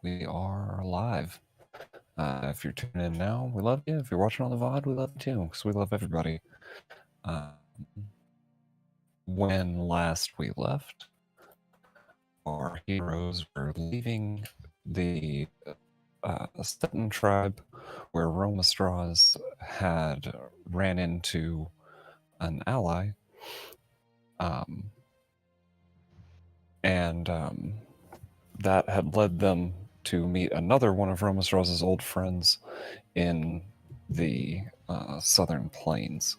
we are live. If you're tuning in now, we love you. If you're watching on the VOD, we love you too, because we love everybody. When last we left, our heroes were leaving the Sutton tribe, where Romastraws had ran into an ally, and that had led them to meet another one of Romastraws' old friends in the southern plains.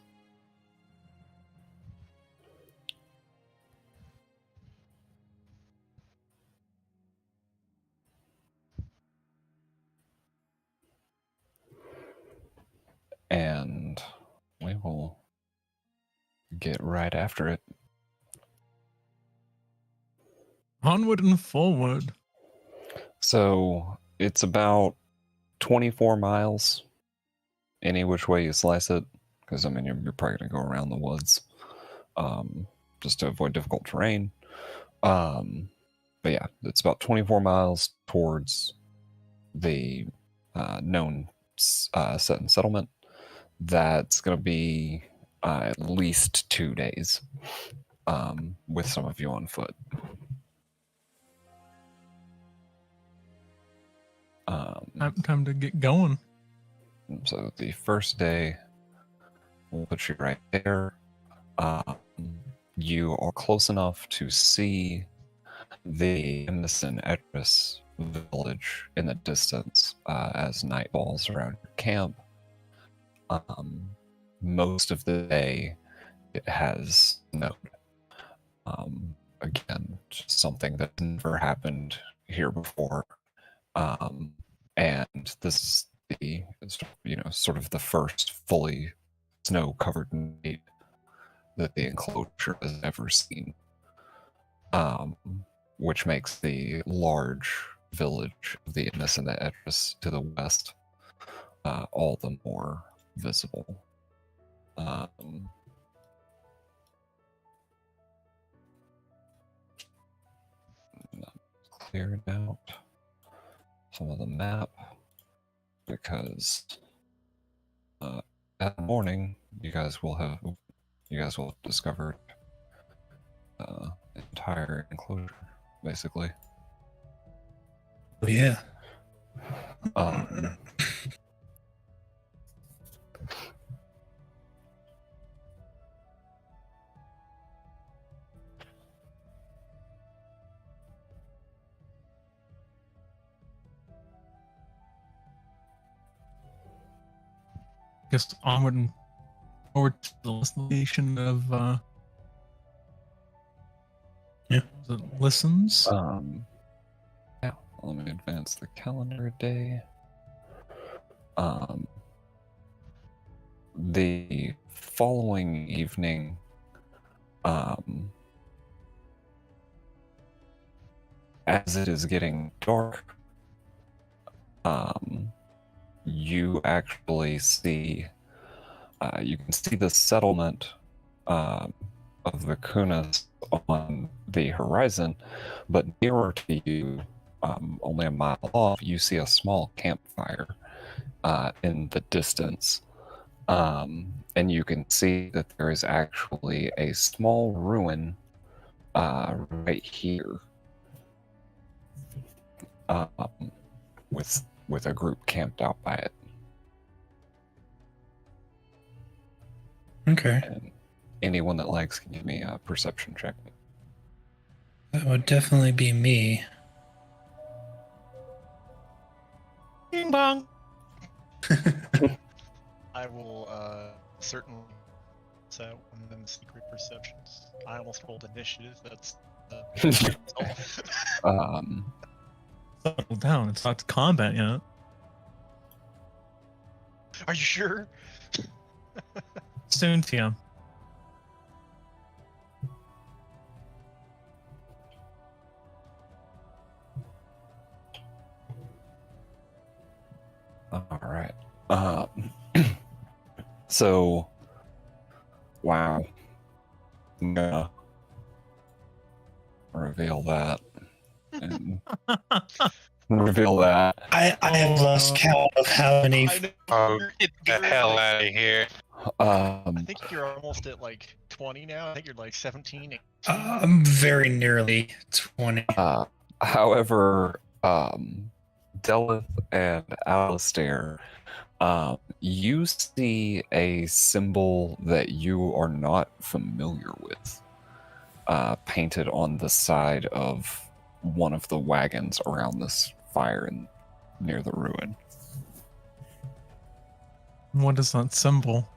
And we will get right after it. Onward and forward. So it's about 24 miles any which way you slice it, because I mean you're probably going to go around the woods just to avoid difficult terrain. But yeah, it's about 24 miles towards the known Sutton settlement. That's going to be at least 2 days, with some of you on foot. Time to get going. So the first day, we'll put you right there. You are close enough to see the Innocent Etris village in the distance as night falls around your camp. Most of the day, it has snowed. Again, just something that never happened here before. And this is the, sort of the first fully snow-covered night that the enclosure has ever seen. Which makes the large village of the Innocent Etris to the west all the more visible. Cleared out some of the map because that morning you guys will have discovered the entire enclosure, basically. Oh yeah. Guess onward and forward to the location of Yeah. the listens. Yeah, let me advance the calendar a day. The following evening, as it is getting dark, you actually see, you can see the settlement of the Kunas on the horizon, but nearer to you, only a mile off, you see a small campfire in the distance. And you can see that there is actually a small ruin right here, with a group camped out by it. Okay. And anyone that likes can give me a perception check. That would definitely be me. Bing bong. I will certainly set one of them secret perceptions. I almost rolled initiative. That's Settle down. It's not combat yet. Are you sure? Soon, TM. All right. So, wow. I'm gonna reveal that. And reveal that. I have lost count of how many. I know Oh, you're the hell like- out of here. I think you're almost at like 20 now. I think you're like 17. 18. I'm very nearly 20. However, Delith and Alistair, you see a symbol that you are not familiar with, painted on the side of one of the wagons around this fire near the ruin. What is that symbol?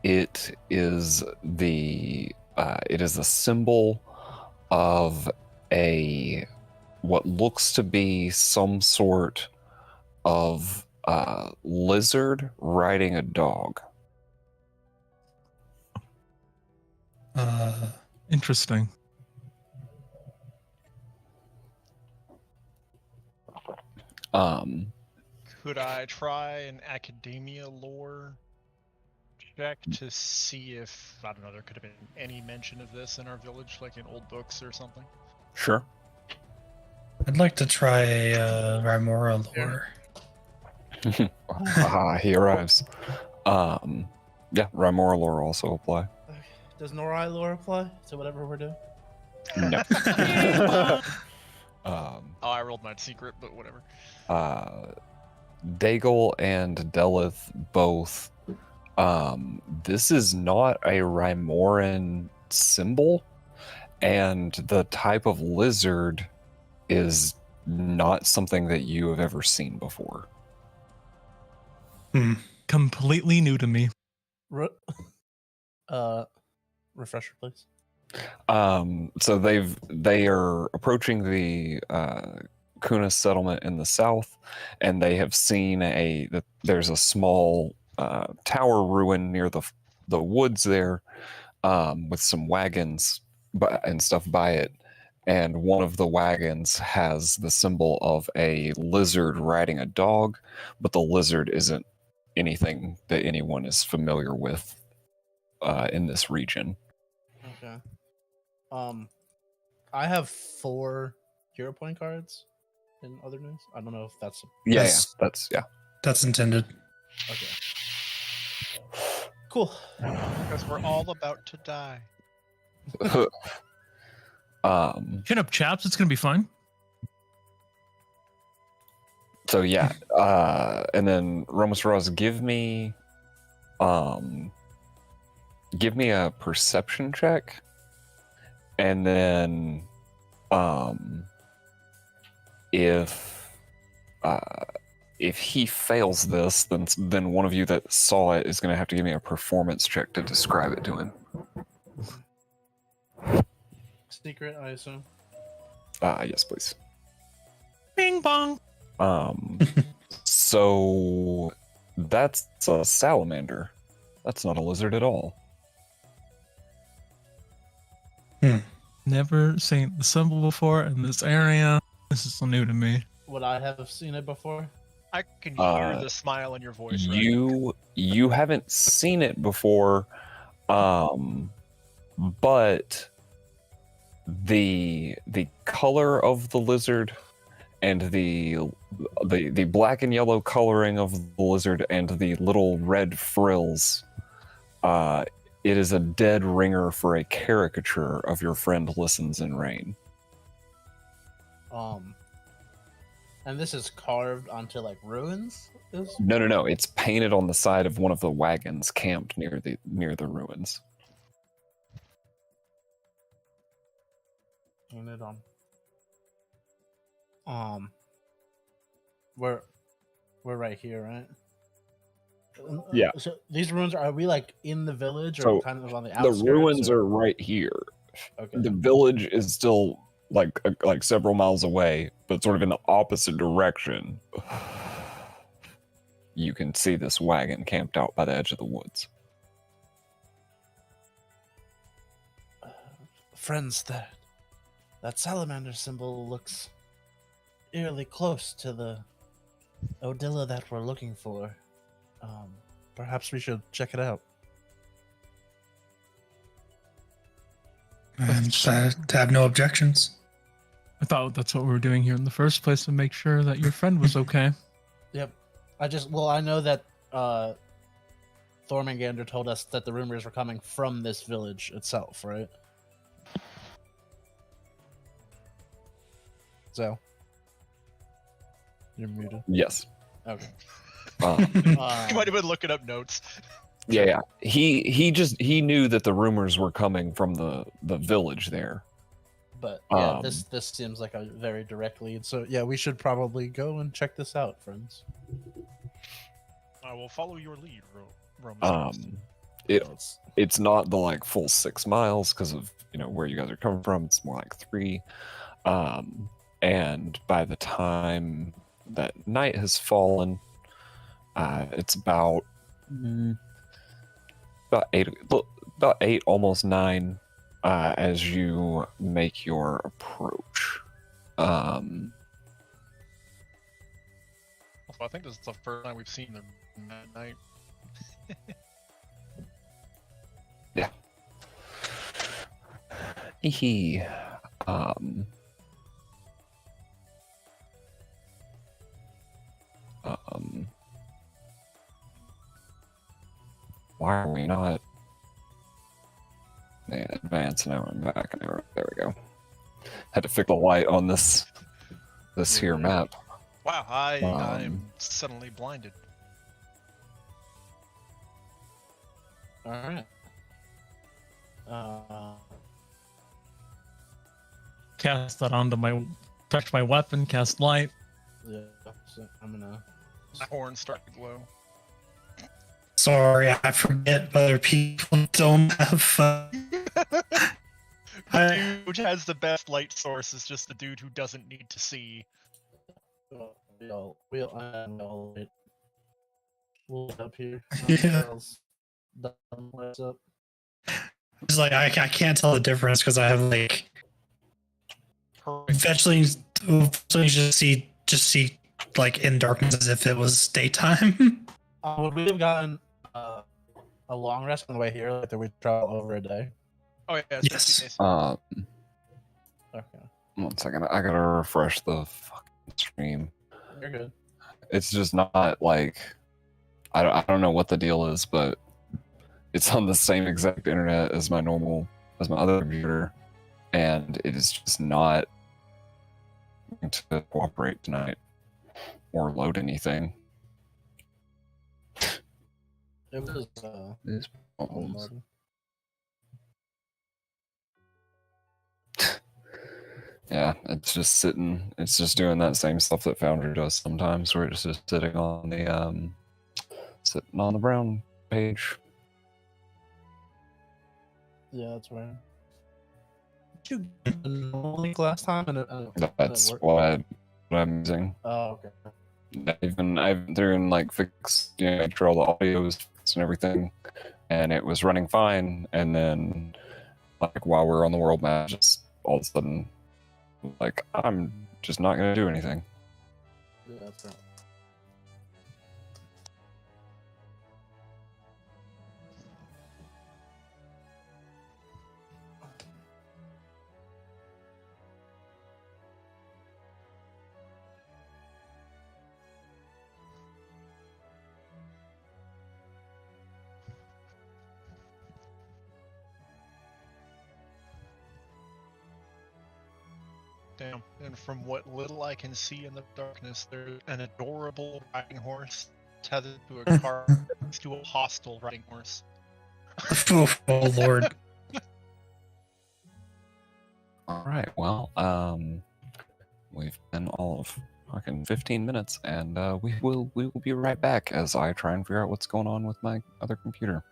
It is the symbol of what looks to be some sort of lizard riding a dog. Interesting. Could I try an academia lore check to see if, I don't know, there could have been any mention of this in our village, like in old books or something? Sure. I'd like to try a Rymora lore. He arrives. Yeah, Rymora lore also apply. Does Norai lore apply to whatever we're doing? No. Oh, I rolled my secret, but whatever. Daigle and Delith both. This is not a Rymoran symbol, and the type of lizard is not something that you have ever seen before. Completely new to me. Refresher, please. So they are approaching the Kunis settlement in the south, and they have seen there's a small tower ruin near the woods there, with some wagons and stuff by it, and one of the wagons has the symbol of a lizard riding a dog, but the lizard isn't anything that anyone is familiar with in this region. Okay. I have 4 hero point cards in other news. I don't know if that's That's intended. okay. Cool. Because we're all about to die. Chin up, chaps. It's gonna be fine. So yeah, and then Romus Ross, give me a perception check, and then if he fails this, then one of you that saw it is going to have to give me a performance check to describe it to him. Secret, I assume. Yes, please. Bing bong. So that's a salamander. That's not a lizard at all. Never seen the symbol before in this area. This is so new to me. Would I have seen it before? I can hear the smile in your voice. Right? You haven't seen it before, but the color of the lizard and the black and yellow coloring of the lizard and the little red frills, it is a dead ringer for a caricature of your friend Listens in Rain. And this is carved onto like ruins? No. It's painted on the side of one of the wagons camped near the ruins. Painted on. We're right here, right? Yeah. So these ruins are we like in the village or So, kind of on the outskirts? The ruins or- are right here. Okay. The village is still like several miles away, but sort of in the opposite direction. You can see this wagon camped out by the edge of the woods. Friends, that salamander symbol looks eerily close to the Odilla that we're looking for. Perhaps we should check it out. And I have no objections. I thought that's what we were doing here in the first place, to make sure that your friend was okay. Yep. I know that Thormangander told us that the rumors were coming from this village itself, right? So, you're muted. Yes. Okay. You might have been looking up notes. Yeah. He knew that the rumors were coming from the village there. But yeah, Um, this seems like a very direct lead. So yeah, we should probably go and check this out, friends. I will follow your lead, Roman. It's not the like full 6 miles because of where you guys are coming from. It's more like 3. And by the time that night has fallen, it's about 8, almost 9, as you make your approach. Also, I think this is the first time we've seen them that night. Yeah. He. Why are we not? Man, advance now and back and there we go. Had to fix the light on this here map. Wow, I'm suddenly blinded. All right. Cast that onto touch my weapon, cast light. Yeah. So I'm gonna. My horns start to glow. Sorry, I forget other people don't have fun. The dude who has the best light source is just the dude who doesn't need to see. We'll up here. Yeah. Lights up. It's like I can't tell the difference because I have like eventually just see like in darkness as if it was daytime. Would we have gotten a long rest on the way here? Like, did we travel over a day? Oh yeah. Yes. Okay. 1 second. I gotta refresh the fucking stream. You're good. It's just not like I don't know what the deal is, but it's on the same exact internet as my other computer, and it is just not going to cooperate tonight or load anything. It was These problems. Yeah, it's just sitting. It's just doing that same stuff that Foundry does sometimes, where it's just sitting on the brown page. Yeah, that's right. Did you get the link last time? That's what I'm using. Oh, okay. I've been through and like fixed, make sure all the audio is fixed and everything, and it was running fine. And then, like while we're on the world map, just all of a sudden, like I'm just not gonna do anything. Yeah, that's right. Damn. And from what little I can see in the darkness, there's an adorable riding horse tethered to a car next to a hostile riding horse. Oh Lord. All right. Well, we've been all of fucking 15 minutes, and we will be right back as I try and figure out what's going on with my other computer.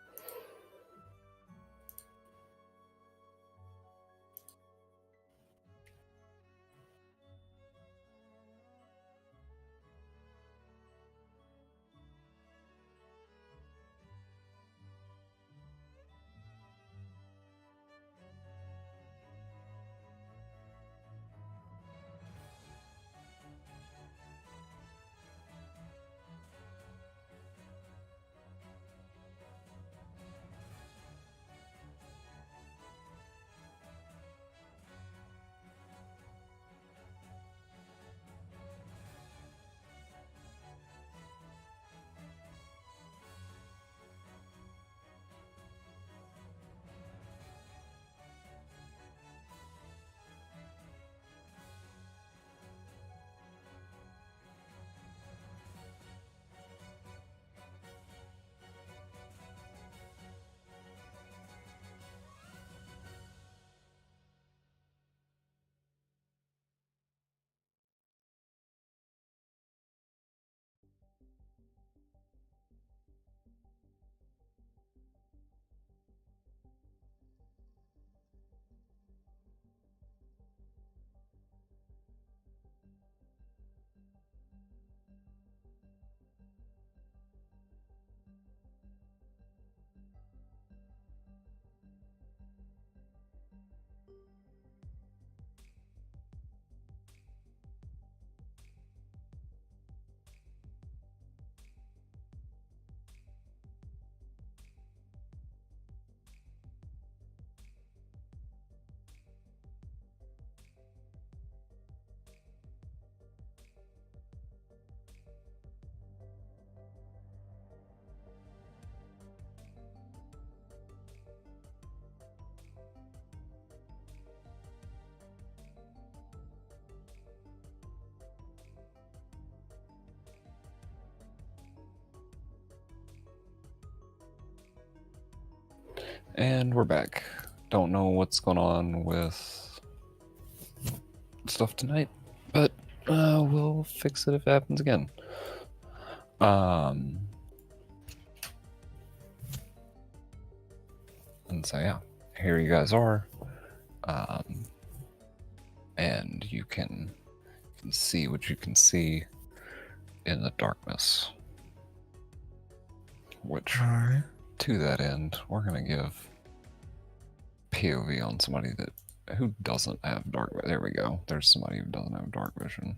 And we're back. Don't know what's going on with stuff tonight, but we'll fix it if it happens again. And so yeah, here you guys are. And you can see what you can see in the darkness. Which, Alright. to that end, we're gonna give POV on somebody who doesn't have dark. There we go. There's somebody who doesn't have dark vision.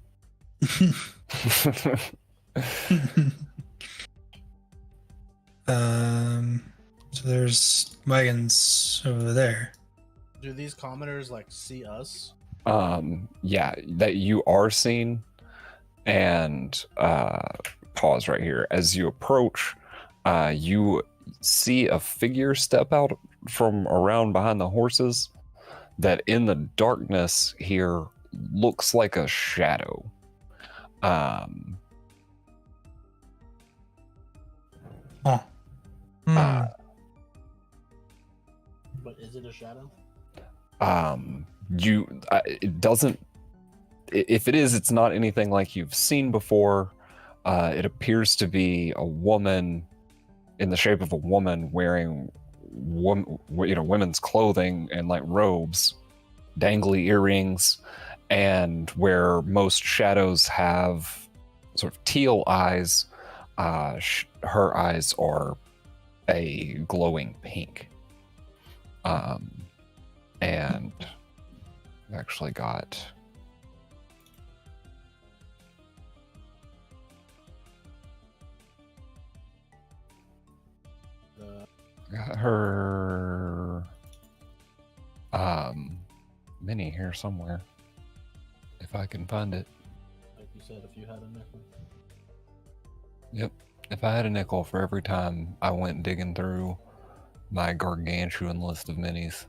So there's wagons over there. Do these commoners like see us? Yeah, that you are seen, and pause right here. As you approach, you see a figure step out from around behind the horses that in the darkness here looks like a shadow. Huh. But is it a shadow? It doesn't, if it is, it's not anything like you've seen before. It appears to be a woman in the shape of a woman wearing women's clothing and like robes, dangly earrings, and where most shadows have sort of teal eyes, her eyes are a glowing pink. And I've actually got her mini here somewhere, if I can find it. Like you said, if you had a nickel. Yep, if I had a nickel for every time I went digging through my gargantuan list of minis.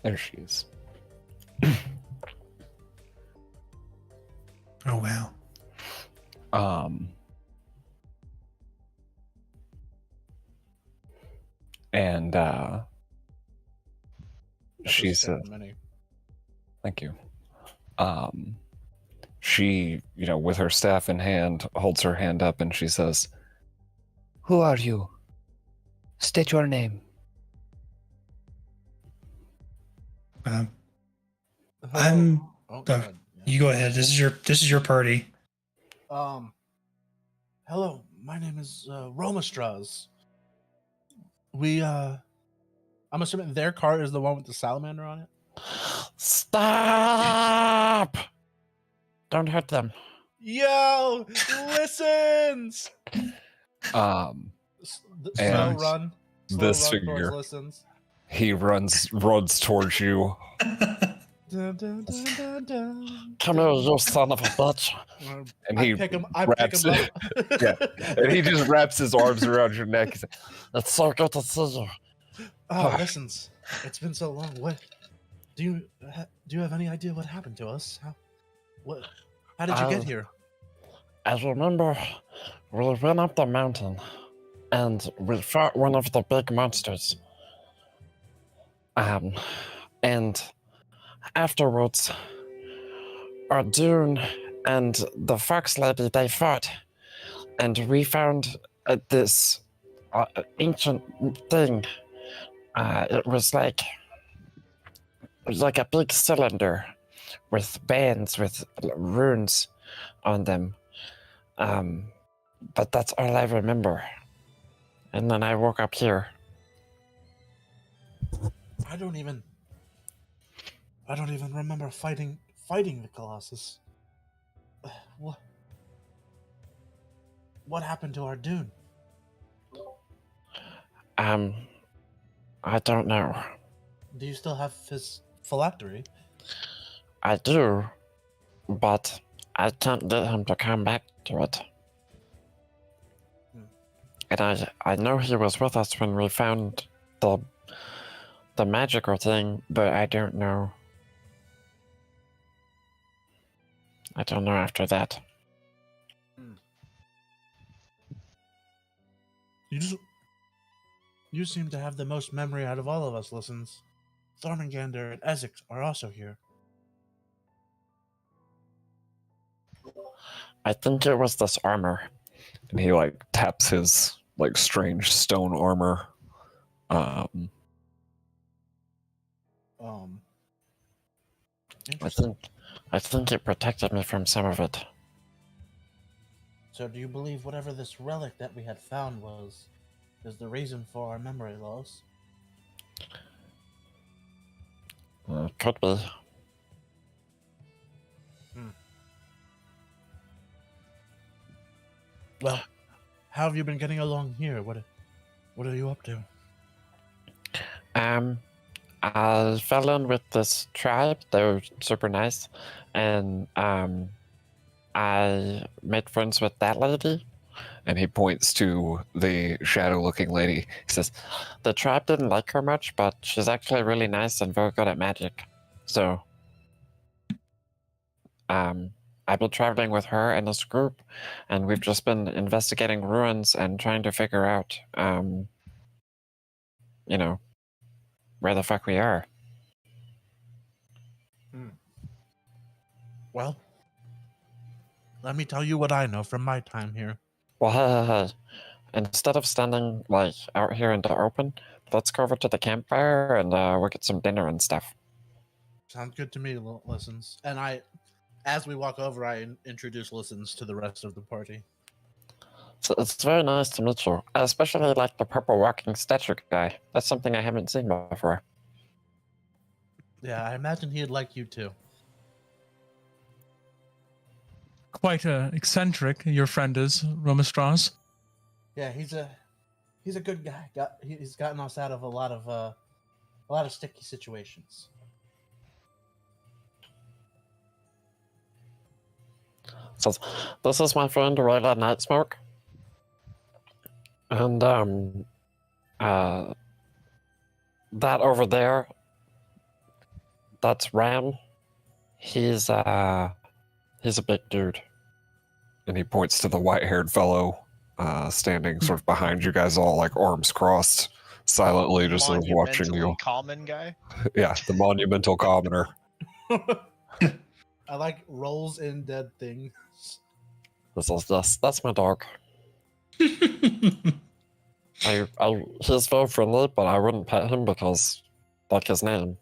There she is. Oh wow. And she said, Many. thank you. She, with her staff in hand, holds her hand up and she says, "Who are you? State your name." I'm. Oh, go ahead. Yeah. You go ahead. This is your party. Hello, my name is Romastraz. I'm assuming their car is the one with the salamander on it. Stop! Don't hurt them. Yo, listens. Slow And run. this Slow run figure. towards listens. He runs towards you. Dun, dun, dun, dun, dun, Come here, you son of a bitch. And he I pick him up. Yeah. And he just wraps his arms around your neck. He's like, "It's so good to see you." Oh, listens. It's been so long. What do you have any idea what happened to us? How did you get here? I remember we went up the mountain and we fought one of the big monsters. And afterwards, Arjun and the fox lady, they fought. And we found this ancient thing. It was like a big cylinder with bands with runes on them. But that's all I remember. And then I woke up here. I don't even remember fighting the Colossus. What happened to our Dune? I don't know. Do you still have his phylactery? I do, but I can't get him to come back to it. And I know he was with us when we found the magical thing, but I don't know. I don't know after that. You seem to have the most memory out of all of us, Listens. Thormangander and Ezek are also here. I think it was this armor. And he like taps his like strange stone armor. Um, Interesting. I think it protected me from some of it. So do you believe whatever this relic that we had found is the reason for our memory loss? Could be. Well, how have you been getting along here? What are you up to? I fell in with this tribe. They were super nice, and I made friends with that lady. and he points to the shadow-looking lady. He says, the tribe didn't like her much, but she's actually really nice and very good at magic. So, I've been traveling with her and this group, and we've just been investigating ruins and trying to figure out, where the fuck we are. Well, let me tell you what I know from my time here. Well, hey. Instead of standing, like, out here in the open, let's go over to the campfire and we'll get some dinner and stuff. Sounds good to me, Listens. And as we walk over, I introduce Listens to the rest of the party. So it's very nice to meet you. I especially like the purple walking statue guy. That's something I haven't seen before. Yeah, I imagine he'd like you too. Quite eccentric, your friend is, Romastras. Yeah, he's a good guy. He's gotten us out of a lot of sticky situations. So this is my friend Rayla Nightsmoke. And that over there, that's Ram. He's a big dude. And he points to the white-haired fellow standing sort of behind you guys, all like arms crossed, silently, just sort of watching you. Monumentally common guy. Yeah, the monumental commoner. I like rolls in dead things. That's my dog. He's very friendly, but I wouldn't pet him because, like his name,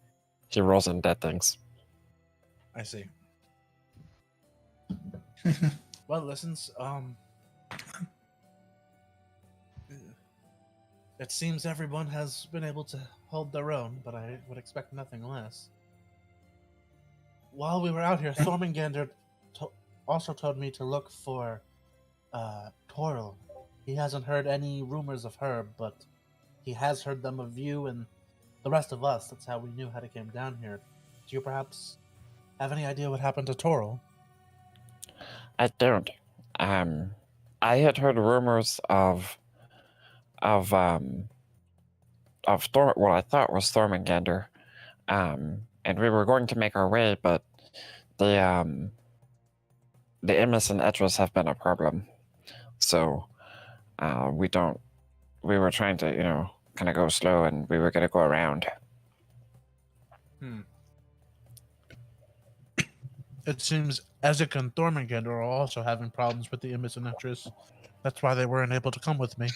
he rolls in dead things. I see. Well, Listens, it seems everyone has been able to hold their own, but I would expect nothing less. While we were out here, Thormangander also told me to look for Toril. He hasn't heard any rumors of her, but he has heard them of you and the rest of us. That's how we knew how to come down here. Do you perhaps have any idea what happened to Toril? I don't. I had heard rumors of what I thought was Thormangander, and we were going to make our way, but the Immis and Etras have been a problem. So we were trying to, kind of go slow, and we were going to go around. It seems Ezek and Thormangander are also having problems with the Immis and Etras. That's why they weren't able to come with me.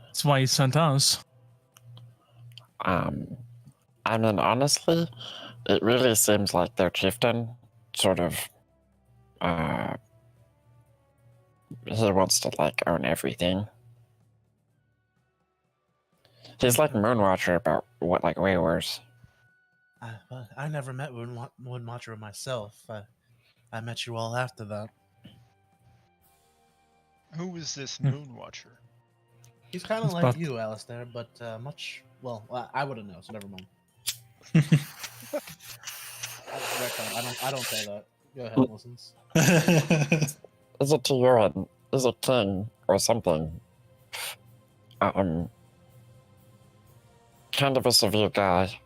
That's why he sent us. I mean, honestly, it really seems like their chieftain sort of, he wants to, like, own everything. He's like Moonwatcher, but way worse. I never met Moonwatcher myself. I met you all after that. Who is this Moonwatcher? He's kind of like you, Alistair, but much... Well, I wouldn't know, so never mind. I don't say that. Go ahead, Listens. Is it to your end? Is it king or something? Kind of a severe guy.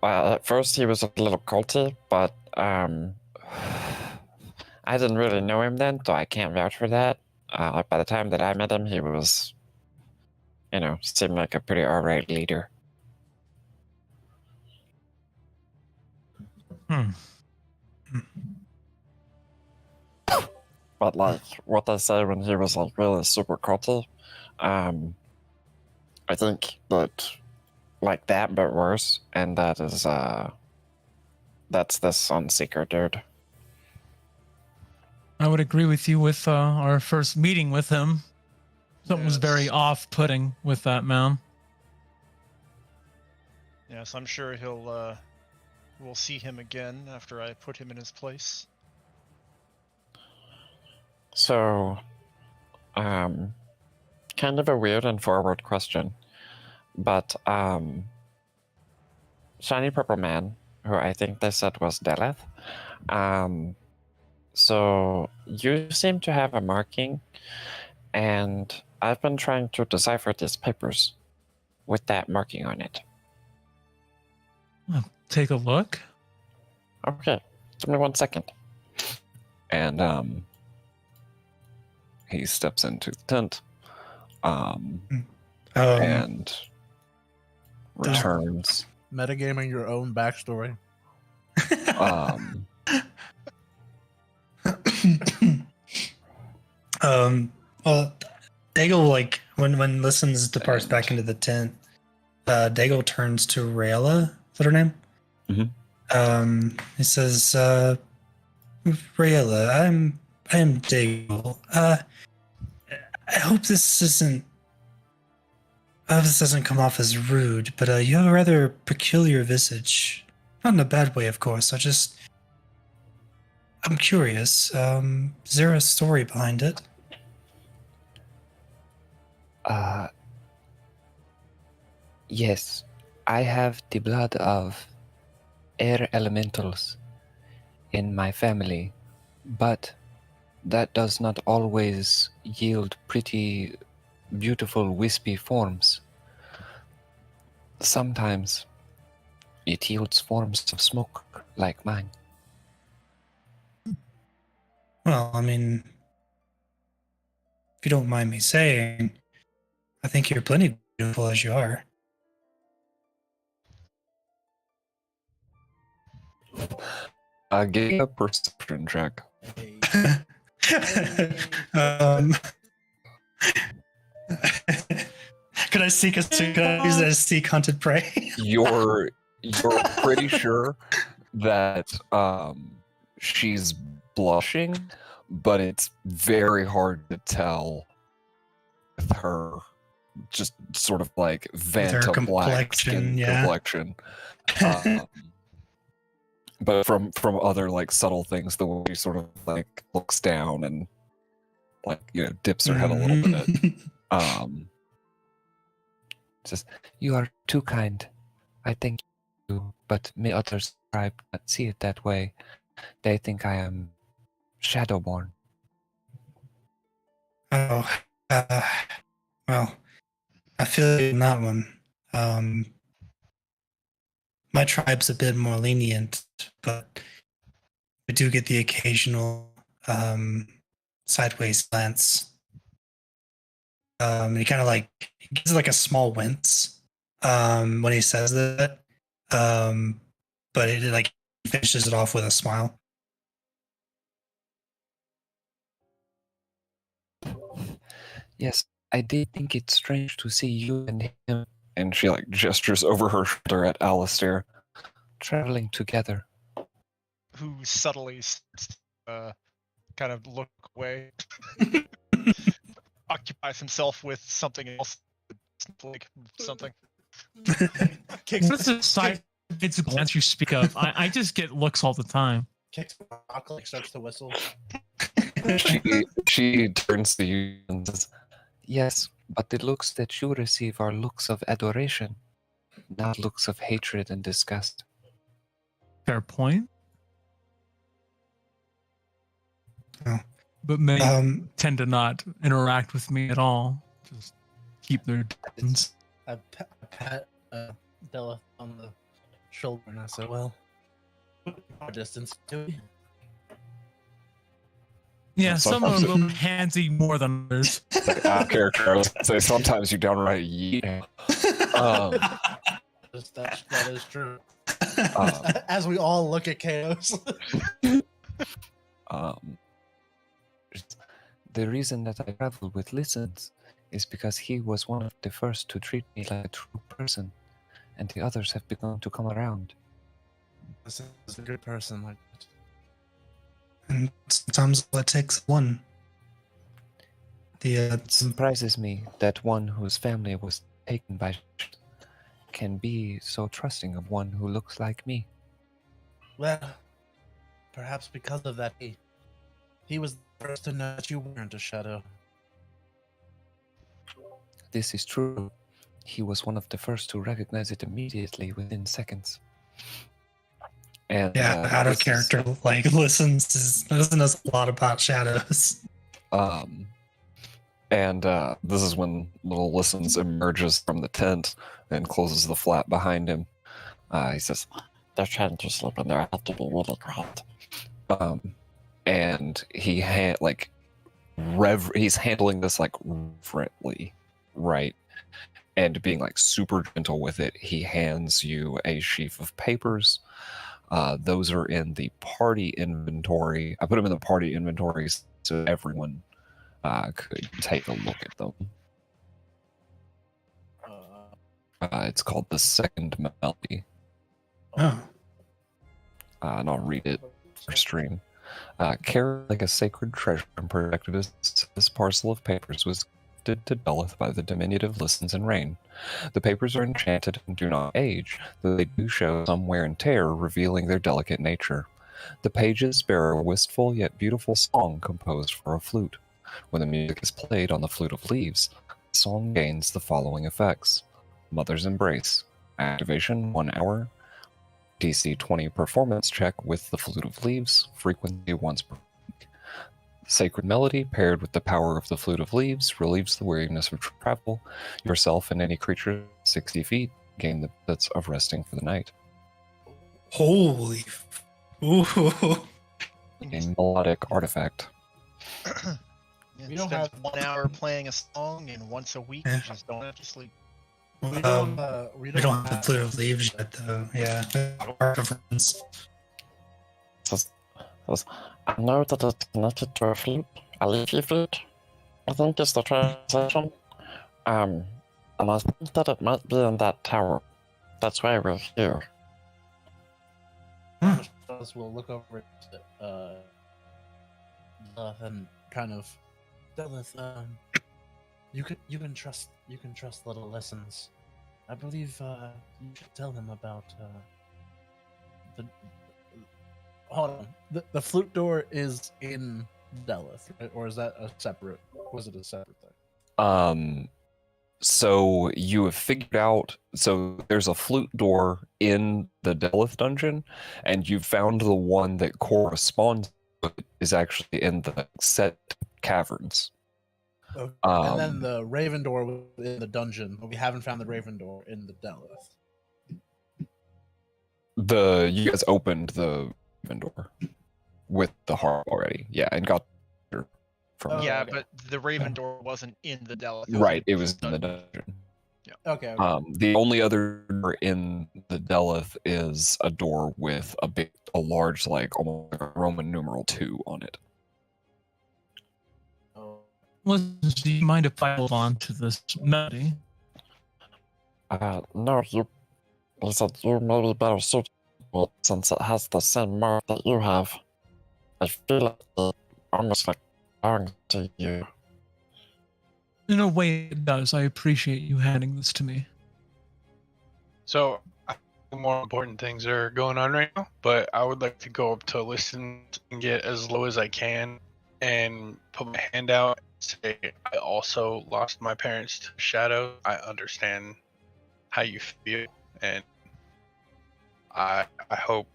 At first he was a little culty, but I I didn't really know him then, so I can't vouch for that. By the time that I met him, he was, seemed like a pretty alright leader. But like what they say when he was like really super culty, I think that like that but worse, and that is that's this Sunseeker dude. I would agree with you with our first meeting with him. Something was very Yes. off-putting with that man. Yes, I'm sure we'll see him again after I put him in his place. So, kind of a weird and forward question, but Shiny Purple Man, who I think they said was Deleth, so you seem to have a marking, and I've been trying to decipher these papers with that marking on it. I'll take a look. Okay, give me 1 second. And he steps into the tent and returns. Metagaming your own backstory. Well, Daigle, like when Listens departs back into the tent, Daigle turns to Rayla. Is that her name? He says, Rayla, I am Daigle. I hope this doesn't come off as rude, but you have a rather peculiar visage. Not in a bad way, of course. I'm curious. Is there a story behind it? Yes, I have the blood of air elementals in my family, but that does not always yield pretty, beautiful, wispy forms. Sometimes it yields forms of smoke like mine. Well, I mean, if you don't mind me saying, I think you're plenty beautiful as you are. Give me a perception check. Could I use that as seek hunted prey? You're pretty sure that she's blushing, but it's very hard to tell with her just sort of like Vanta black skin complexion. But from other like subtle things, the way she sort of like looks down and like dips her head a little bit. Says, "You are too kind. I thank you, but may others not see it that way. They think I am Shadowborn." Oh, well, I feel you on that one. My tribe's a bit more lenient, but we do get the occasional sideways glance. He kind of he gives like a small wince when he says that, but it finishes it off with a smile. Yes, I did think it's strange to see you and him, and she like gestures over her shoulder at Alistair, traveling together. Who subtly kind of look away, occupies himself with something else, like something. What is the side glance you speak of? I just get looks all the time. Kicks rock, starts to whistle. she turns to you and says, "Yes, but the looks that you receive are looks of adoration, not looks of hatred and disgust." Fair point. Oh. But many tend to not interact with me at all. Just keep their distance. I pat Della on the shoulder and I said, "Well, our distance, do we?" Yeah, some are a Sometimes little handsy more than others. like, out of character, I was gonna say sometimes you downright yeet. That is true. Um, As we all look at Chaos. um, The reason that I travel with Listens is because he was one of the first to treat me like a true person, and the others have begun to come around. This is a good person like that. And sometimes all it takes is one. It surprises me that one whose family was taken by can be so trusting of one who looks like me. Well, perhaps because of that, he was the first to know that you weren't a shadow. This is true. He was one of the first to recognize it immediately within seconds. And Yeah, out of character, like doesn't know a lot about shadows. This is when little Listens emerges from the tent and closes the flap behind him. He says, They're trying to sleep in there. I have to be really quiet. and he he's handling this like reverently, right? And being like super gentle with it. He hands you a sheaf of papers. Those are in the party inventory. I put them in the party inventory so everyone could take a look at them. It's called The Second Melody. Oh. And I'll read it for stream. Carried like a sacred treasure and protected as this parcel of papers was gifted to Belith by the diminutive Listens and Rain. The papers are enchanted and do not age, though they do show some wear and tear, revealing their delicate nature. The pages bear a wistful yet beautiful song composed for a flute. When the music is played on the flute of leaves, the song gains the following effects: Mother's Embrace, activation 1 hour, DC 20 performance check with the flute of leaves, frequency once per week. Sacred Melody, paired with the power of the flute of leaves, relieves the weariness of travel. Yourself and any creature 60 feet gain the benefits of resting for the night. Holy. Ooh. A melodic artifact. We don't have have- 1 hour playing a song, and once a week Yeah. you just don't have to sleep. We Um, don't, we don't have the flute of leaves yet, though. Yeah. Artifacts. I know that it's connected to a flute, a leafy flute, I think is the translation. And I think that it might be in that tower. That's why we're here. We'll look over at and kind of Delith, you can trust little Lessons. I believe you should tell him about the hold on. The flute door is in Delith, right? Or is that a separate? Was it a separate thing? So you have figured out, so there's a flute door in the Delith dungeon, and you found the one that corresponds to it is actually in the set caverns. Okay. And then the Raven door was in the dungeon, but we haven't found the Raven door in the Delith. You guys opened the Raven door with the harp already, yeah, and got from Oh, yeah, okay. but the Raven door wasn't in the Delith. right. It was in the dungeon. Okay. The only other door in the Delith is a door with a large, like almost like a Roman numeral 2 on it. Listen, do you mind if I hold on to this melody? No, you said you may be better suited to it since it has the same mark that you have. I feel it almost like belongs to you. In a way, it does. I appreciate you handing this to me. So, I think more important things are going on right now, but I would like to go up to listen and get as low as I can and put my hand out and say, I also lost my parents to shadow. I understand how you feel, and I hope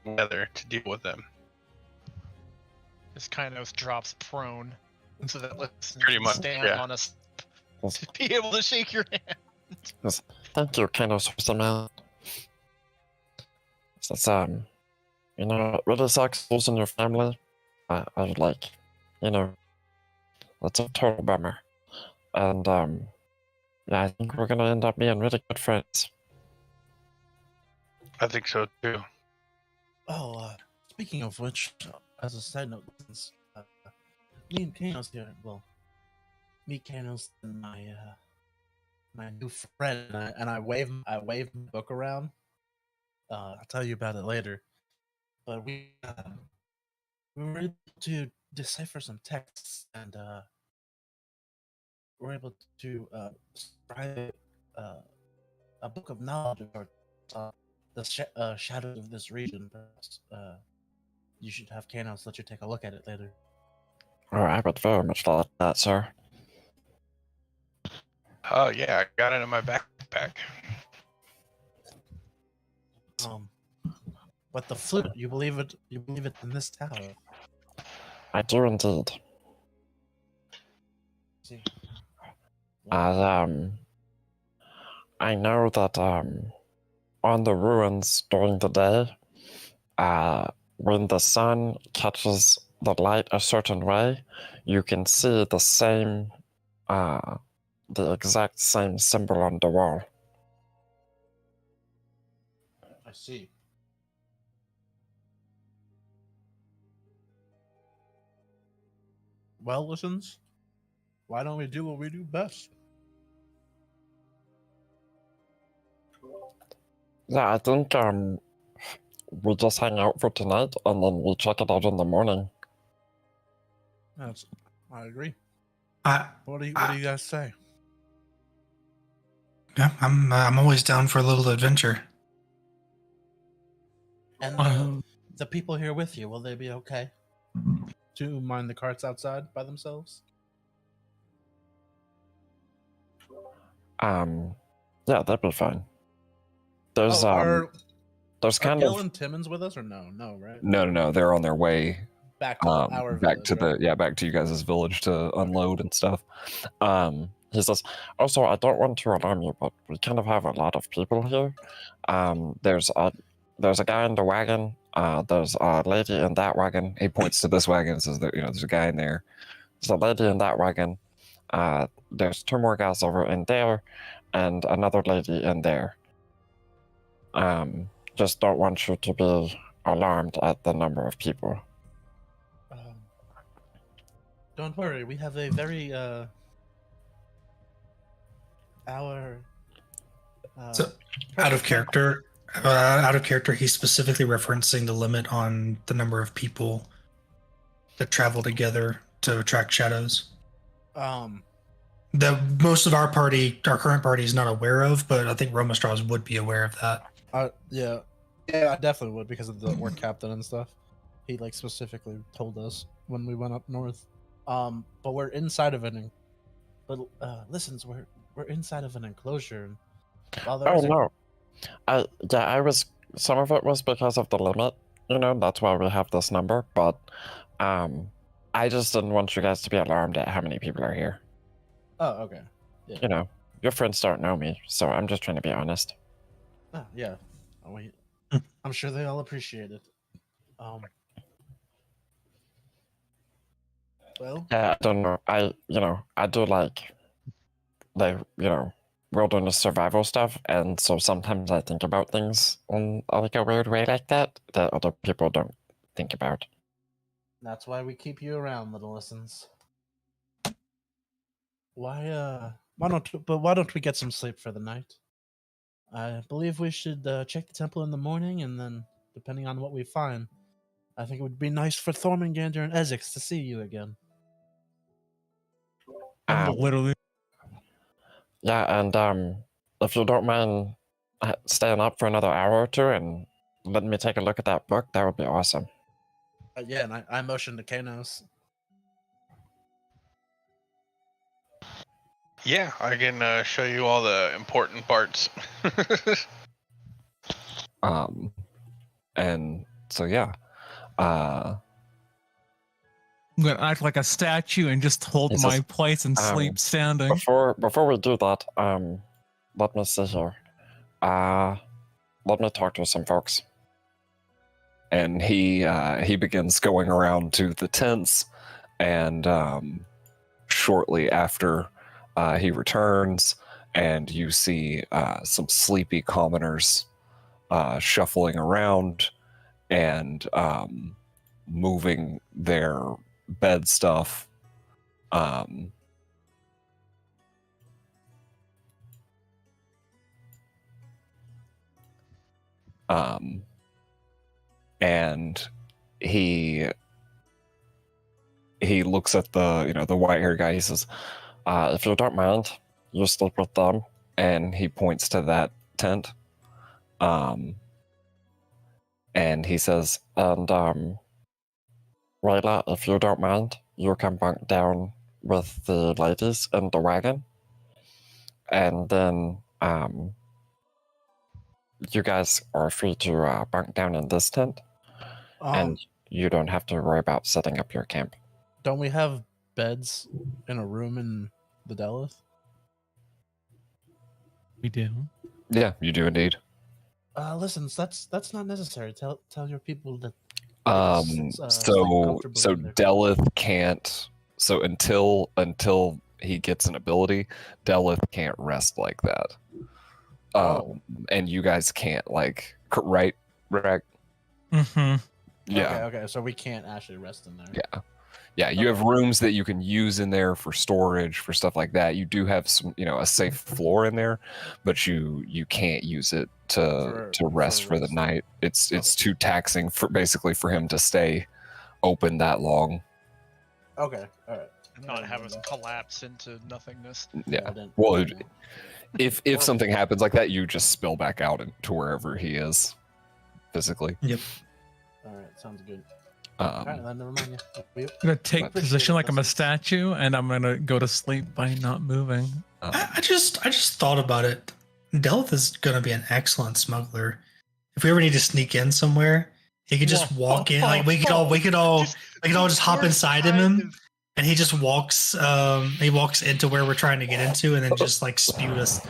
together to deal with them. This kind of drops prone, so that lets Pretty much, stand yeah. on us to be able to shake your hand. Thank you, kind of man. It's, it really sucks losing your family, I was like, that's a total bummer. And yeah, I think we're gonna end up being really good friends. I think so too. Oh, speaking of which, as a side note, since me and Kanos here, well, me, Kanos, and my new friend, and I wave my book around. I'll tell you about it later. But we were able to decipher some texts, and we're able to write a book of knowledge about the shadows of this region. Perhaps you should have Kanos let you take a look at it later. Oh, I would very much like that, sir. Oh yeah, I got it in my backpack. But the flute, you believe it in this tower. I do indeed. See. I know that on the ruins during the day, when the sun catches the light a certain way, you can see the exact same symbol on the wall. I see. Well, listens, why don't we do what we do best? Yeah, I think we just hang out for tonight and then we check it out in the morning. I agree. I, What do you guys say? yeah, I'm always down for a little adventure. And the people here with you, will they be okay to mind the carts outside by themselves? Yeah, that'd be fine. There's are kind Gil of and Timmons with us or no? No, right? No, they're on their way Back to our back village, to right? back to you guys' village to unload and stuff. He says, also, I don't want to alarm you, but we kind of have a lot of people here. There's a guy in the wagon. There's a lady in that wagon. He points to this wagon and says that, there's a guy in there. There's a lady in that wagon. There's 2 more guys over in there and another lady in there. Just don't want you to be alarmed at the number of people. Don't worry, we have a very So, out of character, he's specifically referencing the limit on the number of people that travel together to attract shadows. That most of our current party is not aware of, but I think Roma Straws would be aware of that. Yeah, I definitely would because of the work captain and stuff. He specifically told us when we went up north. But we're inside of we're inside of an enclosure. No. Some of it was because of the limit, that's why we have this number, but I just didn't want you guys to be alarmed at how many people are here. Oh, okay. Yeah. Your friends don't know me, so I'm just trying to be honest. Yeah. I'm sure they all appreciate it. Well, I don't know. I do wilderness survival stuff, and so sometimes I think about things in a weird way like that other people don't think about. That's why we keep you around, little listens. Why don't we get some sleep for the night? I believe we should check the temple in the morning, and then, depending on what we find, I think it would be nice for Thormengander and Essex to see you again. Literally. Yeah, and if you don't mind staying up for another hour or two and letting me take a look at that book, that would be awesome. Yeah, and I motioned to Kanos. Yeah, I can show you all the important parts. And so yeah, I'm gonna act like a statue and just hold He my says, place and sleep standing. Before we do that, let me see here. Let me talk to some folks. and he begins going around to the tents, and shortly after he returns, and you see some sleepy commoners shuffling around and moving their bed stuff. And he looks at the white haired guy. He says, "If you don't mind, you sleep with them." And he points to that tent. And he says, "And Rayla, if you don't mind, you can bunk down with the ladies in the wagon, and then you guys are free to bunk down in this tent, and you don't have to worry about setting up your camp." Don't we have beds in a room in the Delith? We do. Yeah, you do indeed. Listen, that's not necessary. Tell your people that. So Delith can't. So until he gets an ability, Delith can't rest like that. And you guys can't, like, right, Rag? Mm-hmm. Yeah. Okay. So we can't actually rest in there. Yeah. You have rooms that you can use in there for storage, for stuff like that. You do have some, a safe floor in there, but you can't use it to rest for the night. It's too taxing for him to stay open that long. Okay. All right. Not have us collapse into nothingness. Yeah. Well, if something happens like that, you just spill back out into wherever he is physically. Yep. All right. Sounds good. All right, then never mind. I'm gonna take position like I'm a statue, and I'm gonna go to sleep by not moving. I just thought about it. Delith is gonna be an excellent smuggler. If we ever need to sneak in somewhere, he could just walk in. Like we could all just hop inside of him, and he just walks. He walks into where we're trying to get into, and then just like spews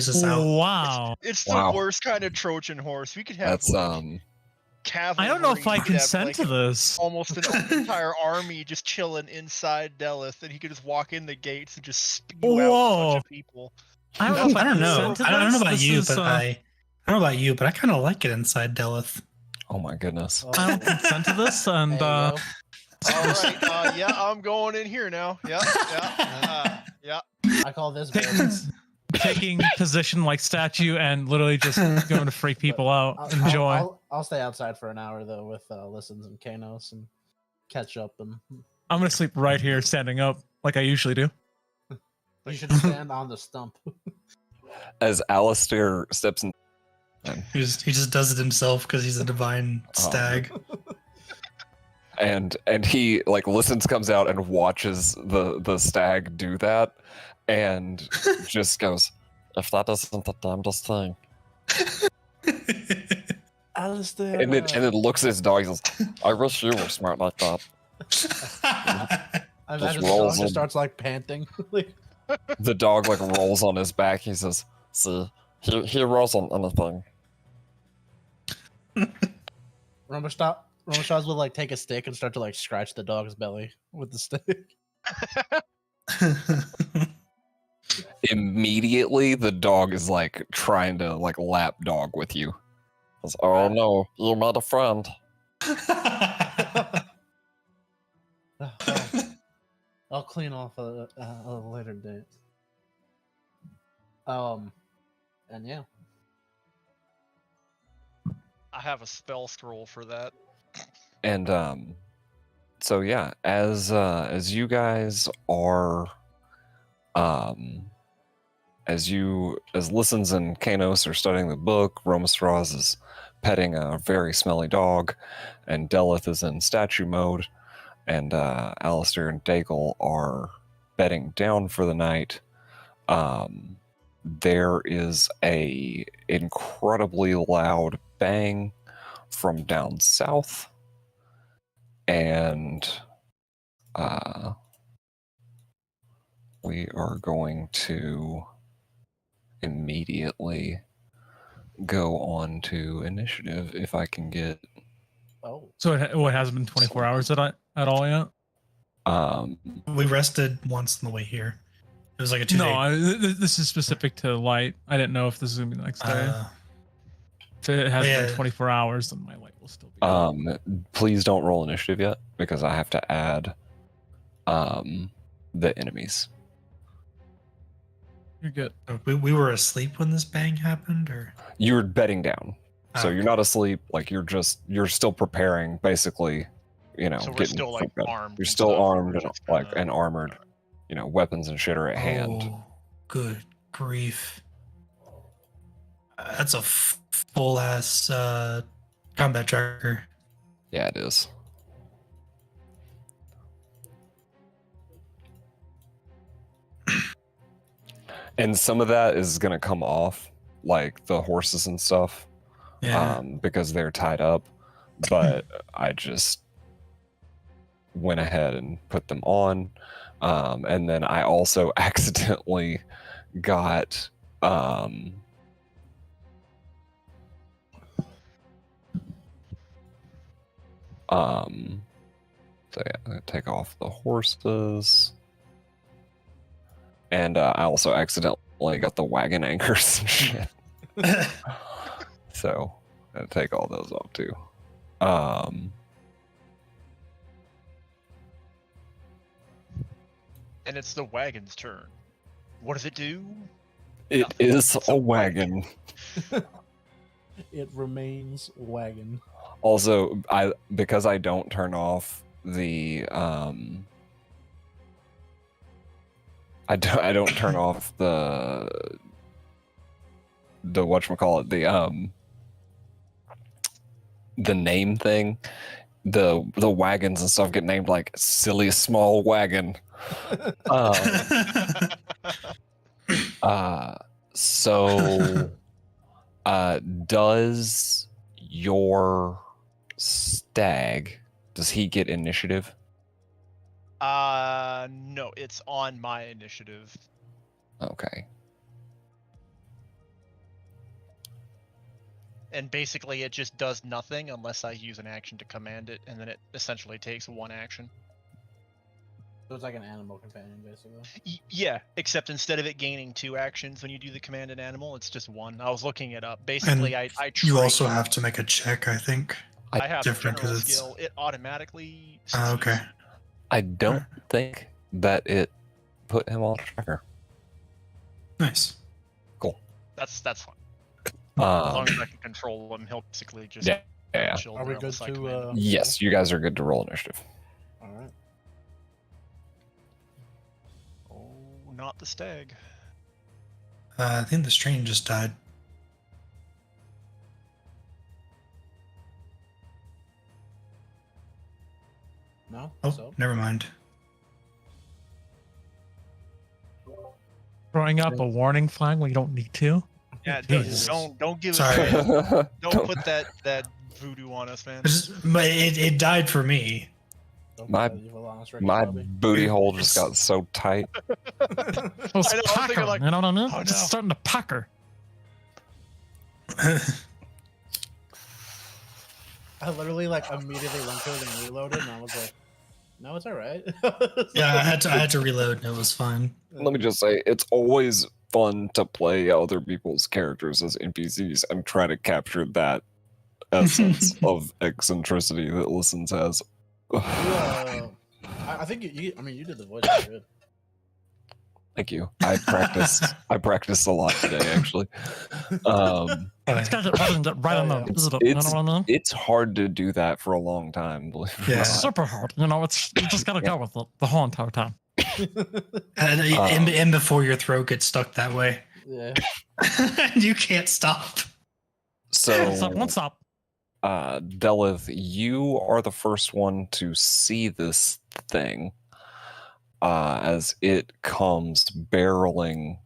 us out. Wow! It's the worst kind of Trojan horse. We could have. That's Cavalry. I don't know if I We could have, consent to this. Almost an entire army just chilling inside Delith, and he could just walk in the gates and just spew out a bunch of people. I don't know. I don't know about you, but I don't know about you, but I kind of like it inside Delith. Oh my goodness! I don't consent to this, and all right, yeah, I'm going in here now. Yeah. I call this taking position like statue and literally just going to freak people out. Enjoy. I'll stay outside for an hour though with Listens and Kanos and catch up. And I'm gonna sleep right here, standing up like I usually do. You should stand on the stump. As Alistair steps in, he just does it himself because he's a divine stag. And he listens, comes out and watches the stag do that, and just goes, "If that isn't the damnedest thing." Alistair. And then looks at his dog. He says, "I wish you were smart like that." I imagine the dog just starts panting. The dog rolls on his back. He says, "See, he rolls on anything." Romashaz will take a stick and start to scratch the dog's belly with the stick. Immediately, the dog is trying to lap dog with you. Says, "Oh no, you made a friend." I'll clean off a later date. And yeah. I have a spell scroll for that. And so yeah, as you guys are as Listens and Kanos are studying the book, Romasraz is petting a very smelly dog, and Delith is in statue mode, and Alistair and Daigle are bedding down for the night. There is a incredibly loud bang from down south, and we are going to immediately go on to initiative if I can get Oh. So it hasn't been 24 hours at all yet? We rested once on the way here. It was like a 2 No, day. this is specific to light. I didn't know if this is going to be the next day. If it hasn't been 24 hours, then my light will still be on. Please don't roll initiative yet, because I have to add the enemies. You're good. We were asleep when this bang happened, or You were bedding down. So Okay. you're not asleep, like you're still preparing, basically, So we're getting still like prepped. armed. You're and still stuff, or armed we're and just kinda- and armored. Weapons and shit are at hand. Oh, good grief! That's a full ass combat tracker. Yeah, it is. And some of that is gonna come off, like the horses and stuff, Yeah. because they're tied up. But I just went ahead and put them on, and then I also accidentally got so yeah, I'm gonna take off the horses, and I also accidentally got the wagon anchors and shit. So I'm gonna take all those off too. And it's the wagon's turn. What does it do? It Nothing. is It's a wagon. It remains wagon. Also, because I don't turn off the I don't turn off the whatchamacallit, the name thing. The wagons and stuff get named like silly small wagon. So does your stag, does he get initiative? No, it's on my initiative. Okay. And basically it just does nothing unless I use an action to command it, and then it essentially takes one action. So it's like an animal companion, basically. Yeah, except instead of it gaining 2 actions when you do the command an animal, it's just 1. I was looking it up. Basically, I You also train- have to make a check, I think. I have different 'cause general it's- skill. It automatically Okay. succeeds. I don't think that it put him on tracker. Nice. That's fine. As long Um, as I can control him, he'll basically just yeah, yeah. chill Are we there good unless I to, command him. Yes, you guys are good to roll initiative. All right. Oh, not the stag. I think the strain just died. No. Oh, So never mind. Throwing up a warning flag when you don't need to. Yeah, Jesus. don't give Sorry. us don't put that voodoo on us, man. But it died for me. don't My- put that evil on us, Ricky My Bobby. booty hole just got so tight. It was I know, I'm thinking pucker, like, you know what I mean? oh, It's just no. starting to pucker. I literally like immediately went to it and reloaded, and I was like, "No, it's all right." Yeah, I had to reload and it was fine. Let me just say, it's always fun to play other people's characters as NPCs and try to capture that essence of eccentricity that Listens has. I think you. I mean, you did the voice pretty good. Thank you. I practiced a lot today, actually. It's got it right, right on the. It's, you know what I mean? it's hard to do that for a long time, believe it or Yeah. not. Super hard. You know, it's you just gotta go with it the whole entire time. And before your throat gets stuck that way. Yeah. You can't stop. One stop. Delith, you are the first one to see this thing as it comes barreling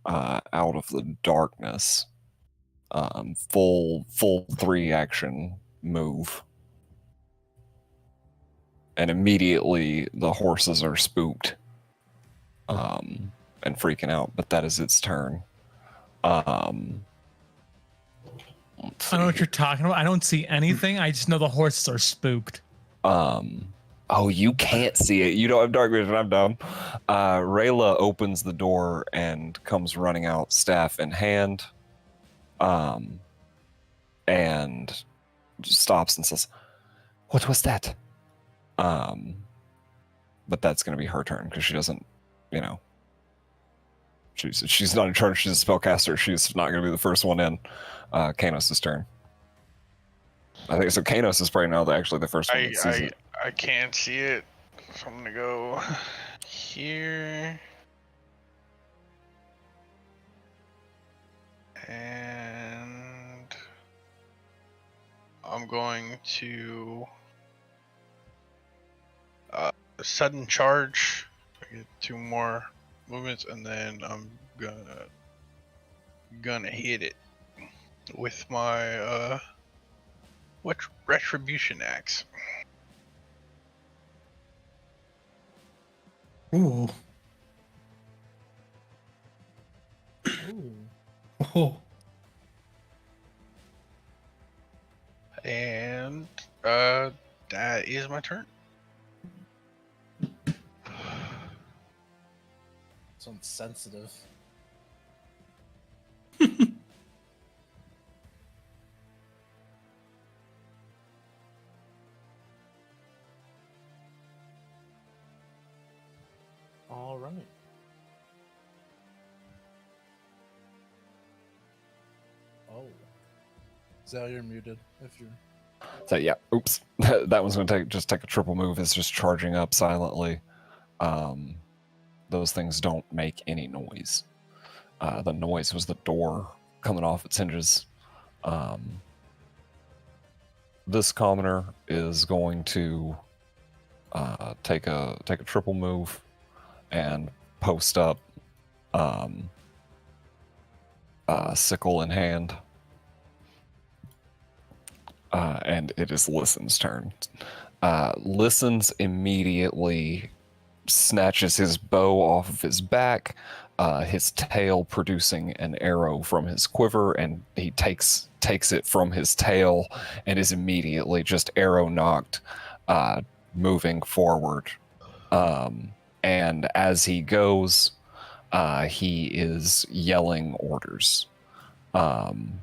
out of the darkness. Full 3 action move. And immediately the horses are spooked and freaking out, but that is its turn. Let's I don't know what you're talking about. I don't see anything. I just know the horses are spooked. Oh, you can't see it. You don't have dark vision. I'm dumb. Rayla opens the door and comes running out, staff in hand, and stops and says, "What was that?" But that's going to be her turn because she doesn't, you know, she's not in charge. She's a spellcaster. She's not going to be the first one in. Kanos' turn. I think so. Kanos is probably now actually the first one that sees it. I can't see it, so I'm gonna go here, and I'm going to sudden charge. I get 2 more movements, and then I'm gonna hit it with my retribution axe. Ooh. Ooh. Oh. And that is my turn. Sounds sensitive. All right. Oh. Zal, you're muted if you're. So yeah, oops. That one's going to take a triple move. It's just charging up silently. Those things don't make any noise. The noise was the door coming off its hinges. This commoner is going to take a triple move and post up, sickle in hand. And it is Listen's turn. Listens immediately snatches his bow off of his back, his tail producing an arrow from his quiver, and he takes it from his tail and is immediately just arrow knocked, moving forward. And as he goes, he is yelling orders. And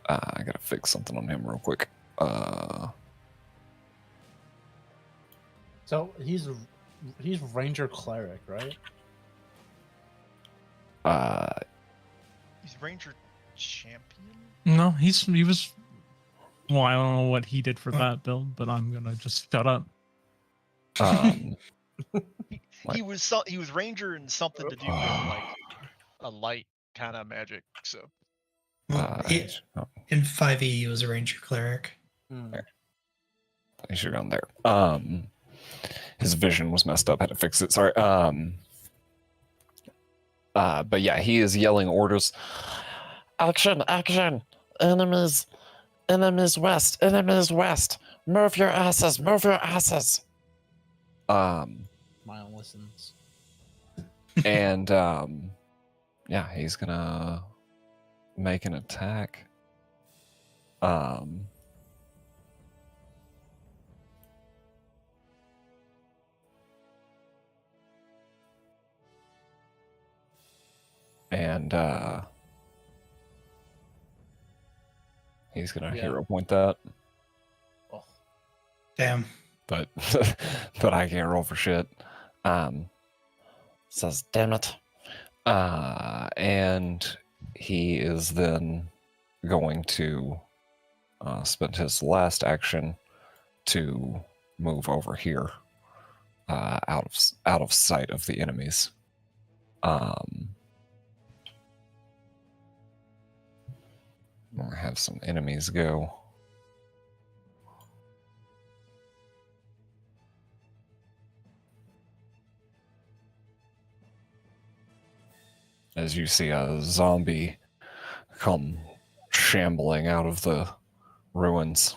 I gotta fix something on him real quick. So he's Ranger Cleric, right? He's Ranger Champion? No, he was. Well, I don't know what he did for that build, but I'm gonna just shut up. He was Ranger and something to do with like a light kind of magic. So Well, in 5e, he was a Ranger Cleric. He should have gone there. His vision was messed up. Had to fix it. Sorry. But yeah, he is yelling orders. Action, action. Enemies west, enemies west. Move your asses, move your asses. Mile listens. And yeah, he's gonna make an attack. And he's gonna hero point that. Oh. Damn. But but I can't roll for shit. Says, damn it. And he is then going to spend his last action to move over here, out of sight of the enemies. We'll have some enemies go. As you see a zombie come shambling out of the ruins.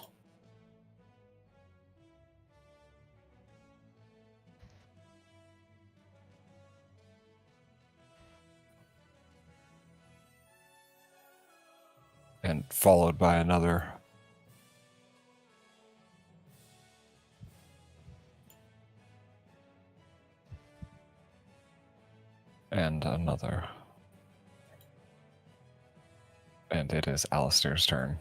and followed by another. And another. And it is Alistair's turn.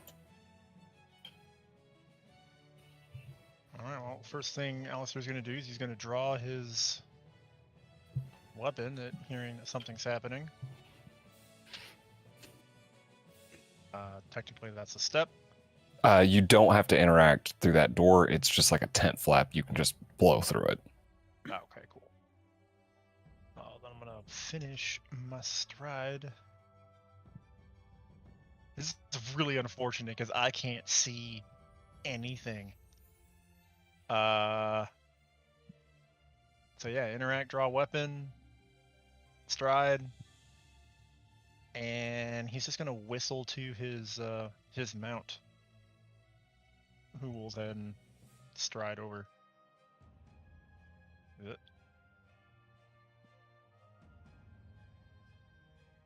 Alright, well, first thing Alistair's going to do is he's going to draw his weapon at hearing that something's happening. Technically, that's a step. You don't have to interact through that door. It's just like a tent flap. You can just blow through it. Okay, cool. Then I'm going to finish my stride. This is really unfortunate because I can't see anything. So yeah, interact, draw weapon, stride, and he's just gonna whistle to his mount, who will then stride over.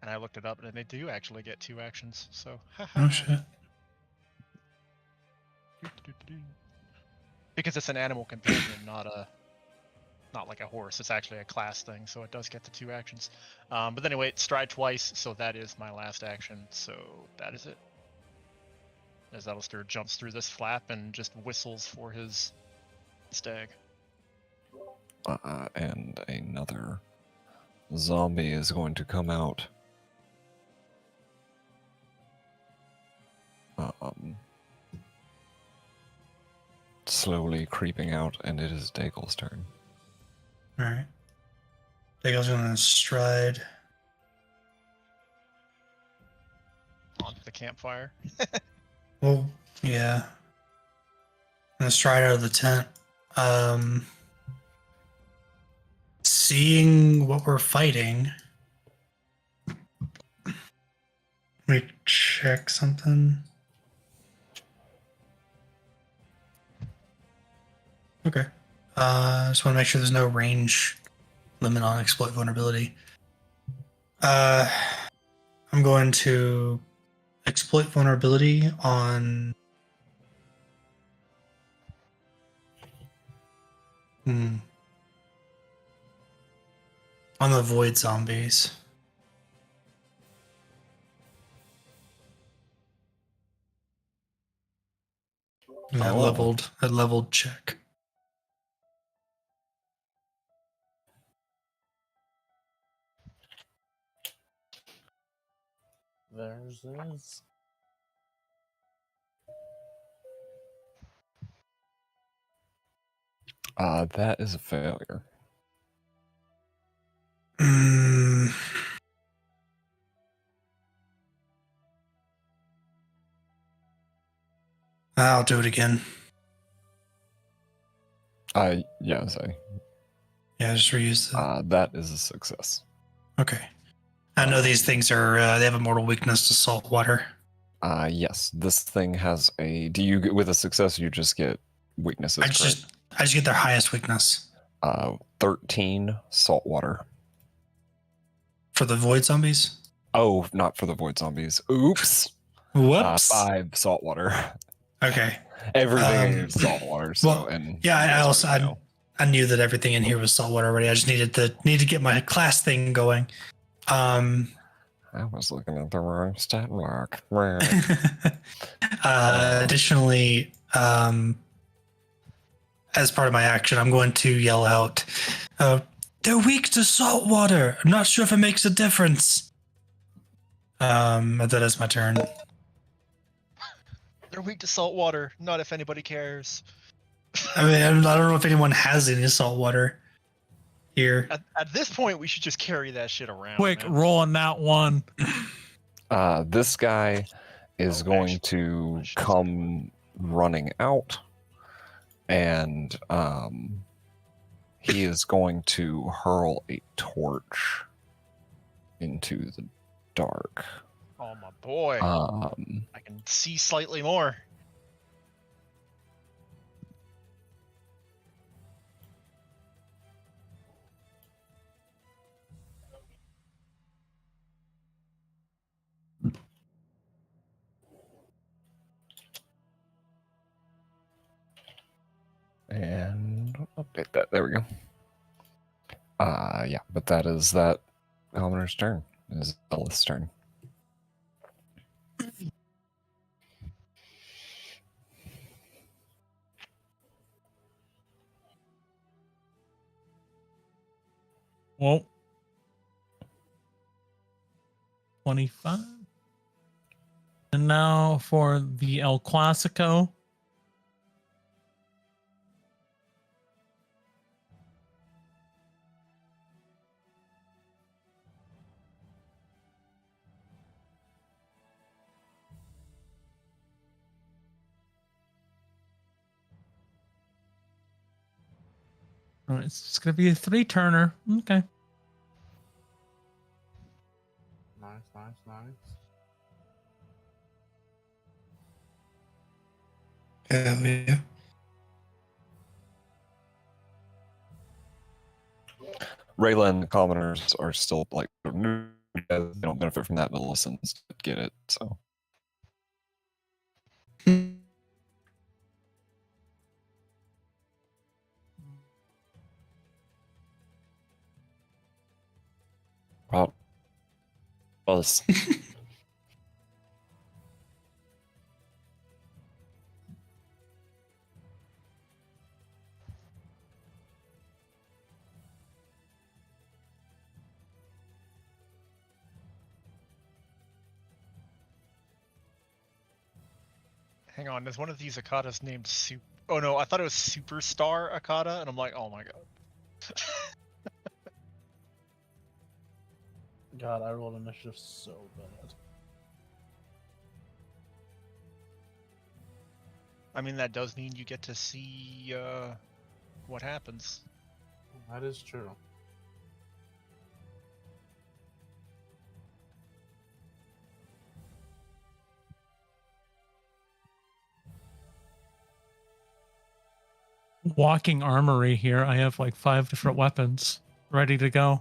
And I looked it up, and they do actually get 2 actions. So. Oh shit. Because it's an animal companion, not like a horse. It's actually a class thing, so it does get the 2 actions. But anyway, stride twice, so that is my last action. So that is it. As Alistair jumps through this flap and just whistles for his stag. And another zombie is going to come out. Slowly creeping out, and it is Dagel's turn. Alright. Dagel's gonna stride. Onto the campfire. Well, yeah. Gonna stride out of the tent. Seeing what we're fighting. Let me check something. Okay. Just want to make sure there's no range limit on exploit vulnerability. I'm going to exploit vulnerability on on the void zombies. And that leveled check. There's this. That is a failure. I'll do it again. Yeah, sorry. Yeah, just reuse the. That is a success. Okay. I know these things are. They have a mortal weakness to salt water. Yes. This thing has a. Do you get with a success? You just get weaknesses. I just get their highest weakness. 13 salt water. For the void zombies? Oh, not for the void zombies. Oops. Whoops. 5 salt water. Okay. Everything is salt water. So, well, and yeah, I knew that everything in here was salt water already. I just needed to get my class thing going. I was looking at the wrong stat block. Additionally, as part of my action, I'm going to yell out, "They're weak to salt water. I'm not sure if it makes a difference." That is my turn. They're weak to salt water. Not if anybody cares. I mean, I don't know if anyone has any salt water here. At this point, we should just carry that shit around. Quick, man. roll on that one. This guy is going to come running out, and he is going to hurl a torch into the dark. Oh my boy! I can see slightly more. update that. There we go. Yeah, but that is that commoner's turn. It is Ella's turn. Well, 25. And now for the El Clasico. All right, it's going to be a 3-turner. Okay. Nice. Hell yeah. Rayla and the commoners are still like new. They don't benefit from that, but listens get it. So Well, us. Hang on, is one of these Akatas named Super? Oh no, I thought it was Superstar Akata, and I'm like, oh my god. God, I rolled initiative so bad. I mean, that does mean you get to see what happens. That is true. Walking armory here. I have like 5 different weapons ready to go.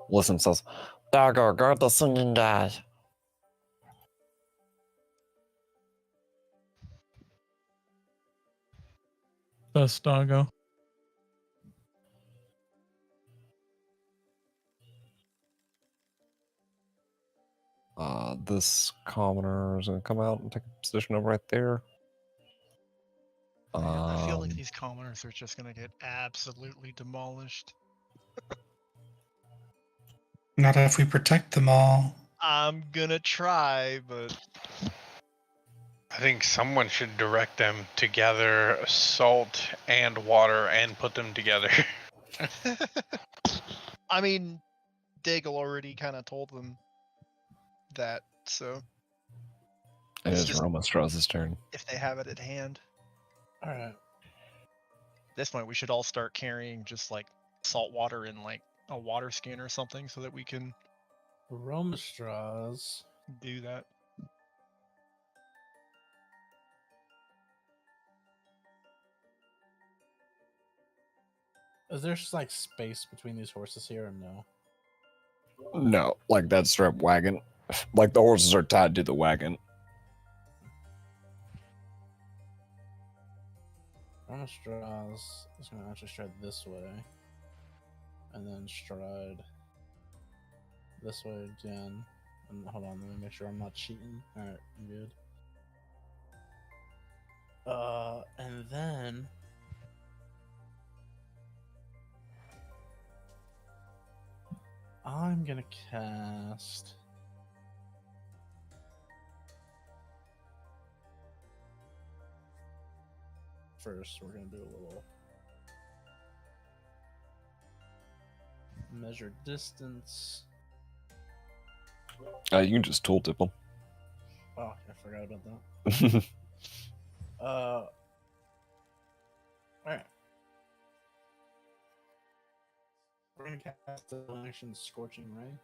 Listen says, Dagger, guard the singing guy. Best doggo. this commoner is going to come out and take a position over right there. I feel like these commoners are just gonna get absolutely demolished. Not if we protect them all. I'm gonna try, but I think someone should direct them to gather salt and water and put them together. I mean, Daigle already kind of told them that, so it it's is just Roma Strauss's turn. if they have it at hand. All right. At this point, we should all start carrying just like salt water in like a water skin or something so that we can Roma straws. do that. Is there just like space between these horses here or no? No, like that strap wagon. Like the horses are tied to the wagon. Roma straws is going to actually stride this way. And then stride this way again. And hold on, let me make sure I'm not cheating. Alright, I'm good. And then I'm gonna cast. First, we're gonna do a little measure distance. You can just tooltip them. Oh, I forgot about that. Alright. We're gonna cast the action Scorching Ray.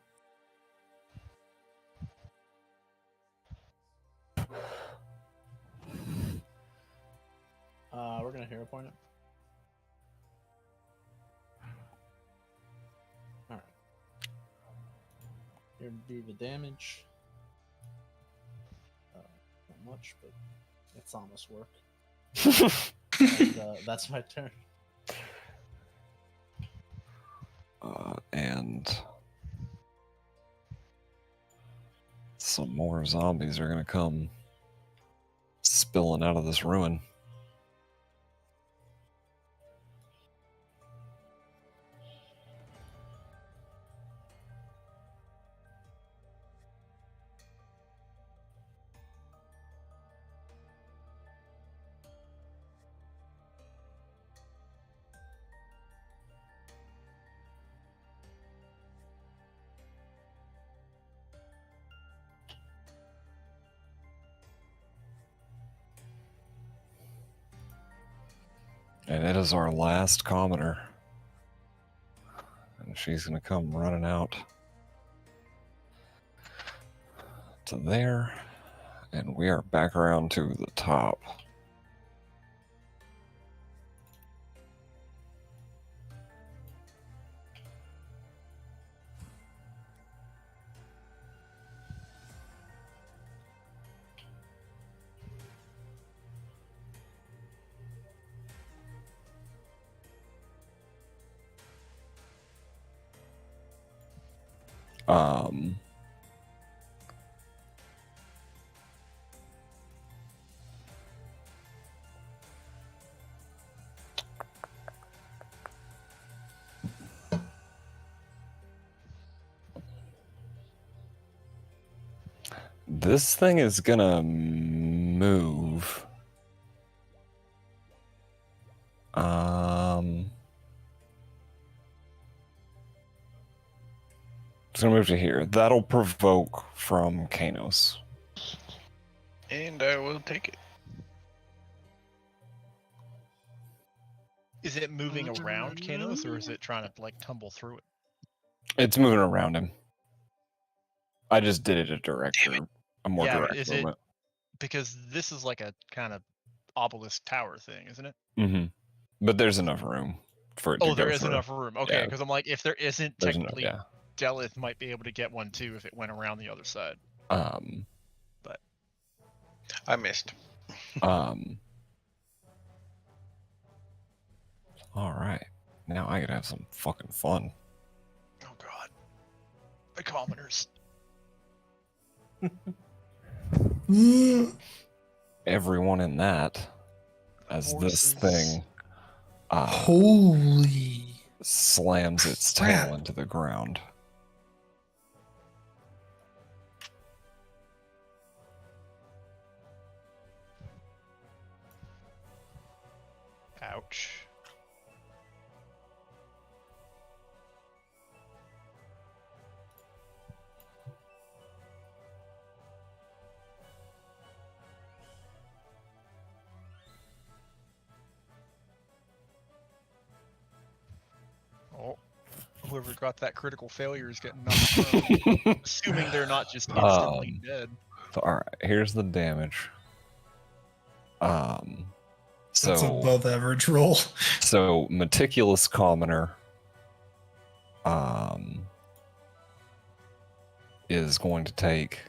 We're gonna hero point it. Alright. Here to do the damage. Not much, but it's honest work. And, that's my turn. And some more zombies are gonna come spilling out of this ruin. And it is our last commoner. And she's going to come running out to there. And we are back around to the top. This thing is gonna move. It's gonna move to here. That'll provoke from Kanos. And I will take it. Is it moving around Kanos, or is it trying to like tumble through it? It's moving around him. I just did it a more Yeah, direct is movement. Because this is like a kind of obelisk tower thing, isn't it? Mm-hmm. But there's enough room for it to go there is through. enough room. Okay, Yeah. because I'm like, if there isn't, There's technically, enough, Delith might be able to get one too if it went around the other side. But I missed. all right. Now I could have some fucking fun. Oh god, the commoners. Everyone in that, as this thing Holy slams its crap. tail into the ground. Ouch. Oh, whoever got that critical failure is getting knocked prone. Assuming they're not just instantly dead. So, all right, here's the damage. That's above average roll. So Meticulous Commoner is going to take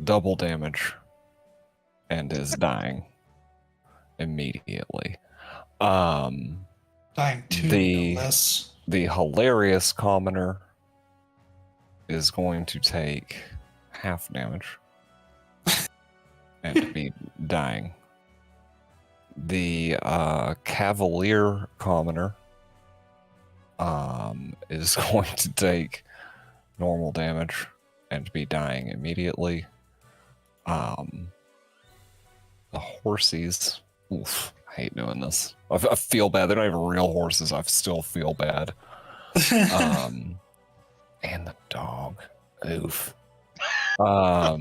double damage and is dying immediately. Dying two, no less. The Hilarious Commoner is going to take half damage and be dying. The Cavalier Commoner is going to take normal damage and be dying immediately. The horsies, oof, I hate doing this. I feel bad. They're not even real horses. I still feel bad. And the dog, oof. Oh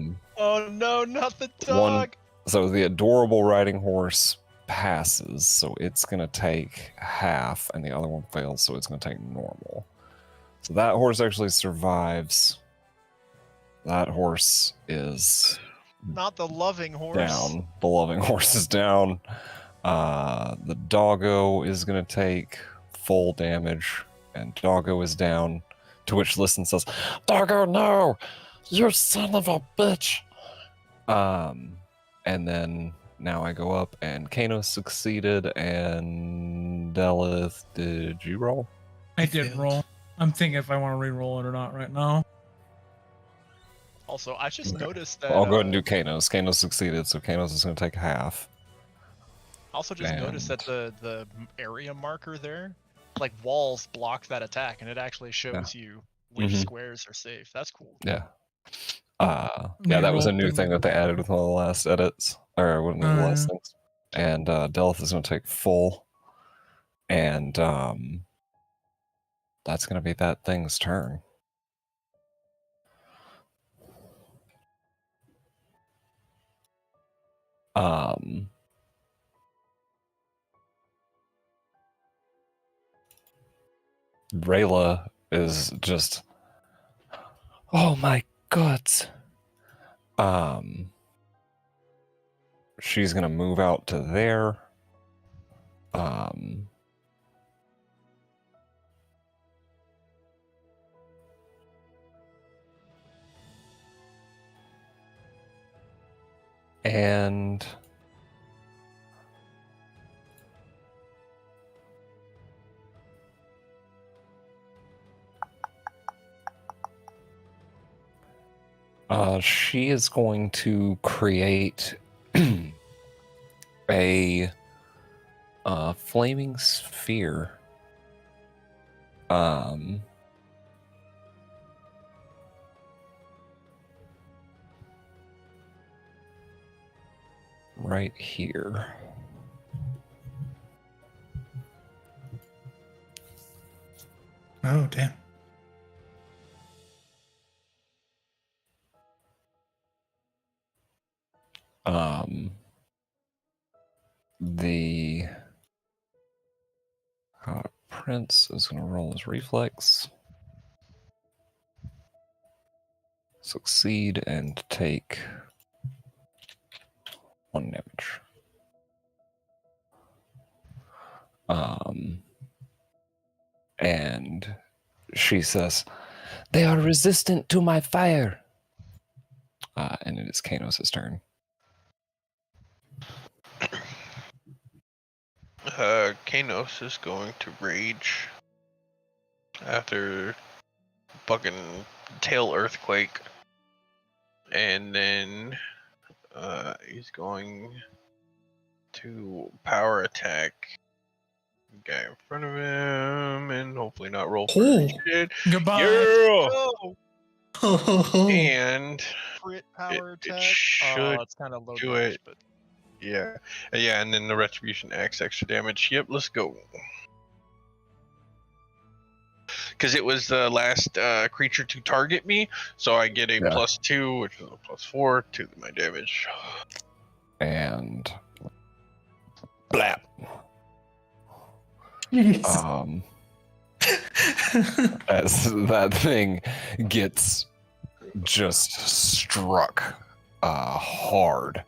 no, not the dog. So the adorable riding horse passes, so it's gonna take half, and the other one fails, so it's gonna take normal. So that horse actually survives. That horse is Not the loving horse. down. The loving horse is down. The doggo is gonna take full damage, and doggo is down. To which Listen says, "Doggo, no! You son of a bitch!" And then now I go up, and Kano succeeded, and Delith, did you roll? I did roll. I'm thinking if I want to re-roll it or not right now. Also, I just noticed that. I'll go ahead and do Kano's. Kano's succeeded, so Kano's is going to take half. Also, just noticed that the area marker there, like walls, block that attack, and it actually shows you which squares are safe. That's cool. Yeah. Yeah, that was a new thing that they added with one of the last edits, or one of the last things. And Delith is going to take full, and that's going to be that thing's turn. Rayla is just, oh my god. She's gonna move out to there. And she is going to create a flaming sphere. Right here. Oh, damn. The Prince is going to roll his reflex, succeed, and take 1 damage. And she says, "They are resistant to my fire." And it is Kanos' turn. Kanos is going to rage after fucking tail earthquake, and then he's going to power attack the guy in front of him, and hopefully not roll for shit. Goodbye. Yeah. And Crit power it attack. should it's kind of low do damage, it. but Yeah, and then the retribution X extra damage. Yep, let's go. Because it was the last creature to target me, so I get a +2, which is a +4 to my damage. And blap. As that thing gets just struck hard,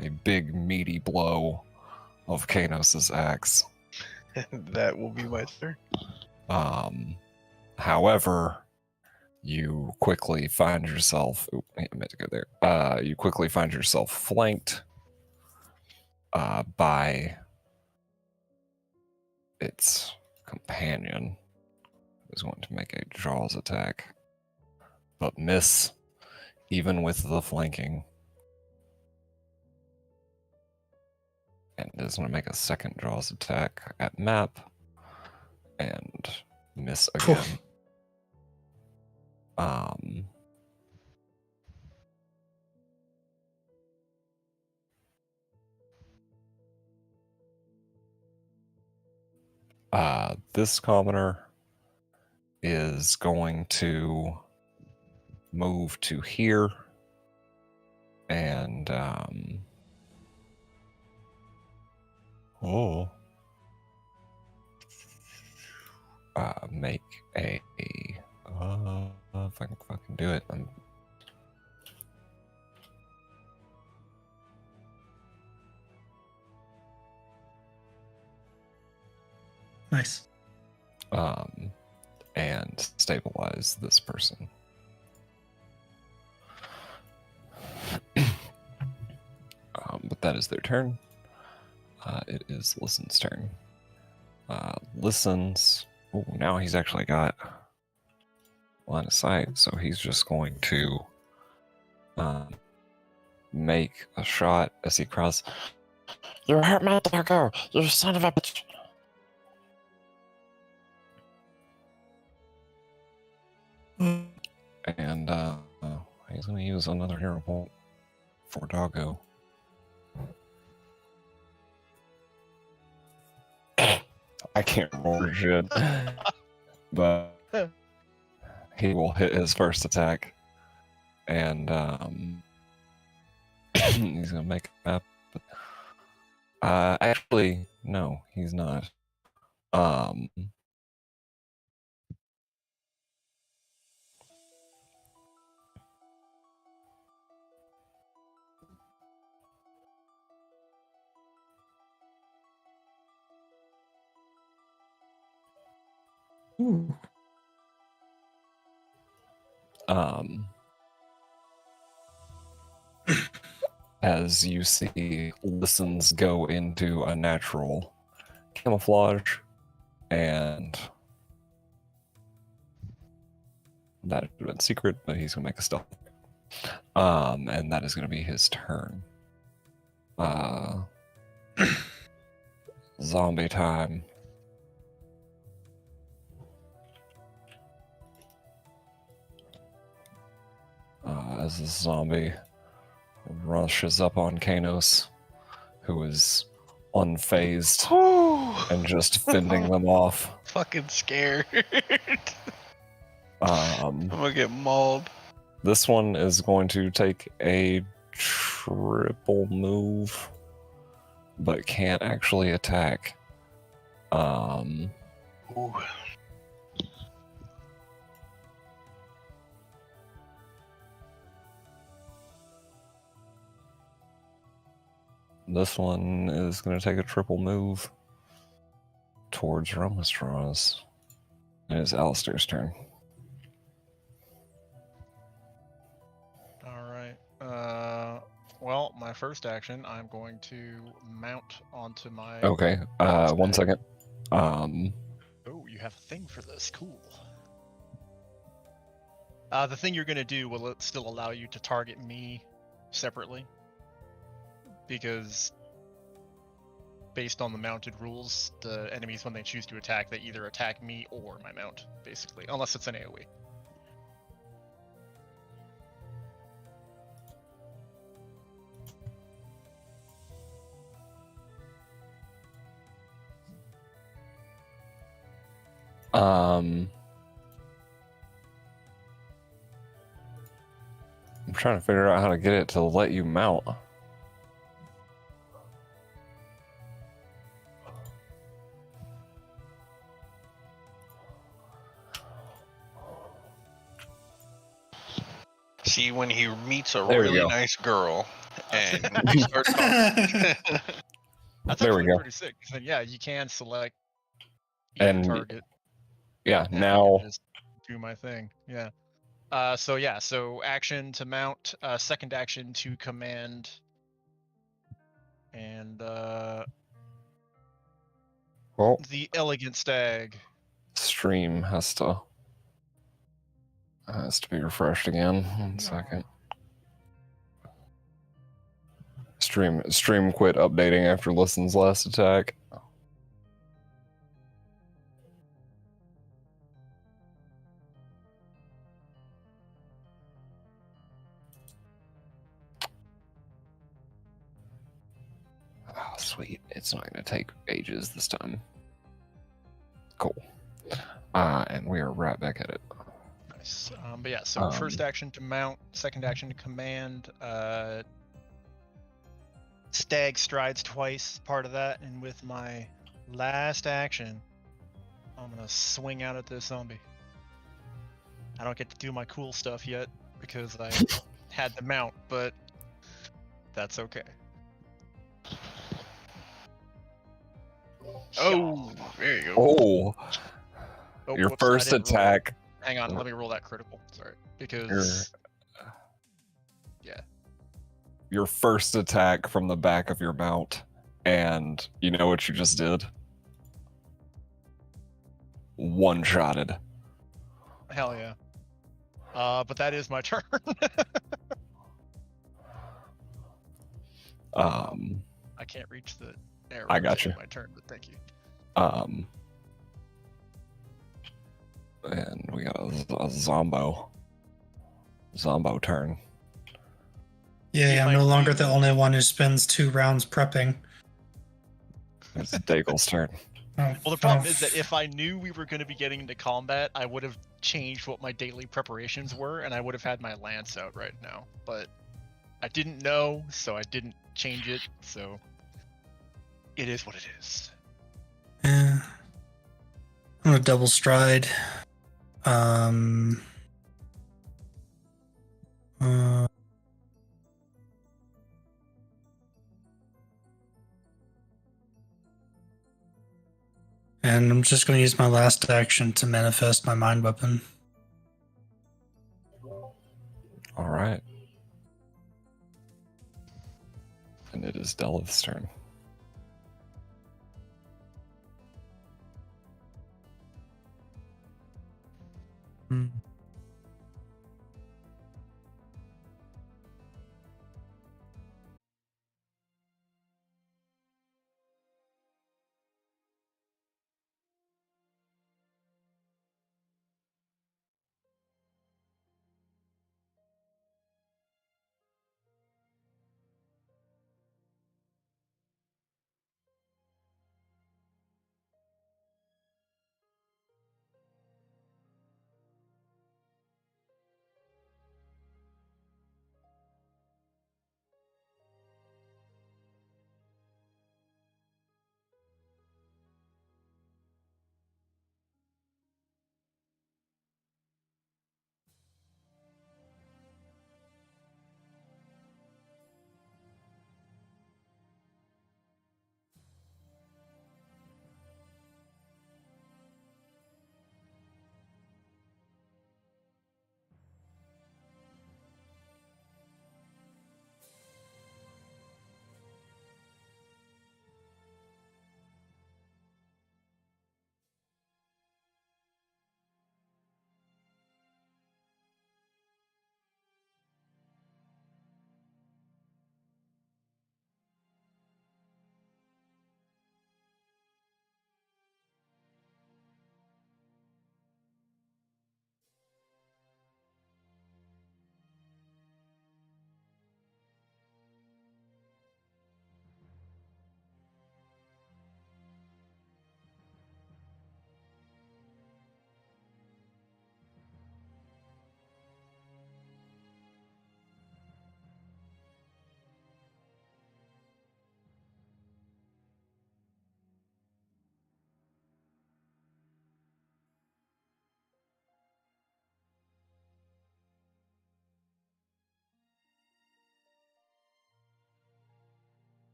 a big meaty blow of Kanos' axe. That will be my turn. However, you quickly find yourself. I meant to go there. You quickly find yourself flanked by its companion, who's going to make a Jaws attack, but miss even with the flanking. And is going to make a second Jaws attack at map, and Miss again. This commoner is going to move to here and make a if I can fucking do it. Nice. And stabilize this person. But that is their turn. It is Listen's turn. Listens. Oh, now he's actually got line of sight, so he's just going to make a shot as he crosses. You hurt my doggo, you son of a bitch. And he's going to use another hero point for doggo. I can't roll shit. But he will hit his first attack. And he's going to make a map. Actually, no, he's not. Ooh. As you see, Listens go into a natural camouflage, and that would have been secret, but he's gonna make a stealth. And that is gonna be his turn. Zombie time. As the zombie rushes up on Kanos, who is unfazed and just fending them off. Fucking scared. I'm gonna get mauled. This one is going to take a triple move, but can't actually attack. Ooh. This one is going to take a triple move towards Romastros. It is Alistair's turn. Alright. Well, my first action, I'm going to mount onto my... Okay, 1 second. Oh, you have a thing for this. Cool. The thing you're going to do, will it still allow you to target me separately? Because based on the mounted rules, the enemies, when they choose to attack, they either attack me or my mount, basically, unless it's an AoE. I'm trying to figure out how to get it to let you mount. See, when he meets a There we really go. nice girl and he starts talking. That's There we actually go. pretty sick. 'Cause then, yeah, you can select either And target. yeah, and I now can just do my thing. Yeah. So action to mount, second action to command, and well, the elegant stag. stream has to be refreshed again. 1 second. Stream quit updating after Listen's last attack. Oh, sweet. It's not going to take ages this time. Cool. And we are right back at it. Nice. But yeah, so first action to mount, second action to command. Stag strides twice, part of that, and with my last action, I'm gonna swing out at this zombie. I don't get to do my cool stuff yet because I had to mount, but that's okay. Oh, there you go. Oh, Oh, your whoops, I first didn't roll. attack. Hang on, let me roll that critical. Sorry, because yeah, Your first attack from the back of your mount, and you know what you just did? One-shotted. hell yeah. But that is my turn. I can't reach the arrow. I got you. My turn, but thank you. And we got a zombo turn. Yeah, I'm no longer the only one who spends 2 rounds prepping. It's Dagel's turn. Oh, Well, the problem is that if I knew we were going to be getting into combat, I would have changed what my daily preparations were, and I would have had my lance out right now. But I didn't know, so I didn't change it. So it is what it is. Yeah. I'm gonna double stride. And I'm just going to use my last action to manifest my mind weapon. All right. And it is Delith's turn.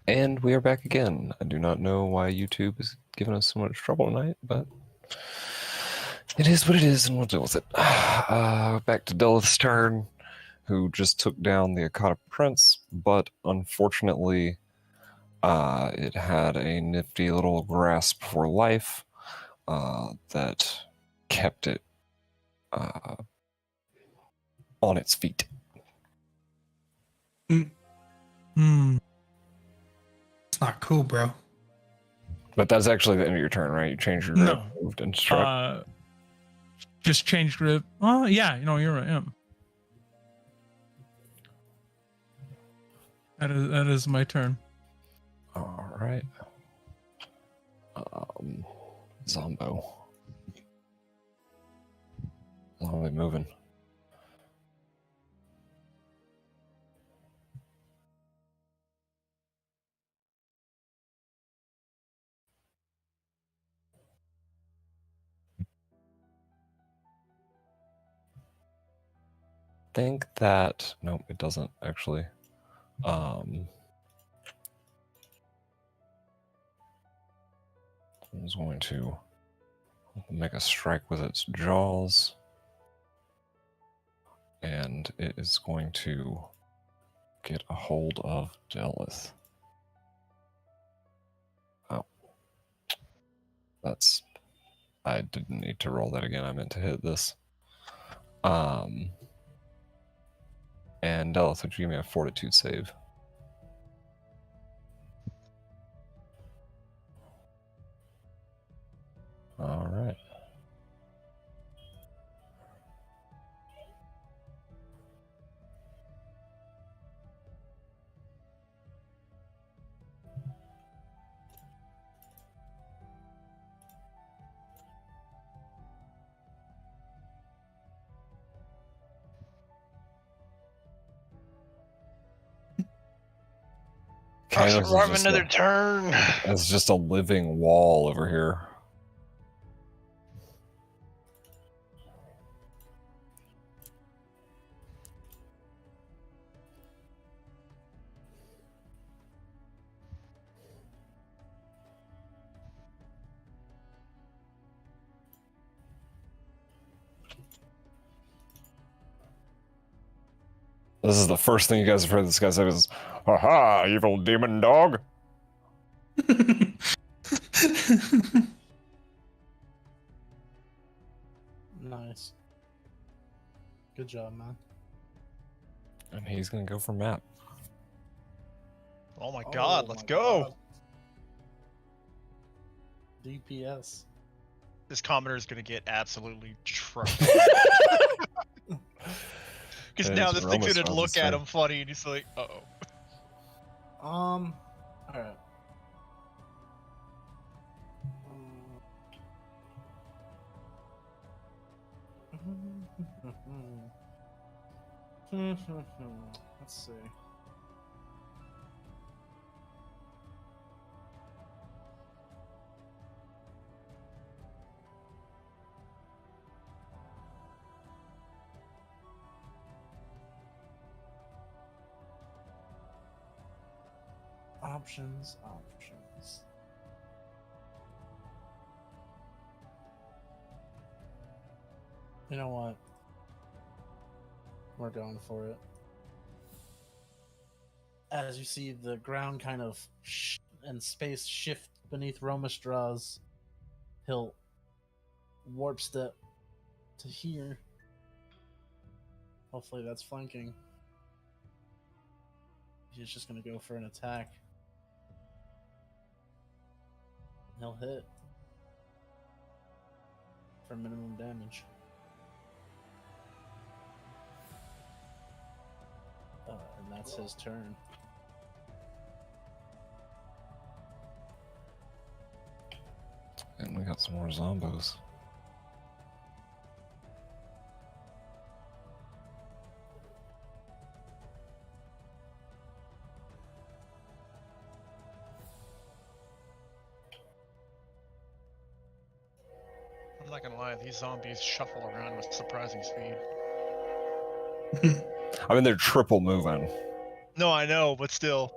And we are back again. I do not know why YouTube is giving us so much trouble tonight, but it is what it is, and we'll deal with it. Back to Delith's turn, who just took down the Akata Prince, but unfortunately, it had a nifty little grasp for life that kept it on its feet. It's not cool, bro. But that's actually the end of your turn, right? You changed your grip, moved and struck. Just change grip. Oh, yeah, you're right. Yeah. That is my turn. All right. Zombo. Zombie moving. Think that nope, it doesn't actually. I was going to make a strike with its jaws, and it is going to get a hold of Delith. Oh, I didn't need to roll that again. I meant to hit this. And Delith, would you give me a fortitude save? All right. I Kynera's survive is just another turn. It's just a living wall over here. This is the first thing you guys have heard this guy say is, "Haha, evil demon dog." Nice. Good job, man. And he's gonna go for map. Oh my god, let's go. God. DPS. This commoner is gonna get absolutely trucked. Because now It's this thing's almost gonna on look the at same. him funny, and he's like, "Uh oh." All right. Let's see. Options. You know what? We're going for it. As you see the ground kind of and space shift beneath Romastra's hilt, warp step to here. Hopefully that's flanking. He's just going to go for an attack. He'll hit for minimum damage. And that's his turn. And we got some more zombos. I'm not gonna lie, these zombies shuffle around with surprising speed. I mean, they're triple moving. No, I know, but still.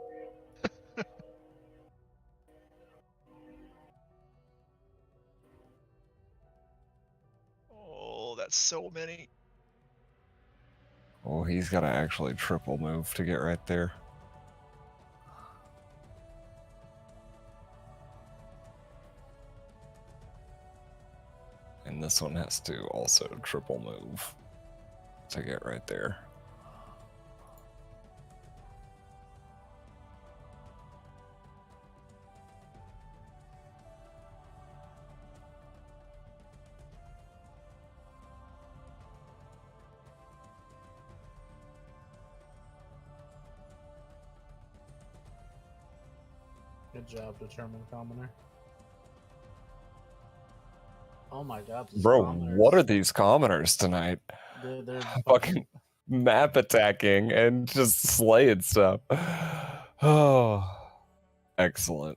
Oh, that's so many. Oh, he's got to actually triple move to get right there. And this one has to also triple move to get right there. Good job, determined commoner. Oh my god, Bro, commoners. what are these commoners tonight? They're Fucking map attacking and just slaying stuff. Oh, excellent.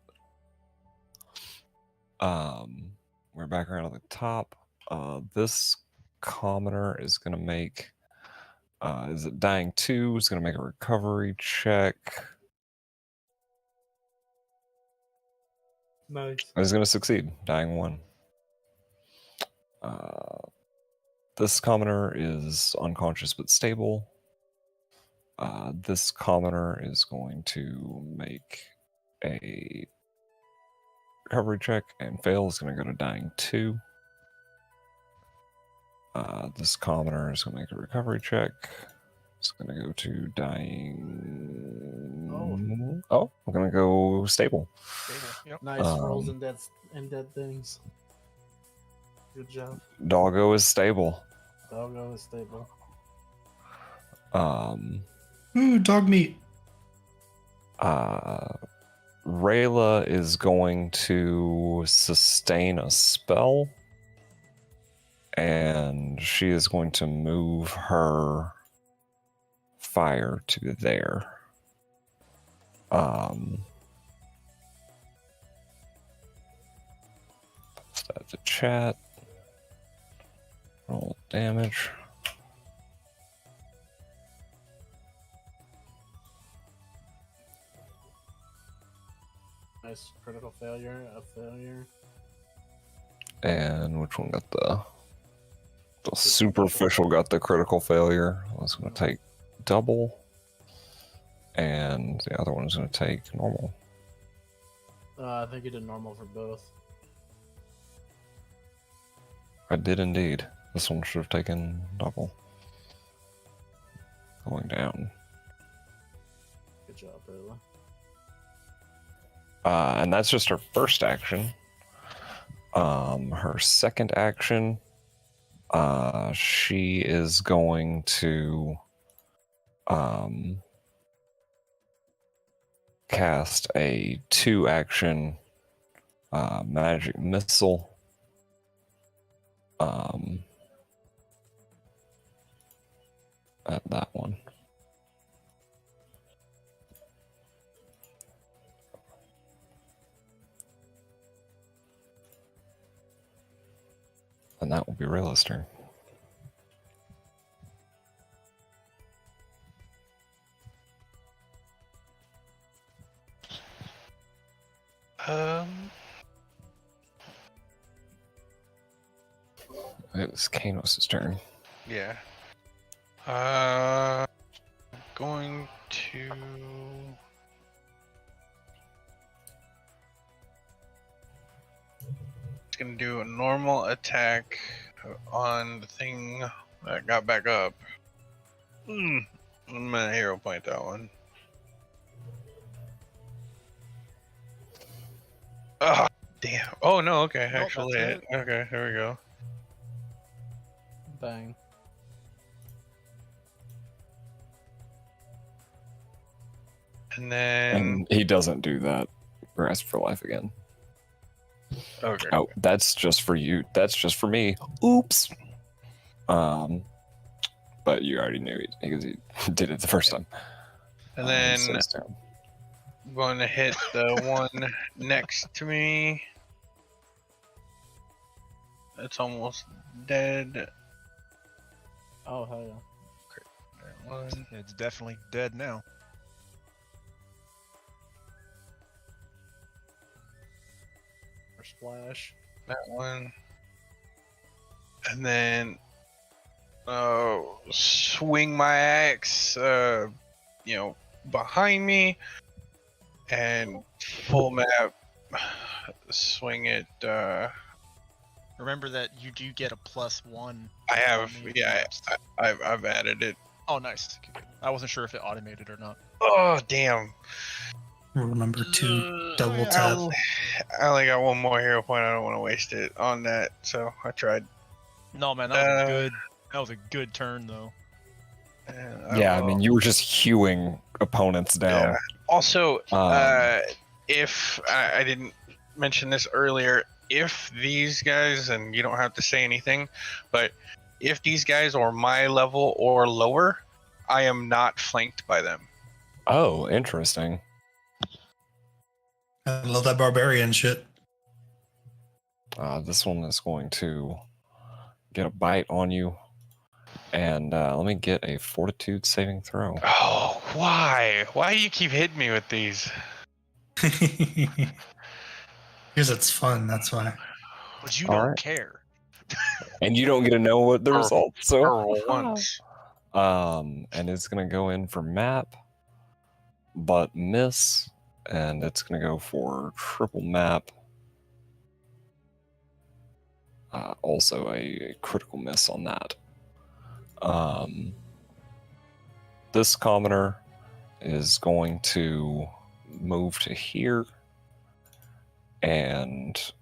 We're back around at the top. This commoner is gonna make. Is it dying 2? It's gonna make a recovery check. nice. It's gonna succeed, dying 1. This commoner is unconscious but stable. This commoner is going to make a recovery check and fail. Is going to go to dying 2. This commoner is going to make a recovery check. It's going to go to dying. Oh, I'm going to go stable. Stable. Yep. Nice rolls and dead things. Good job. Doggo is stable. Doggo is stable. Ooh, dog meat. Rayla is going to sustain a spell, and she is going to move her fire to there. That's the chat. Roll damage. Nice critical failure, a failure. And which one got the superficial got the critical failure? I was going to take double, and the other one is going to take normal. I think you did normal for both. I did indeed. This one should have taken double. Going down. Good job, Rayla. And that's just her first action. Her second action, she is going to cast a 2-action magic missile. At that one. And that will be Rayla's turn. It was Kanos' turn. Yeah. Going to. It's gonna do a normal attack on the thing that got back up. I'm gonna hero point that one. Oh, damn. Oh, no, okay. Actually, that's okay, here we go. Bang. And then. And he doesn't do that. Grasp for life again. Okay. Oh, that's just for you. That's just for me. Oops. But you already knew it because he did it the first time. And then So it's down. I'm going to hit the one next to me. It's almost dead. Oh, hell yeah. That one. It's definitely dead now. Or splash. That one. And then swing my axe behind me and full map swing it. Remember that you do get a +1. I have, on the yeah, maps. I've added it. Oh, nice. Okay. I wasn't sure if it automated or not. Oh, damn. Rule number 2, double tap. I only got one more hero point. I don't want to waste it on that, so I tried. No, man, that was a good. That was a good turn, though. Yeah, I mean, you were just hewing opponents down. Yeah. Also, if I didn't mention this earlier, if these guys, and you don't have to say anything, but if these guys are my level or lower, I am not flanked by them. Oh, interesting. I love that barbarian shit. This one is going to get a bite on you. And let me get a fortitude saving throw. Oh, why? Why do you keep hitting me with these? Because it's fun, that's why. But you All don't right. care. And you don't get to know what the results. So, For once. and it's gonna go in for map, but miss, and it's gonna go for triple map. Also a critical miss on that. This commoner is going to move to here, and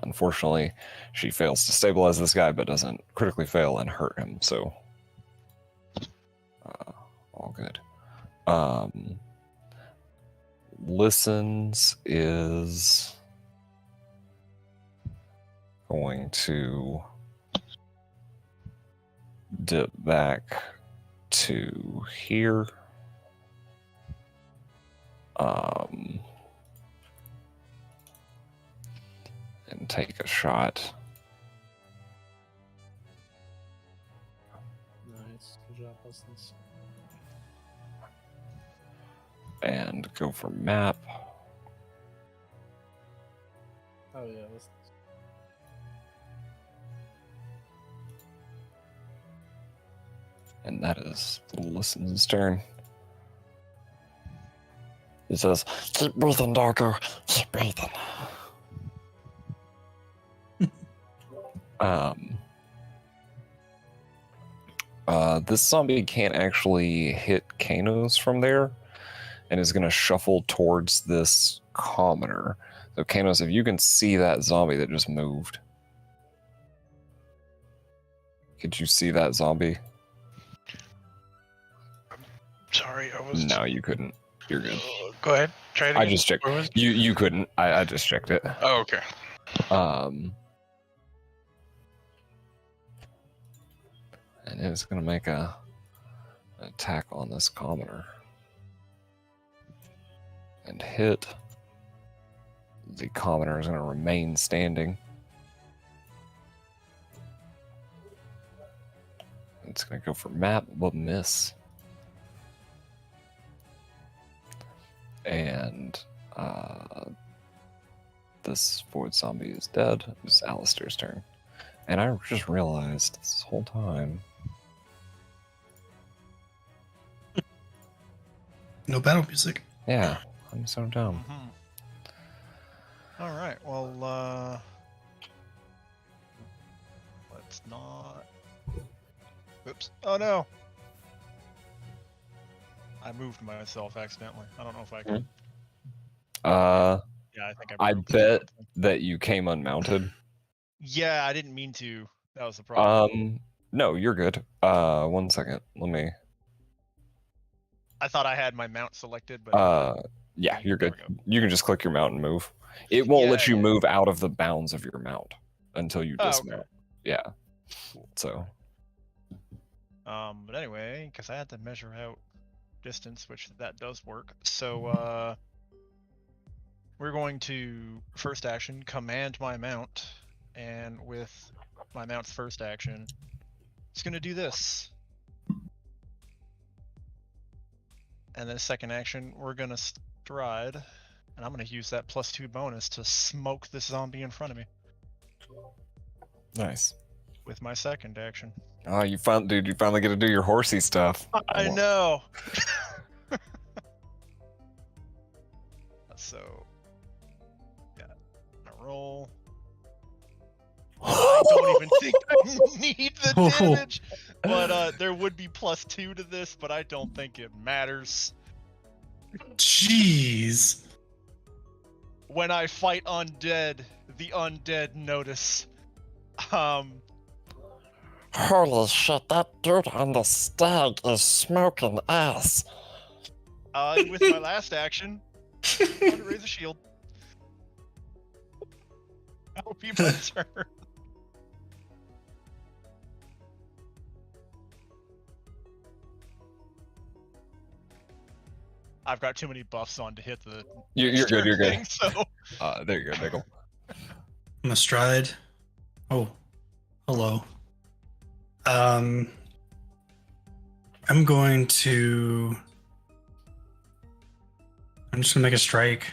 unfortunately, she fails to stabilize this guy, but doesn't critically fail and hurt him. So, all good. Listens is going to dip back to here. And take a shot. Nice. Good job, Listens. And go for map. Oh yeah, Listens. And that is Listen's turn. He says, "Keep breathing, Darko. Keep breathing." This zombie can't actually hit Kanos from there, and is going to shuffle towards this commoner. So, Kanos, if you can see that zombie that just moved, could you see that zombie? Sorry, I was. No, you couldn't. You're good. Go ahead. Try it again. I just checked. Where was- You couldn't. I just checked it. Oh, okay. And it's gonna make an attack on this commoner and hit. The commoner is gonna remain standing. It's gonna go for map, but miss. And this void zombie is dead. It's Alistair's turn. And I just realized this whole time. No battle music. Yeah, I'm so dumb. All right. Well, let's not. Oops. Oh no. I moved myself accidentally. I don't know if I can. Yeah, I think I moved bet something. that you came unmounted. Yeah, I didn't mean to. That was the problem. No, you're good. 1 second. Let me. I thought I had my mount selected, but Yeah, you're there good. we go. You can just click your mount and move. It won't let you Yeah. move out of the bounds of your mount until you Oh, okay. dismount. Yeah. So. But anyway, because I had to measure out distance, which that does work. So we're going to first action command my mount, and with my mount's first action, it's going to do this. And then second action, we're going to stride, and I'm going to use that +2 bonus to smoke this zombie in front of me Nice. with my second action. Oh, you finally get to do your horsey stuff. I know. So, yeah, a roll. I don't even think I need the damage, but there would be +2 to this, but I don't think it matters. Jeez. When I fight undead, the undead notice. Holy shit, that dude on the stag is smoking ass. With my last action, I'm gonna raise a shield. That'll be my turn. I've got too many buffs on to hit the. You're good. You're good. thing, so. There you go, Nickel. I'm astride. Oh, hello. I'm going to. I'm just gonna make a strike.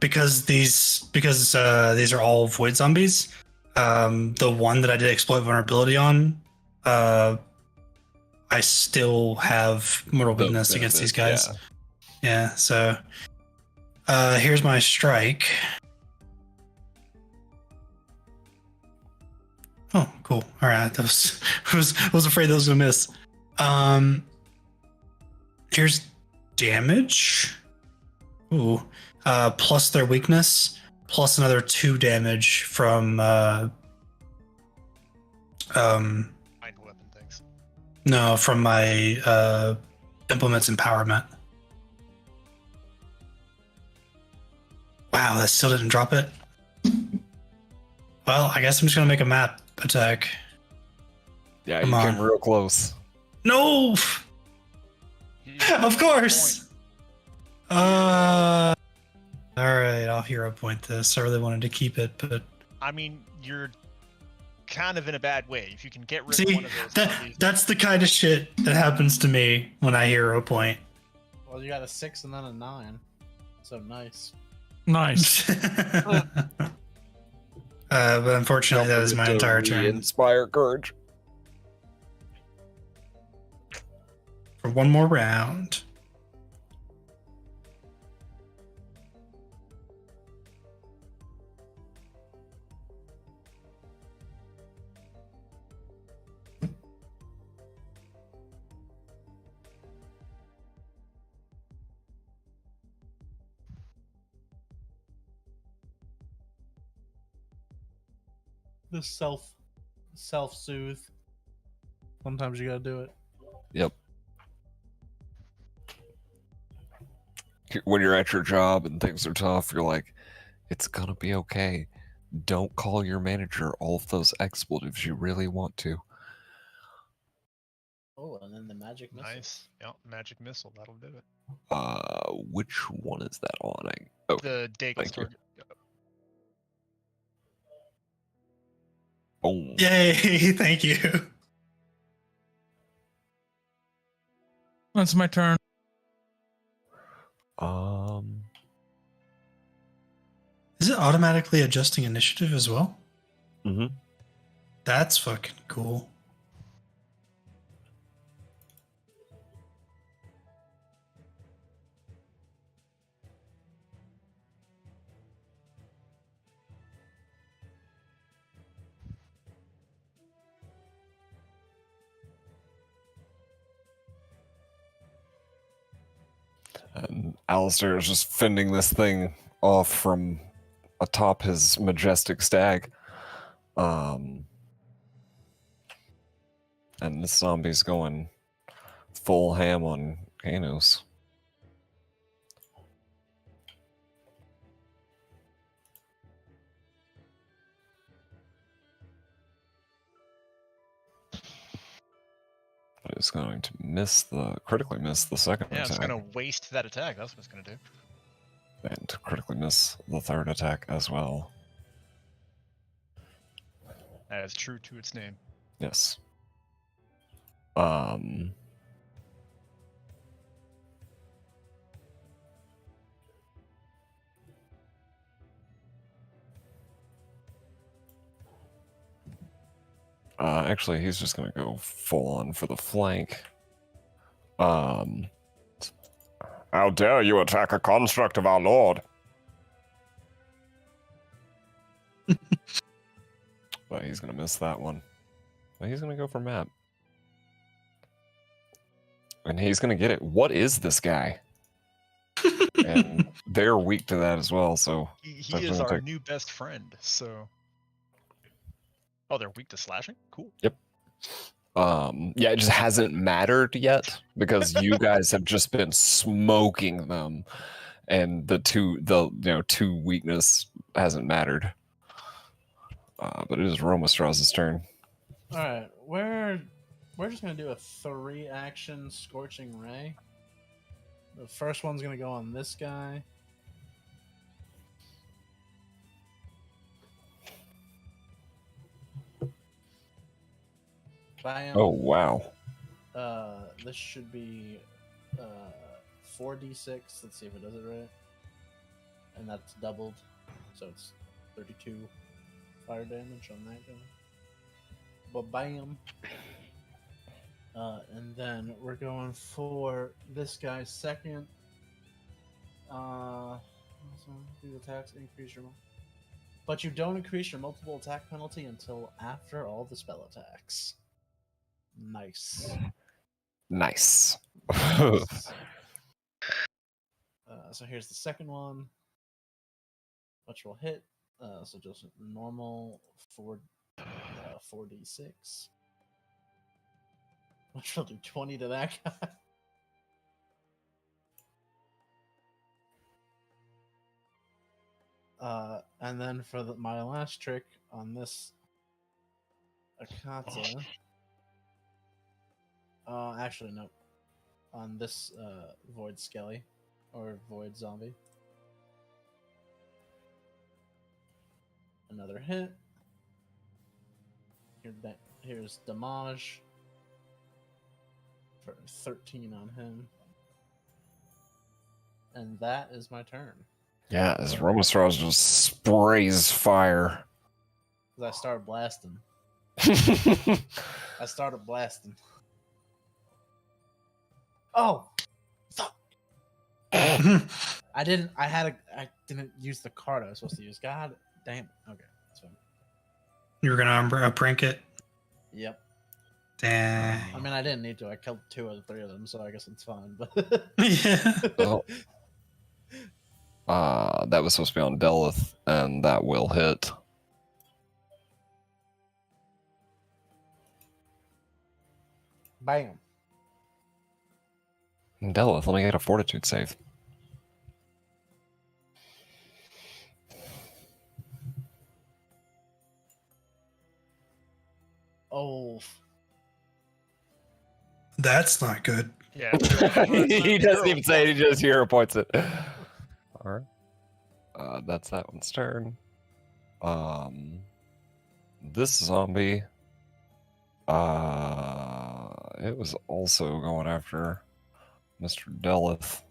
Because these are all void zombies. The one that I did exploit vulnerability on, I still have mortal weakness against these guys. Yeah. So, here's my strike. Oh, cool. All right. That was, was afraid that was gonna miss. Here's damage. Ooh. Plus their weakness, plus another 2 damage from Mind weapon things. no, from my implements empowerment. Wow, that still didn't drop it. Well, I guess I'm just gonna make a map attack. Yeah, Come you on. came real close. No, of course. All right, I'll hero point this. I really wanted to keep it, but I mean, you're kind of in a bad way. If you can get rid of see, one of those zombies, that's the kind of shit that happens to me when I hero point. Well, you got a 6 and then a 9. So nice. Nice. But unfortunately, that is my entire turn. Inspire courage. For one more round. The self-soothe. Sometimes you gotta do it. Yep. When you're at your job and things are tough, you're like, it's gonna be okay. Don't call your manager all of those expletives you really want to. Oh, and then the magic missile. nice. Yeah, magic missile. That'll do it. Which one is that on? Oh, The Dagon's thank you. target. boom. Yay! Thank you. That's my turn. Is it automatically adjusting initiative as well? Mm-hmm. That's fucking cool. And Alistair is just fending this thing off from atop his majestic stag. And this zombie's going full ham on Kanos. It's going to critically miss the second Yeah, attack. it's gonna waste that attack. That's what it's gonna do. And to critically miss the third attack as well. That is true to its name. Yes. Actually, he's just gonna go full on for the flank. How dare you attack a construct of our lord? But he's gonna miss that one. But he's gonna go for map. And he's gonna get it. What is this guy? and they're weak to that as well. So He is our new best friend. So. Oh, they're weak to slashing? Cool. Yep. Yeah, it just hasn't mattered yet because you guys have just been smoking them, and the two weakness hasn't mattered. But it is Romastraws' turn. All right, we're just gonna do a 3-action Scorching Ray. The first one's gonna go on this guy. Bam. Oh wow! This should be 4d6. Let's see if it does it right. And that's doubled, so it's 32 fire damage on that guy. But bam. And then we're going for this guy's second. Do attacks increase your, but you don't increase your multiple attack penalty until after all the spell attacks. Nice. Nice. So here's the second one, which will hit. So just normal 4d6, which will do 20 to that guy. And then for my last trick on this Akata, actually no, on this Void Skelly or Void Zombie, another hit. Here's damage for 13 on him, and that is my turn. Yeah, as Romastraws just sprays fire. I started blasting. I started blasting. Oh, fuck! I didn't use the card I was supposed to use. God damn. Okay, that's fine. You were gonna prank it. Yep. Damn. I mean, I didn't need to. I killed 2 out of 3 of them, so I guess it's fine. But Yeah. That was supposed to be on Delith, and that will hit. Bam. Delith, let me get a Fortitude save. Oh. That's not good. Yeah. He doesn't even say it, he just hero points it. Alright. That's that one's turn. This zombie, it was also going after Mr. Delith.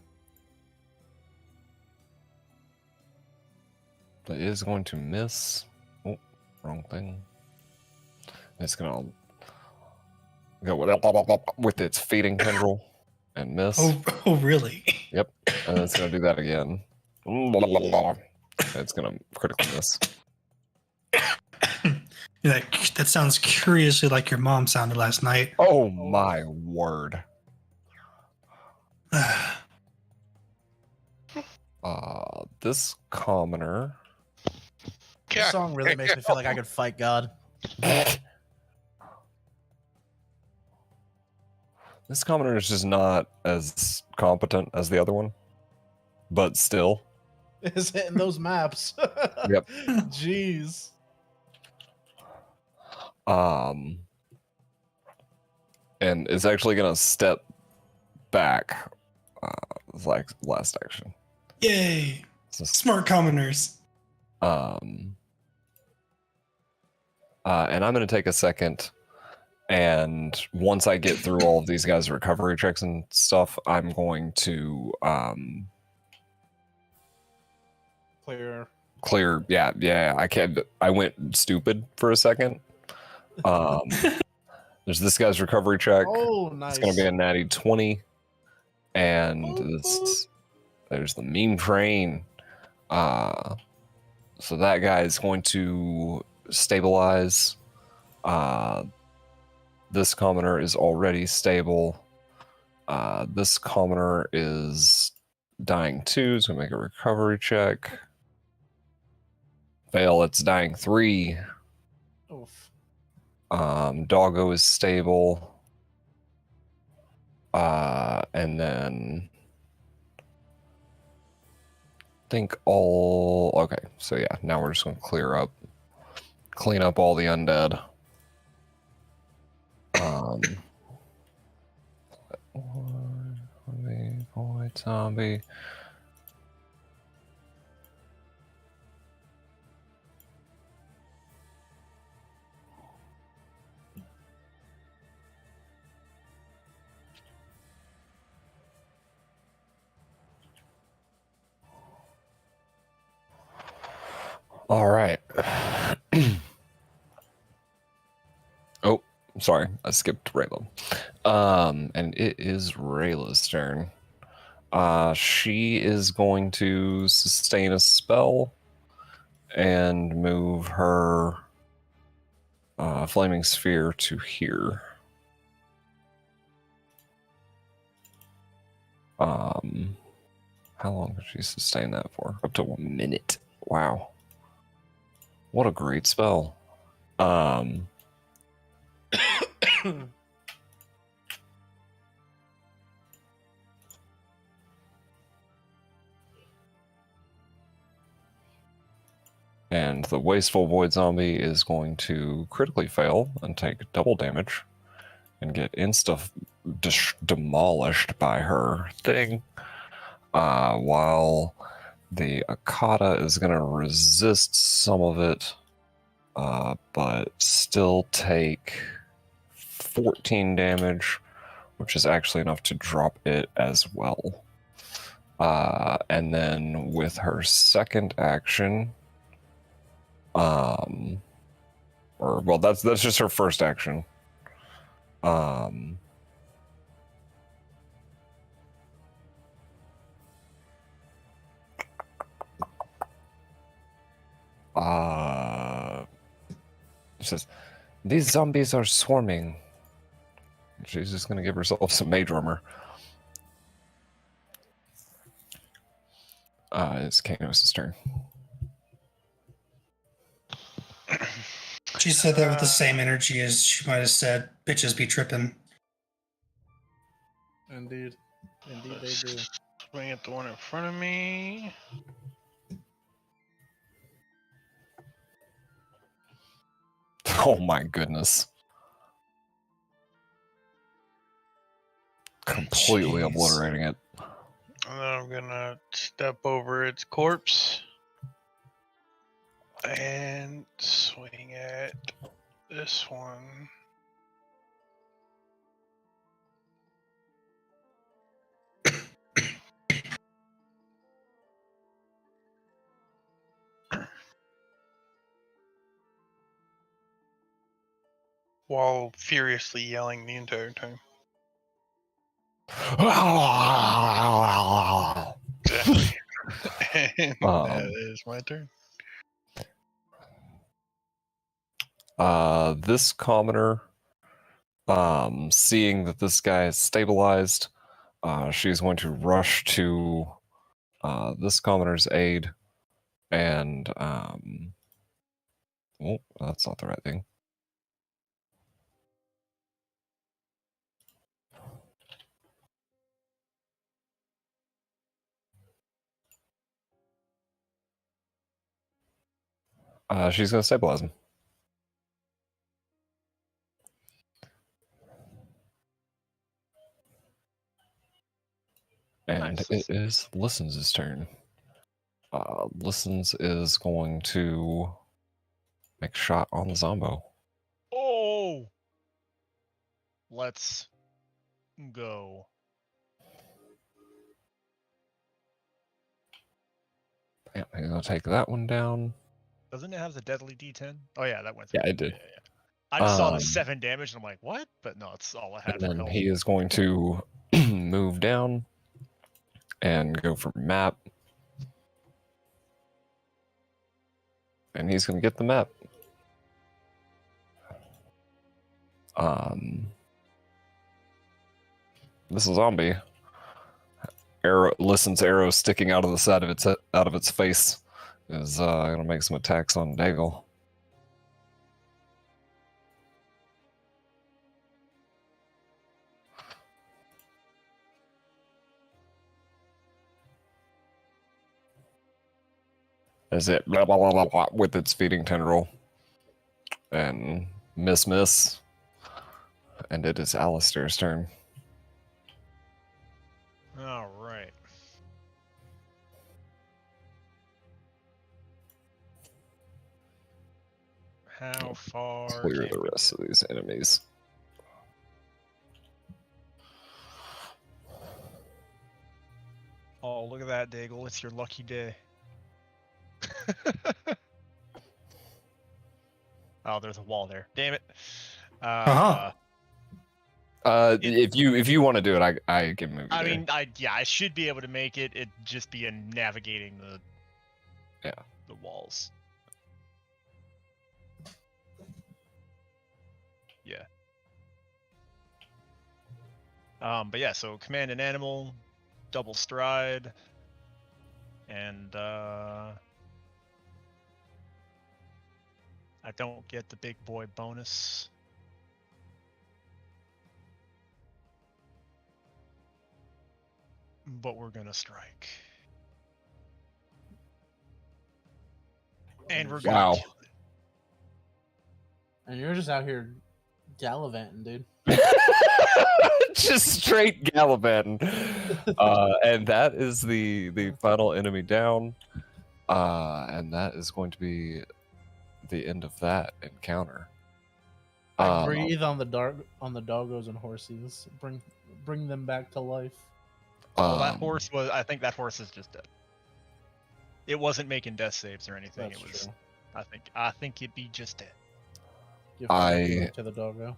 But it is going to miss. Oh, wrong thing. It's gonna go with its feeding tendril and miss. Oh, really? Yep, and it's gonna do that again. It's gonna critical miss. That sounds curiously like your mom sounded last night. Oh my word. This commoner. This song really makes me feel like I could fight God. This commoner is just not as competent as the other one, but still. Is hitting those maps. Yep. Jeez. And it's actually gonna step back. Like last action. Yay! So, Smart commoners. and I'm gonna take a second, and once I get through all of these guys' recovery checks and stuff, I'm going to clear. Yeah. I went stupid for a second. There's this guy's recovery check. Oh, nice. It's gonna be a natty 20, and there's the meme train. So that guy is going to stabilize. This commoner is already stable. This commoner is dying 2, so make a recovery check. Fail, it's dying 3. Oof. Doggo is stable. And then think all okay, so yeah, now we're just gonna clean up all the undead. Void zombie. All right. Oh, sorry, I skipped Rayla. And it is Rayla's turn. She is going to sustain a spell and move her flaming sphere to here. How long did she sustain that for? Up to 1 minute. Wow. What a great spell. And the Wasteful Void Zombie is going to critically fail and take double damage and get demolished by her thing. While the Akata is going to resist some of it, but still take 14 damage, which is actually enough to drop it as well. And then with her second action, that's just her first action. It says, these zombies are swarming. She's just gonna give herself some mage armor. It's Kanos' turn. She said that with the same energy as she might have said, bitches be tripping. Indeed. Indeed they do. Swing at the one in front of me. Oh my goodness. Completely Jeez. obliterating it. And then I'm gonna step over its corpse and swing at this one. While furiously yelling the entire time. Exactly. And that is my turn. This commoner, seeing that this guy is stabilized, she's going to rush to this commoner's aid, and oh, that's not the right thing. She's going to stabilize him. And Nice. it is Listens' turn. Listens is going to make a shot on the Zombo. Oh! Let's go. Yeah, I'm going to take that one down. Doesn't it have the deadly D10? Oh yeah, that went Yeah, through. it did. Yeah. I just saw the 7 damage and I'm like, what? But no, it's all I had And for then health. he is going to move down and go for map. And he's going to get the map. This zombie arrow sticking out of the side of its face is gonna make some attacks on Daigle. As it blah, blah, blah, blah, blah, with its feeding tendril and miss, and it is Alistair's turn. All right. How far? Clear can the we rest get? of these enemies. Oh, look at that, Daigle. It's your lucky day. Oh, there's a wall there. Damn it. Uh-huh. If you want to do it, I can move you I there. mean, I should be able to make it. It'd just be in navigating the walls. Yeah. But yeah, so command an animal, double stride, and I don't get the big boy bonus. But we're gonna strike. And we're gonna Wow. kill it. And you're just out here gallivanting, dude. Just straight gallivanting. And that is the final enemy down. And that is going to be the end of that encounter. I breathe on the doggos and horses. Bring them back to life. Well, that horse was. I think that horse is just dead. It wasn't making death saves or anything. That's It was. true. I think it'd be just dead. Give I- to the doggo.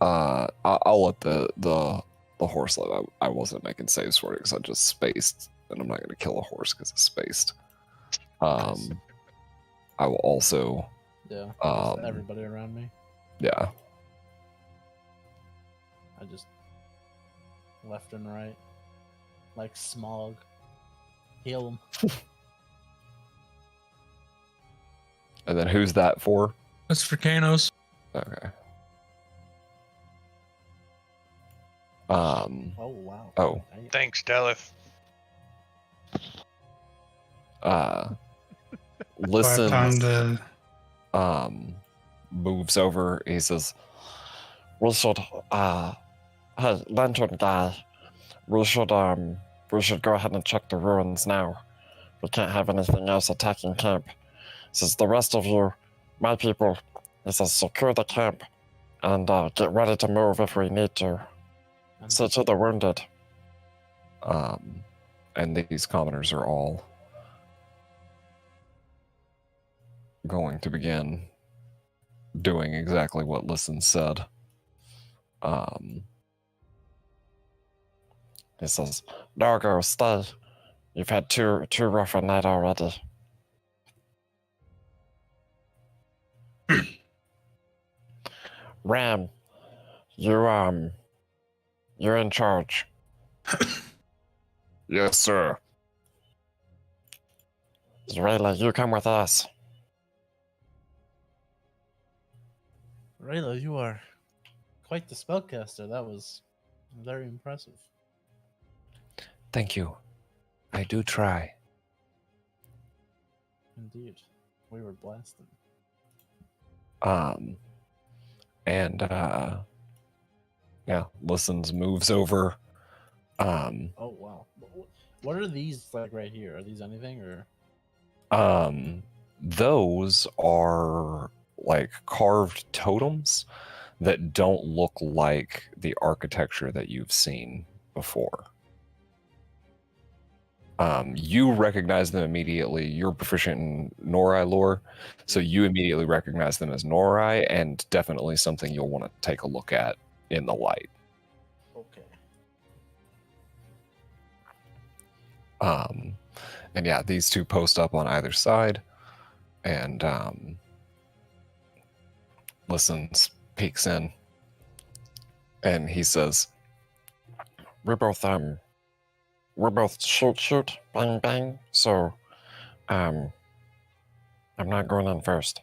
I'll let the horse live. I wasn't making saves for it because I just spaced, and I'm not going to kill a horse because it's spaced. I will also. Yeah. Um, Everybody around me. Yeah. I just left and right, like smog. Heal them. And then who's that for? That's for Kanos. Okay. Oh wow. Oh. Damn. Thanks, Delith. Listens. I found Moves over. He says, "We should, hey, lantern guy, we should go ahead and check the ruins now. We can't have anything else attacking camp. Says the rest of you, my people, he says secure the camp and get ready to move if we need to. See to the wounded." And these commoners are all going to begin doing exactly what Listen said. He says, "Doggo, stay. You've had too rough a night already." Ram, you're in charge. Yes, sir. Rayla, you come with us. Rayla, you are quite the spellcaster. That was very impressive. Thank you. I do try. Indeed. We were blasting. And yeah, Listens moves over. Oh wow. What are these like right here? Are these anything or? Those are like carved totems that don't look like the architecture that you've seen before. You recognize them immediately. You're proficient in Norai lore, so you immediately recognize them as Norai, and definitely something you'll want to take a look at in the light. Okay. And yeah, these two post up on either side, and Listens, peeks in, and he says, We both we're both shoot, bang, bang. So, I'm not going in first.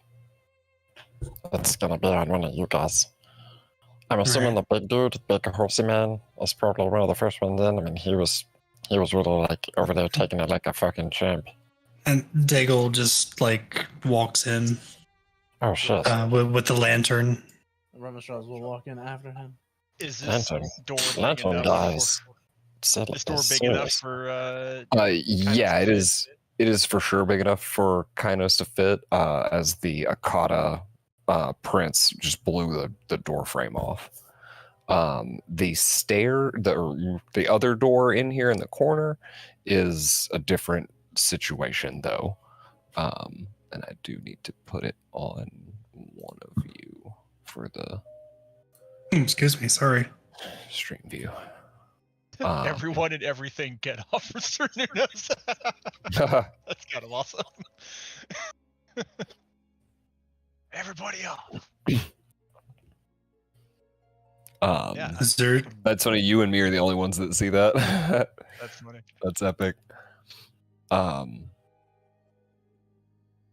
It's gonna be on one of you guys. I'm assuming the big dude, big horsey man, is probably one of the first ones in. I mean, he was really like over there taking it like a fucking champ. And Daigle just like walks in. Oh shit! With the lantern. Remestrals will walk in after him. Is this door big Lantern enough? guys. This door big enough for? Yeah, it is. It is for sure big enough for Kynos to fit. As the Akata prince just blew the door frame off. The other door in here in the corner is a different situation though. And I do need to put it on one of you for the excuse me, sorry. stream view. Everyone and everything get off for Sir Nunos. That's kind of awesome. Everybody off. Yeah. There... That's funny. You and me are the only ones that see that. That's funny. That's epic.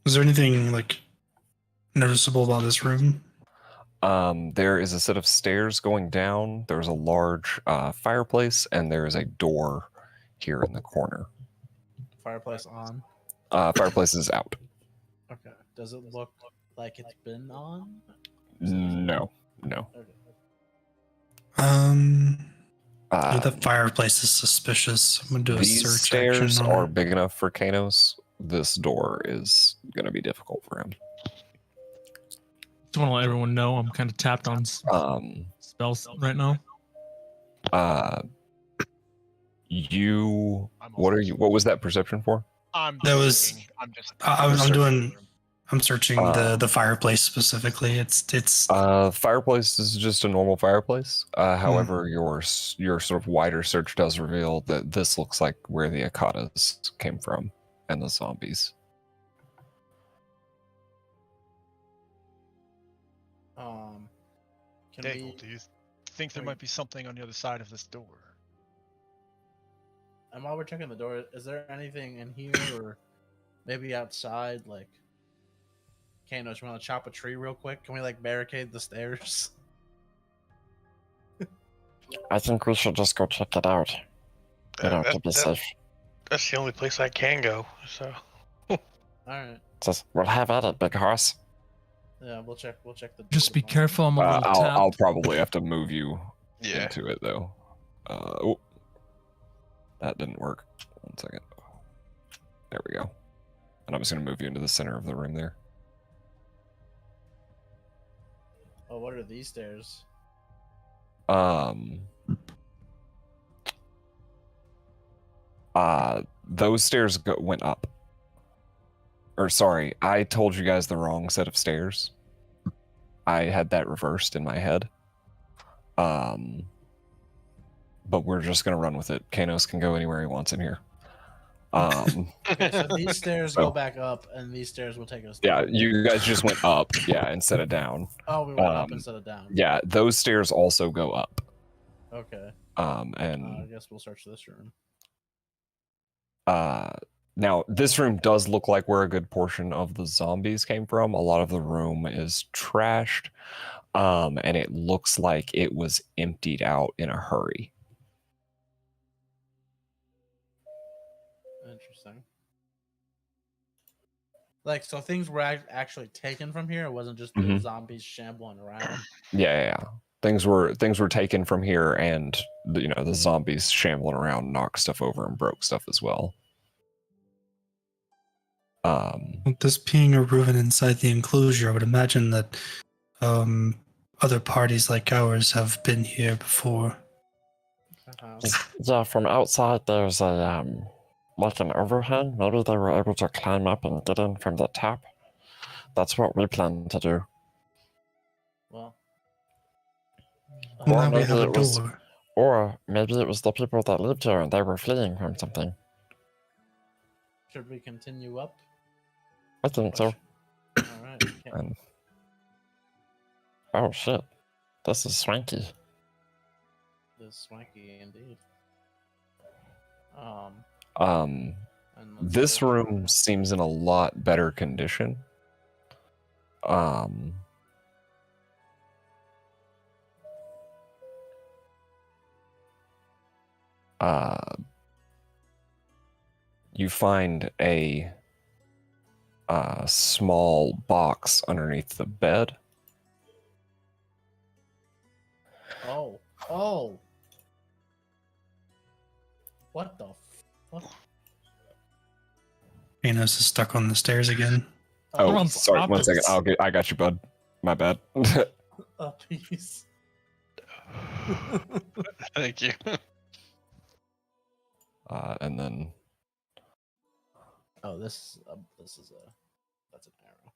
Is there anything like noticeable about this room? There is a set of stairs going down. There's a large fireplace, and there is a door here in the corner. Fireplace on? Fireplace is out. Okay. Does it look like it's been on? No. Okay. The fireplace is suspicious. I'm gonna do a These search stairs action on are it. big enough for Kanos. This door is going to be difficult for him. Just want to let everyone know I'm kind of tapped on spells right now. What was that perception for? I'm searching the fireplace specifically. It's fireplace is just a normal fireplace. However, your sort of wider search does reveal that this looks like where the Akatas came from and the zombies. Daigle, do you think there might be something on the other side of this door? And while we're checking the door, is there anything in here or maybe outside? Like, Kanos, you want to chop a tree real quick? Can we like barricade the stairs? I think we should just go check it out. To be safe. That's the only place I can go. So. All right. Just we'll have at it, big horse. Yeah, we'll check the door. Just be careful. I'm a little tapped. I'll probably have to move you into it though. That didn't work. 1 second. There we go. And I'm just gonna move you into the center of the room there. Oh, what are these stairs? Those stairs went up. Or sorry, I told you guys the wrong set of stairs. I had that reversed in my head. But we're just gonna run with it. Kanos can go anywhere he wants in here. Okay, so these stairs go back up, and these stairs will take us down. Yeah, you guys just went up, instead of down. Oh, we went up instead of down. Yeah, those stairs also go up. Okay. And I guess we'll search this room. now this room does look like where a good portion of the zombies came from. A lot of the room is trashed, and it looks like it was emptied out in a hurry. Interesting. Like, so things were actually taken from here. It wasn't just the zombies shambling around. Yeah. Things were taken from here, and the zombies shambling around knocked stuff over and broke stuff as well. With this being a room inside the enclosure, I would imagine that other parties like ours have been here before. Yeah, from outside there's a like an overhang. Maybe they were able to climb up and get in from the top. That's what we plan to do. Well, now we have a door. Or maybe it was the people that lived here and they were fleeing from something. Should we continue up? I think so. Alright. Okay. Oh shit. This is swanky. This is swanky indeed. And This room seems in a lot better condition. You find a small box underneath the bed. Oh. What the fuck? Enos is stuck on the stairs again. Oh, on sorry, 1 second. opposites. I got you, bud. My bad. A piece. Thank you. And then Oh, that's an arrow.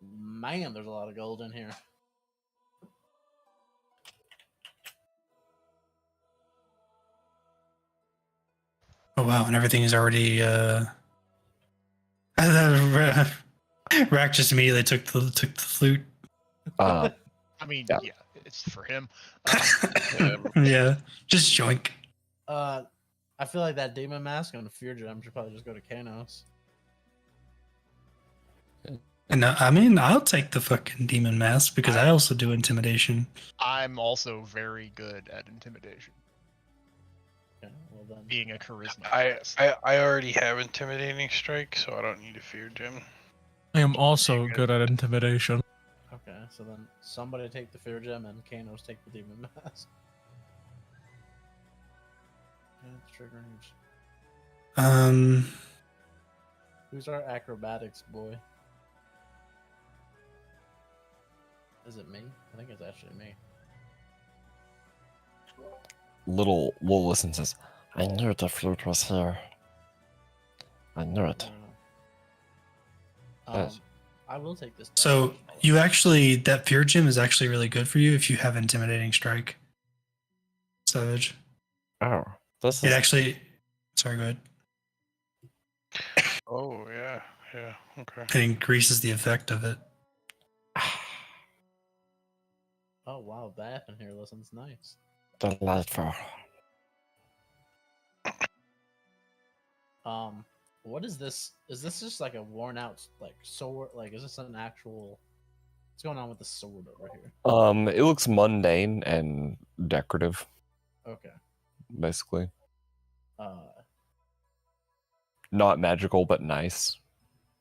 Man, there's a lot of gold in here. Oh wow, and everything is already Rack just immediately took the flute. I mean, Yeah. yeah, it's for him. Yeah, just joink. I feel like that demon mask and the fear gem should probably just go to Kanos. And I mean, I'll take the fucking demon mask because I also do intimidation. I'm also very good at intimidation, Okay, well then. being a charisma. I already have intimidating strike, so I don't need a fear gem. I am also good at intimidation. Okay, so then somebody take the fear gem and Kanos take the demon mask. Okay, triggers. Who's our acrobatics boy? Is it me? I think it's actually me. Little listen says, I knew the flute was here. I knew it. Yes. I will take this. So you actually, that fear gem is actually really good for you if you have intimidating strike. Savage. Oh, this It is actually, sorry, go ahead. Oh yeah, okay. It increases the effect of it. Oh wow, bath in here listens nice. delightful. What is this? Is this just like a worn out like sword? Like, is this an actual? What's going on with the sword over here? It looks mundane and decorative, Okay. basically. Uh, Not magical, but nice.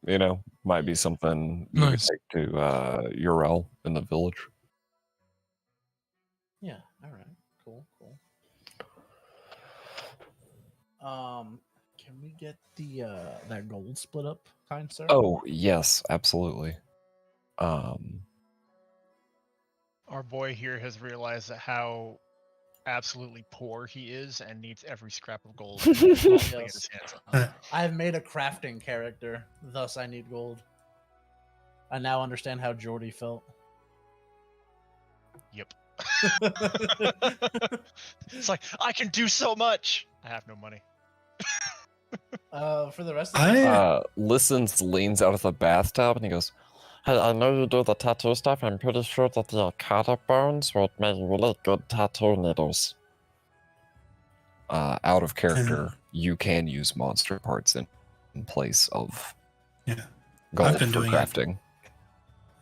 You know, might be something you Nice. could take to Urel in the village. yeah. All right. Cool. Can we get the that gold split up, kind sir? Oh, yes, absolutely. Our boy here has realized how absolutely poor he is and needs every scrap of gold he can possibly get his hands on. I have made a crafting character, thus I need gold. I now understand how Jordy felt. Yep. It's like, I can do so much. I have no money. For the rest of the Listens, leans out of the bathtub, and he goes, Hey, I know you do the tattoo stuff. I'm pretty sure that the Arcata bones would make really good tattoo needles. out of character, you can use monster parts in place of Yeah. gold I've been for doing it. crafting.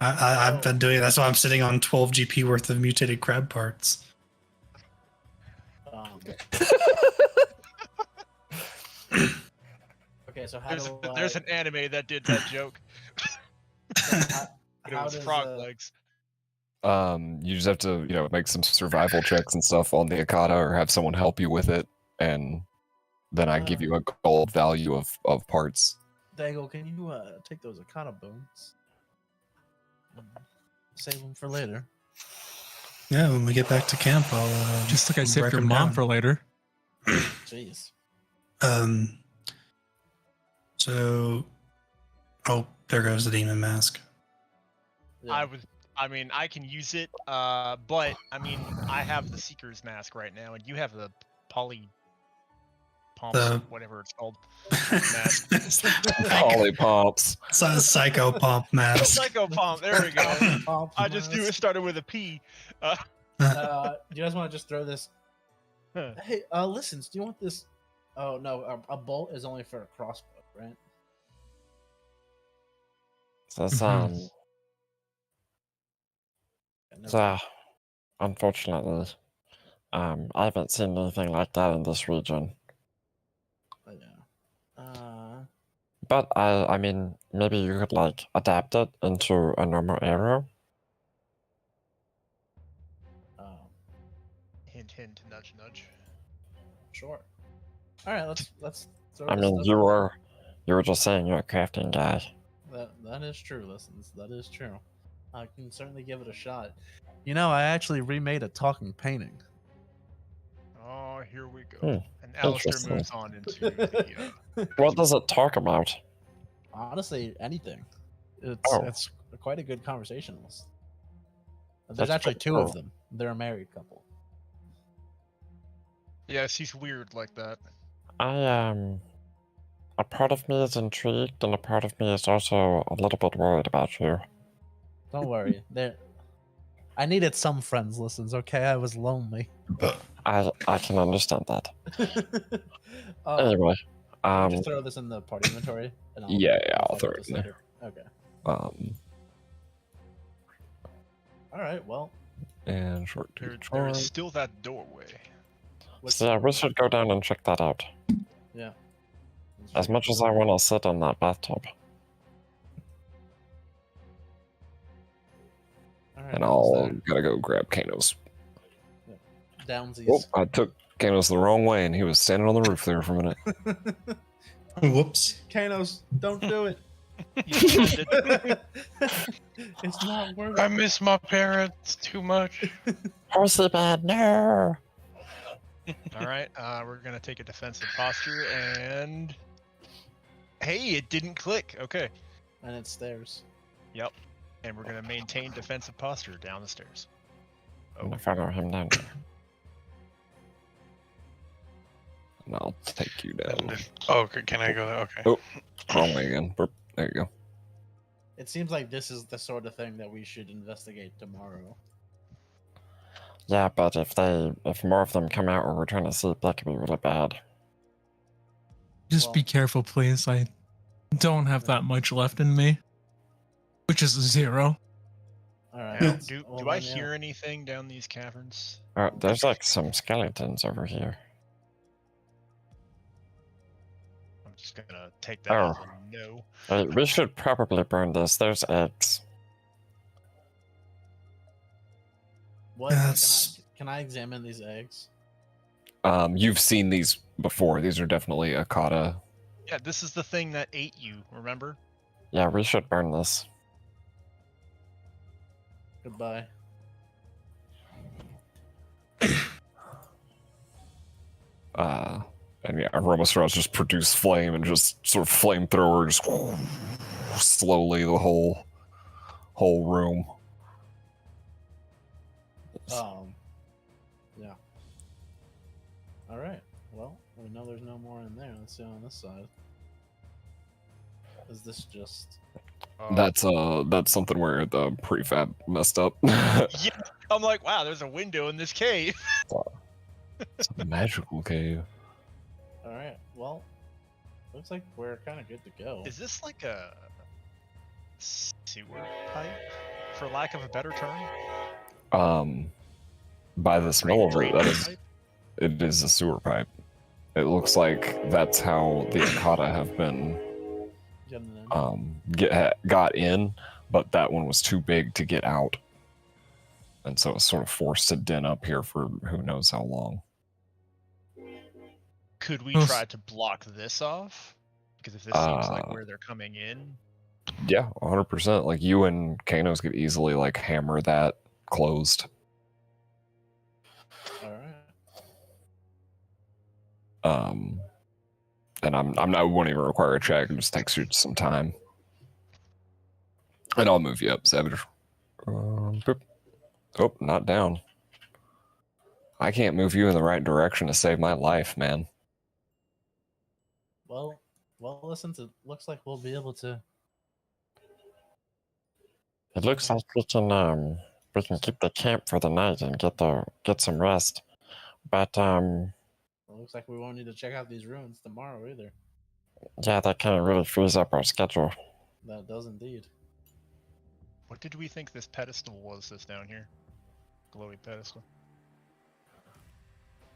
I've been doing it. That's why I'm sitting on 12 GP worth of mutated crab parts. Okay, so how There's an anime that did that joke. But it how was does, frog legs. You just have to, make some survival checks and stuff on the Akata, or have someone help you with it, and then I give you a gold value of parts. Dangle, can you take those Akata bones? Save them for later. Yeah, when we get back to camp, I'll Just like I saved break your 'em mom down. for later. Jeez. So, oh, there goes the demon mask. Yeah. I can use it, but I have the Seeker's mask right now, and you have the poly pumps, whatever it's called. Mask. Polypomps. Psycho pomp mask. Psycho pump. There we go. Pump I just knew it mask. started with a P. Do you guys want to just throw this Hey, listen, do you want this? Oh no, a bolt is only for a crossbow, right? This, Mhm. unfortunately, I haven't seen anything like that in this region. Yeah. But I mean, maybe you could like adapt it into a normal arrow. Hint, hint, nudge, nudge. Sure. All right, let's throw I this mean, stuff. you were just saying you're a crafting guy. That is true. Listens, that is true. I can certainly give it a shot. You know, I actually remade a talking painting. Oh, here we go. And Alistair Interesting. moves on into the. What does it talk about? Honestly, anything. Oh. It's quite a good conversationalist. There's That's actually pretty two cool. of them. They're a married couple. Yes, he's weird like that. A part of me is intrigued, and a part of me is also a little bit worried about you. Don't worry. I needed some friends listens, okay? I was lonely. I can understand that. Anyway, Anyway, just throw this in the party inventory, and I'll fuck throw with it this in there. later. Okay. All right. Well, And short There charge. is still that doorway. what's so yeah, we should go down and check that out. Yeah. As much as I want to sit in that bathtub. All right. And I'll gotta go grab Kano's. Downsies. Oh, I took Kano's the wrong way, and he was standing on the roof there for a minute. Whoops. Kanos, don't do it. It's not worth I it. miss my parents too much. Horsey bad, no. All right, we're gonna take a defensive posture, and hey, it didn't click. Okay. And it's stairs. Yep. And we're gonna maintain defensive posture down the stairs. I'm gonna follow him down there. And I'll take you down. Oh, okay, can I go there? Okay. Oh, wrong way again. Burp. There you go. It seems like this is the sort of thing that we should investigate tomorrow. Yeah, but if more of them come out while we're trying to sleep, that could be really bad. Just be careful, please. I don't have that much left in me, which is 0. All right. Now, do I hear anything down these caverns? There's like some skeletons over here. I'm just gonna take that as a no. We should probably burn this. There's eggs. What? Can I examine these eggs? You've seen these before. These are definitely Akata. Yeah, this is the thing that ate you, remember? Yeah, we should burn this. Goodbye. And yeah, Romastraws just produce flame and just sort of flamethrower, just slowly the whole room. Yeah. All right. Well, we know there's no more in there. Let's see on this side. Is this just? That's something where the prefab messed up. Yeah, I'm like, wow, there's a window in this cave. It's a magical cave. All right. Well, looks like we're kind of good to go. Is this like a sewer pipe, for lack of a better term? By the smell of it, it is a sewer pipe. It looks like that's how the Akata have been got in, but that one was too big to get out, and so it's sort of forced to den up here for who knows how long. Could we try to block this off? Because if this seems like where they're coming in. Yeah, 100%. Like you and Kanos could easily like hammer that closed. All right. And I won't even require a check. It just takes you some time. And I'll move you up, Savage. Boop. Oh, not down. I can't move you in the right direction to save my life, man. Well, listen. It looks like we'll be able to. It looks like we can keep the camp for the night and get some rest. But It looks like we won't need to check out these ruins tomorrow either. yeah, that kind of really frees up our schedule. That does indeed. What did we think this pedestal was that's down here? Glowy pedestal.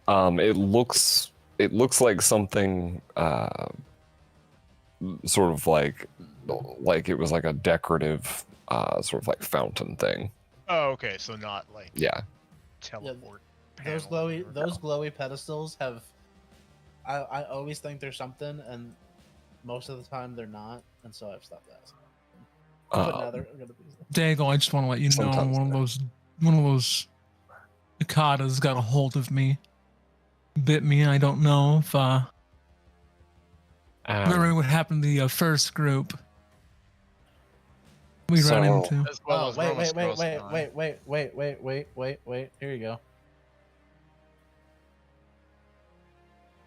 It looks like something sort of like it was like a decorative sort of like fountain thing. Oh, okay, so not like Yeah. teleport. Those panel or glowy whatever. those glowy pedestals have. I always think there's something, and most of the time they're not, and so I've stopped asking. But now they're gonna be. Dago, I just want to let you know Sometimes one of those cicadas got a hold of me, bit me. I don't know if remember what happened to the first group we ran So- into. As well Oh, as wait, Roma wait, Scrolls Nine. wait. Here you go.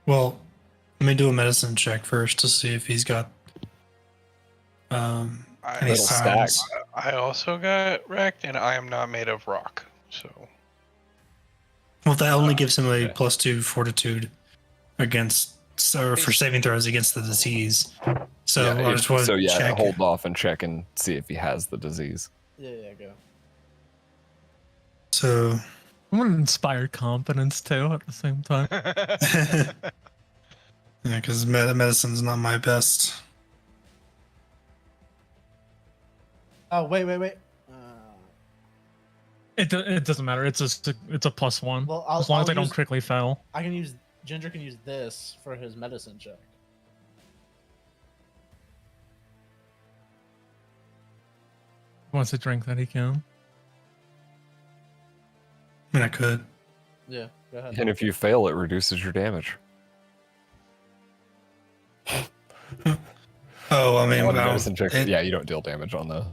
Well, let me do a medicine check first to see if he's got any Little signs. stack. I also got wrecked, and I am not made of rock, so Well, that only gives him a okay. +2 fortitude against, or for saving throws against the disease. So I just want to check. hold off and check and see if he has the disease. Yeah, go. So I want to inspire confidence too at the same time. yeah, because medicine's not my best. Oh, wait. It doesn't matter. It's a +1 Well, as long as I I'll don't use- critically fail. I can use Ginger can use this for his medicine check. He wants to drink that he can. I mean, I could. Yeah, go ahead. And if you fail, it reduces your damage. Oh, I mean, On a well, medicine check, it- yeah, you don't deal damage on the.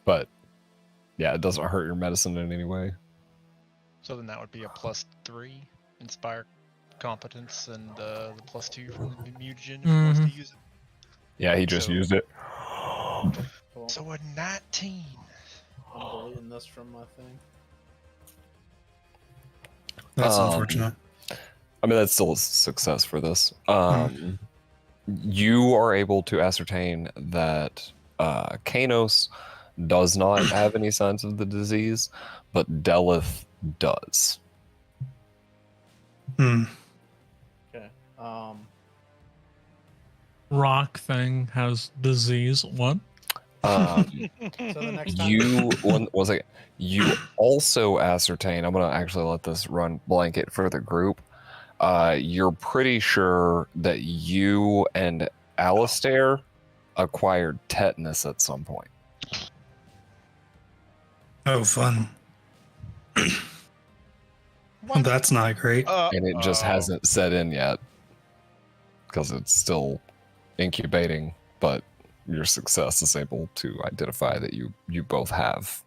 But yeah, it doesn't hurt your medicine in any way. So then that would be a +3 inspire competence and the +2 from the mutagen if he wants to use it. Yeah, he just So- used it. Cool. So a 19. I'm deleting this from my thing. That's Um, unfortunate. I mean, that's still a success for this. You are able to ascertain that Kanos does not have any signs of the disease, but Delith does. Hmm. Okay. Rock thing has disease. What? Um, So the next time. one second. You also ascertain. I'm gonna actually let this run blanket for the group. You're pretty sure that you and Alistair acquired tetanus at some point. Oh, fun. Well, that's not great. And it just hasn't set in yet because it's still incubating, but your success is able to identify that you both have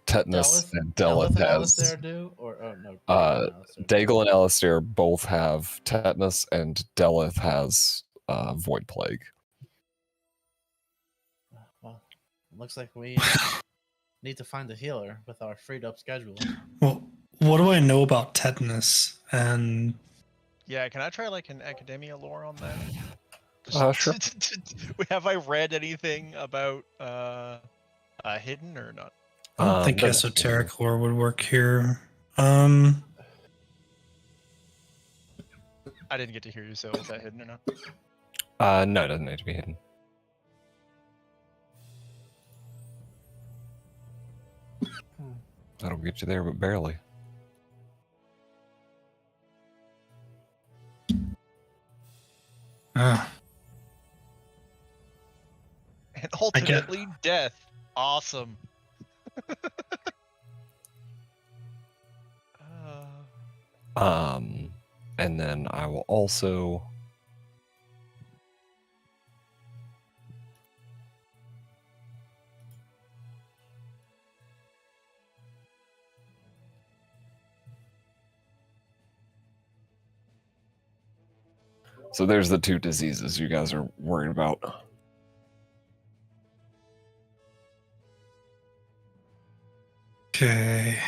tetanus, and Delith and has. Alistair do? Or oh no. Alistair do. Daigle and Alistair both have tetanus, and Delith has void plague. Well, it looks like we need to find a healer with our freed up schedule. Well, what do I know about tetanus? And Yeah, can I try like an academia lore on that? Sure. Have I read anything about hidden or not? I don't think doesn't- esoteric lore would work here. I didn't get to hear you, so is that hidden or not? No, it doesn't need to be hidden. That'll get you there, but barely. Ah, And ultimately death. Awesome. And then I will also. So there's the two diseases you guys are worried about. okay.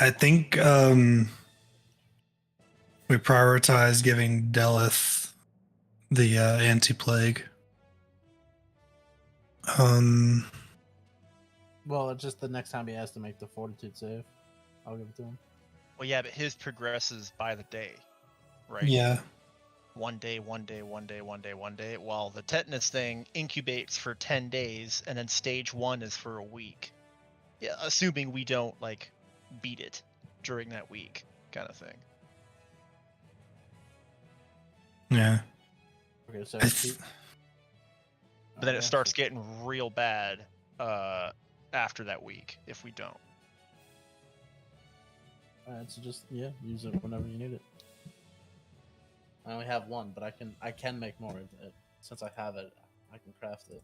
I think we prioritize giving Delith the anti-plague. Well, it's just the next time he has to make the fortitude save, I'll give it to him. Well, yeah, but his progresses by the day, right? Yeah. One day. While the tetanus thing incubates for 10 days, and then stage 1 is for a week. Yeah, assuming we don't like beat it during that week, kind of thing. Yeah. Okay, so But then it starts getting real bad after that week if we don't. Alright, so just use it whenever you need it. I only have one, but I can make more of it. Since I have it, I can craft it.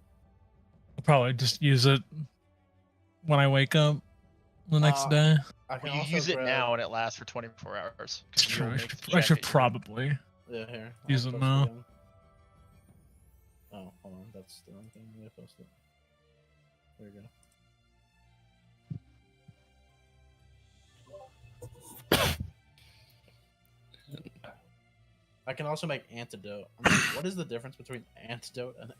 I'll probably just use it when I wake up the next day. Well, you use it now and it lasts for 24 hours. It's true. I should probably here. use it now. Oh, hold on. That's the wrong thing. I posted. There you go. I can also make antidote. What is the difference between antidote and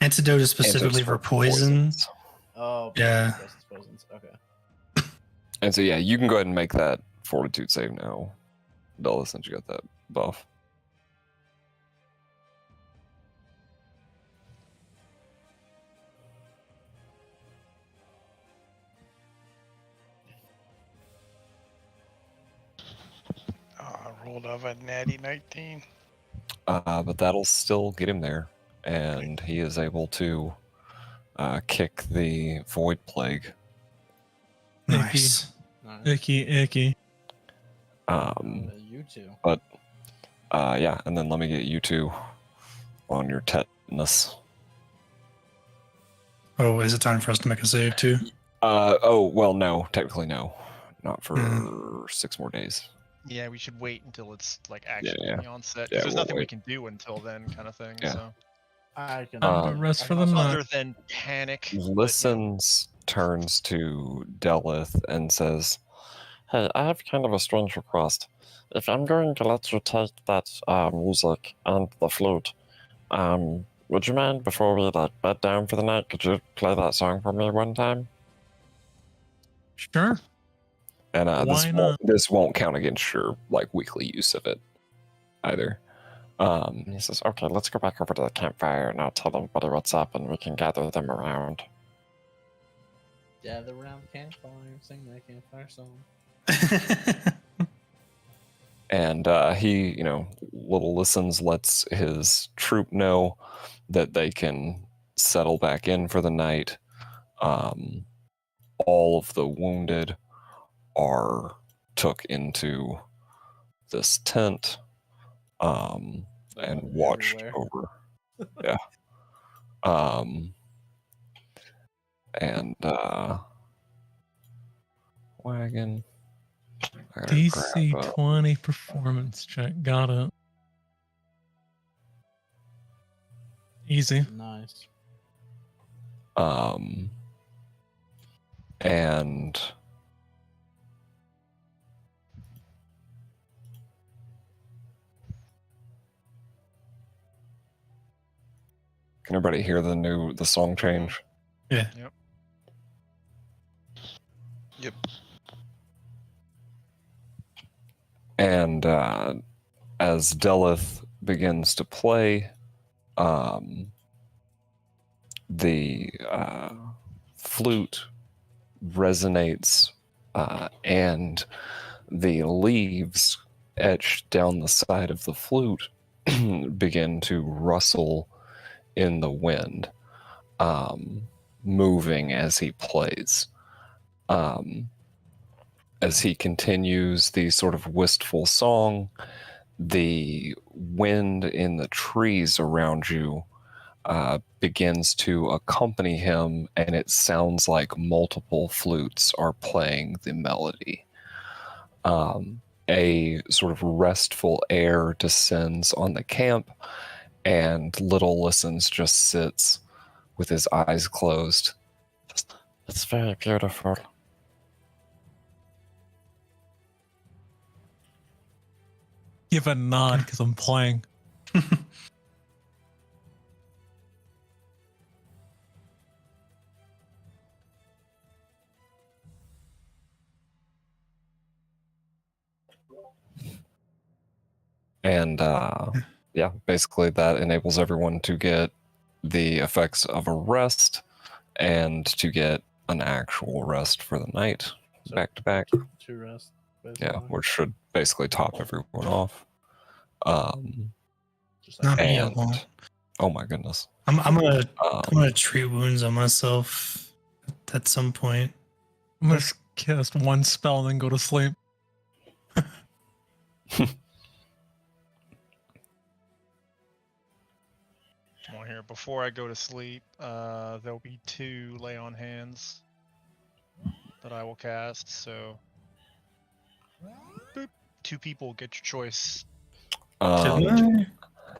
antidote is specifically for poisons. Oh, yeah. Poisons. Okay. And so yeah, you can go ahead and make that fortitude save now, Bella, since you got that buff. I rolled off a natty 19. But that'll still get him there, and he is able to kick the void plague. Nice. Icky. You two. But yeah, and then let me get you two on your tetanus. Oh, is it time for us to make a save too? Oh well, no, technically no, not for 6 more days. Yeah, we should wait until it's like actually on set. Yeah, there's nothing we can do until then, kind of thing. Yeah. So I can rest for the night. other than panic. Listens, turns to Delith, and says, Hey, I have kind of a strange request. If I'm going to let you take that music and the flute, would you mind before we bed down for the night? Could you play that song for me one time? Sure. and Why not? this won't count against your weekly use of it either. He says, okay, let's go back over to the campfire and I'll tell everybody what's up and we can gather them around. Gather around the campfire, sing that campfire song. And he, little listens, lets his troop know that they can settle back in for the night. All of the wounded are took into this tent and watched over. Yeah. And wagon. DC 20 performance check. Got it. Easy. Nice. And can everybody hear the song change? Yeah. Yep. And as Delith begins to play, the flute resonates and the leaves etched down the side of the flute begin to rustle in the wind, moving as he plays. As he continues the sort of wistful song, the wind in the trees around you begins to accompany him, and it sounds like multiple flutes are playing the melody. A sort of restful air descends on the camp, and Little Listens just sits with his eyes closed. It's very beautiful. Give a nod because I'm playing. And yeah, basically that enables everyone to get the effects of a rest and to get an actual rest for the night, So, back to back. 2 rest. Yeah, basically. which should basically top everyone off. Just Not me, I And won't. oh my goodness, I'm gonna treat wounds on myself at some point. I'm gonna cast one spell and then go to sleep. Come on here. Before I go to sleep, there'll be 2 lay on hands that I will cast. So, boop. 2 people, get your choice. Didn't I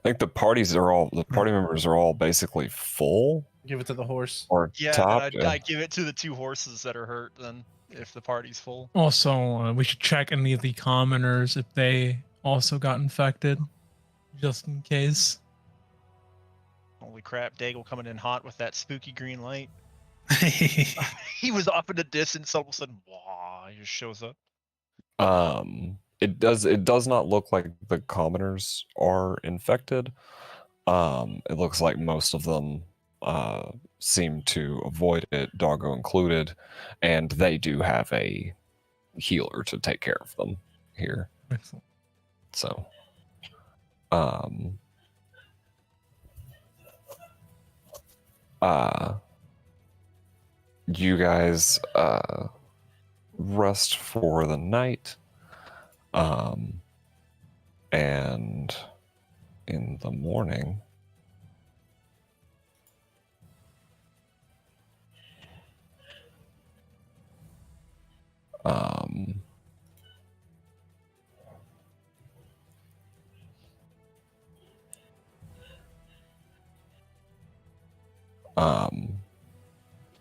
think the party members are all basically full Give it to the horse. or Yeah, topped. I give it to the 2 horses that are hurt. Then, if the party's full. Also, we should check any of the commoners if they also got infected, just in case. Holy crap! Daigle coming in hot with that spooky green light. I? He was off in the distance. All of a sudden, wah! He just shows up. It does not look like the commoners are infected. It looks like most of them seem to avoid it, doggo included, and they do have a healer to take care of them here. Excellent. So, you guys rest for the night, and in the morning,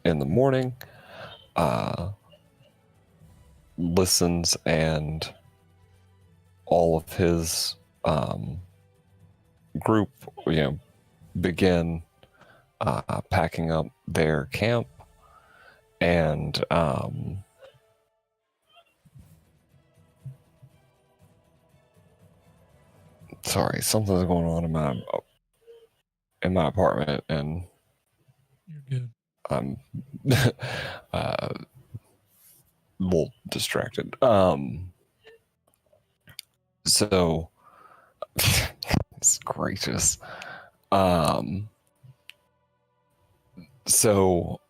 in the morning, listens and all of his group, begin packing up their camp, and sorry, something's going on in my apartment, and You're good. I'm a little distracted. So it's gracious. So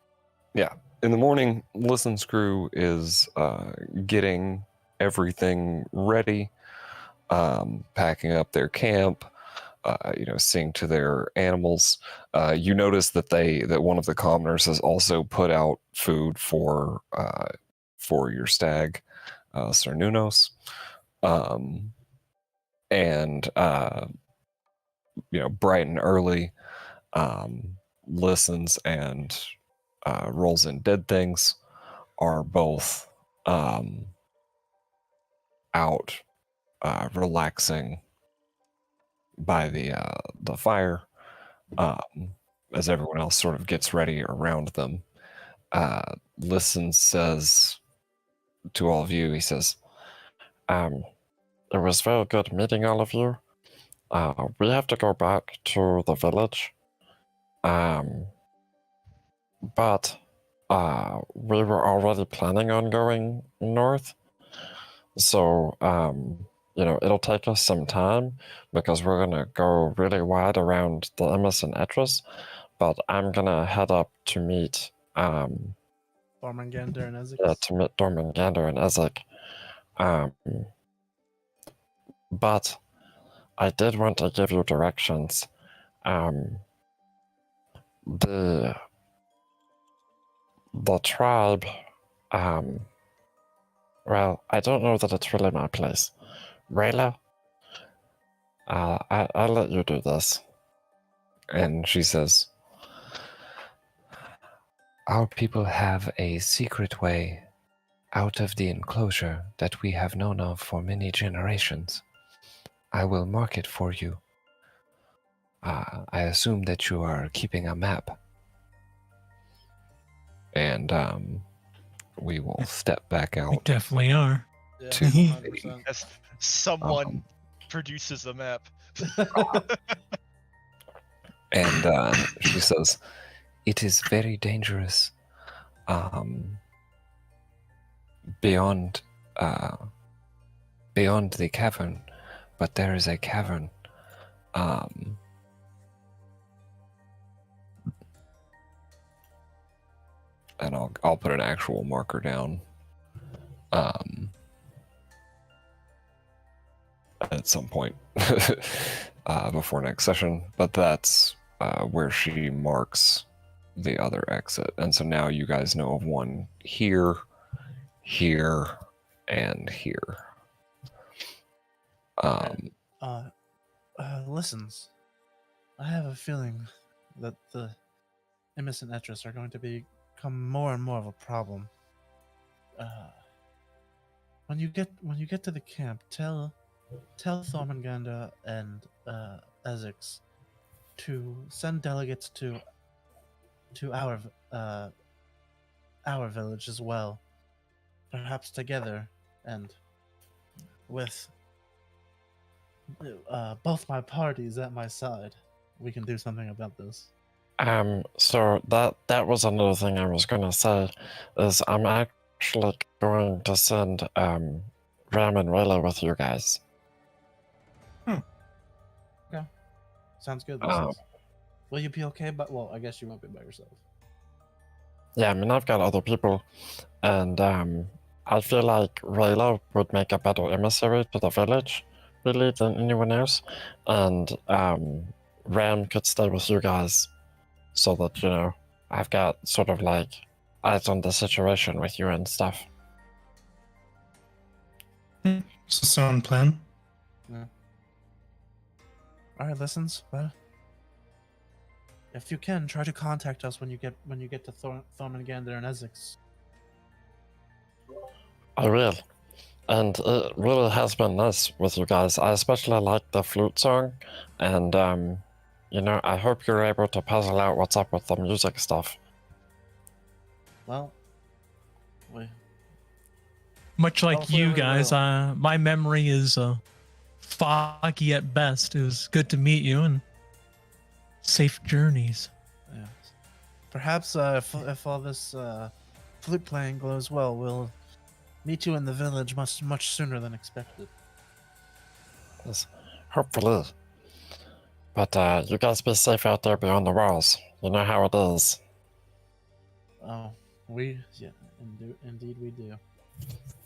yeah, in the morning, Listen's crew is getting everything ready, packing up their camp, seeing to their animals. You notice that one of the commoners has also put out food for your stag, Sir Nunos, and bright and early, Listens and rolls in dead things are both out relaxing by the fire, as everyone else sort of gets ready around them. Listens says to all of you, he says, It was very good meeting all of you. We have to go back to the village. But we were already planning on going north. So, it'll take us some time because we're going to go really wide around the Emerson Etris. But I'm going to head up to meet Dormangander and Ezek. to meet Dormangander and Ezek. But I did want to give you directions. The tribe, well, I don't know that it's really my place. Rayla, I'll let you do this. and she says, Our people have a secret way out of the enclosure that we have known of for many generations. I will mark it for you. I assume that you are keeping a map. And we will step back We out. definitely are. Yeah, To 100%. As someone produces a map. And she says, "It is very dangerous. Beyond, beyond the cavern, but there is a cavern. And I'll put an actual marker down. At some point before next session, but that's where she marks the other exit. And so now you guys know of one here, here, and here. Listens. I have a feeling that the innocent Etrus are going to become more and more of a problem. When you get to the camp, tell Thormungandr and Ezix to send delegates to our village as well, perhaps together, and with both my parties at my side, we can do something about this. So that was another thing I was gonna say, is I'm actually going to send Ram and Rayla with you guys. Okay, sounds good. Um, Will you be okay? But well, I guess you won't be by yourself. Yeah, I mean, I've got other people, and I feel like Rayla would make a better emissary to the village, really, than anyone else. And Ram could stay with you guys, so that, you know, I've got sort of like eyes on the situation with you and stuff. It's a sound plan. Yeah. All right, listens. Well, if you can, try to contact us when you get to Thormungandr and Ezix. I will. And it really has been nice with you guys. I especially like the flute song, and you know, I hope you're able to puzzle out what's up with the music stuff. Well, we Much like Hopefully you we guys, will. my memory is foggy at best. It was good to meet you and safe journeys. yeah. Perhaps if all this flute playing goes well, we'll meet you in the village much sooner than expected. Yes, hopefully. But you guys be safe out there beyond the walls. You know how it is. Oh, indeed we do.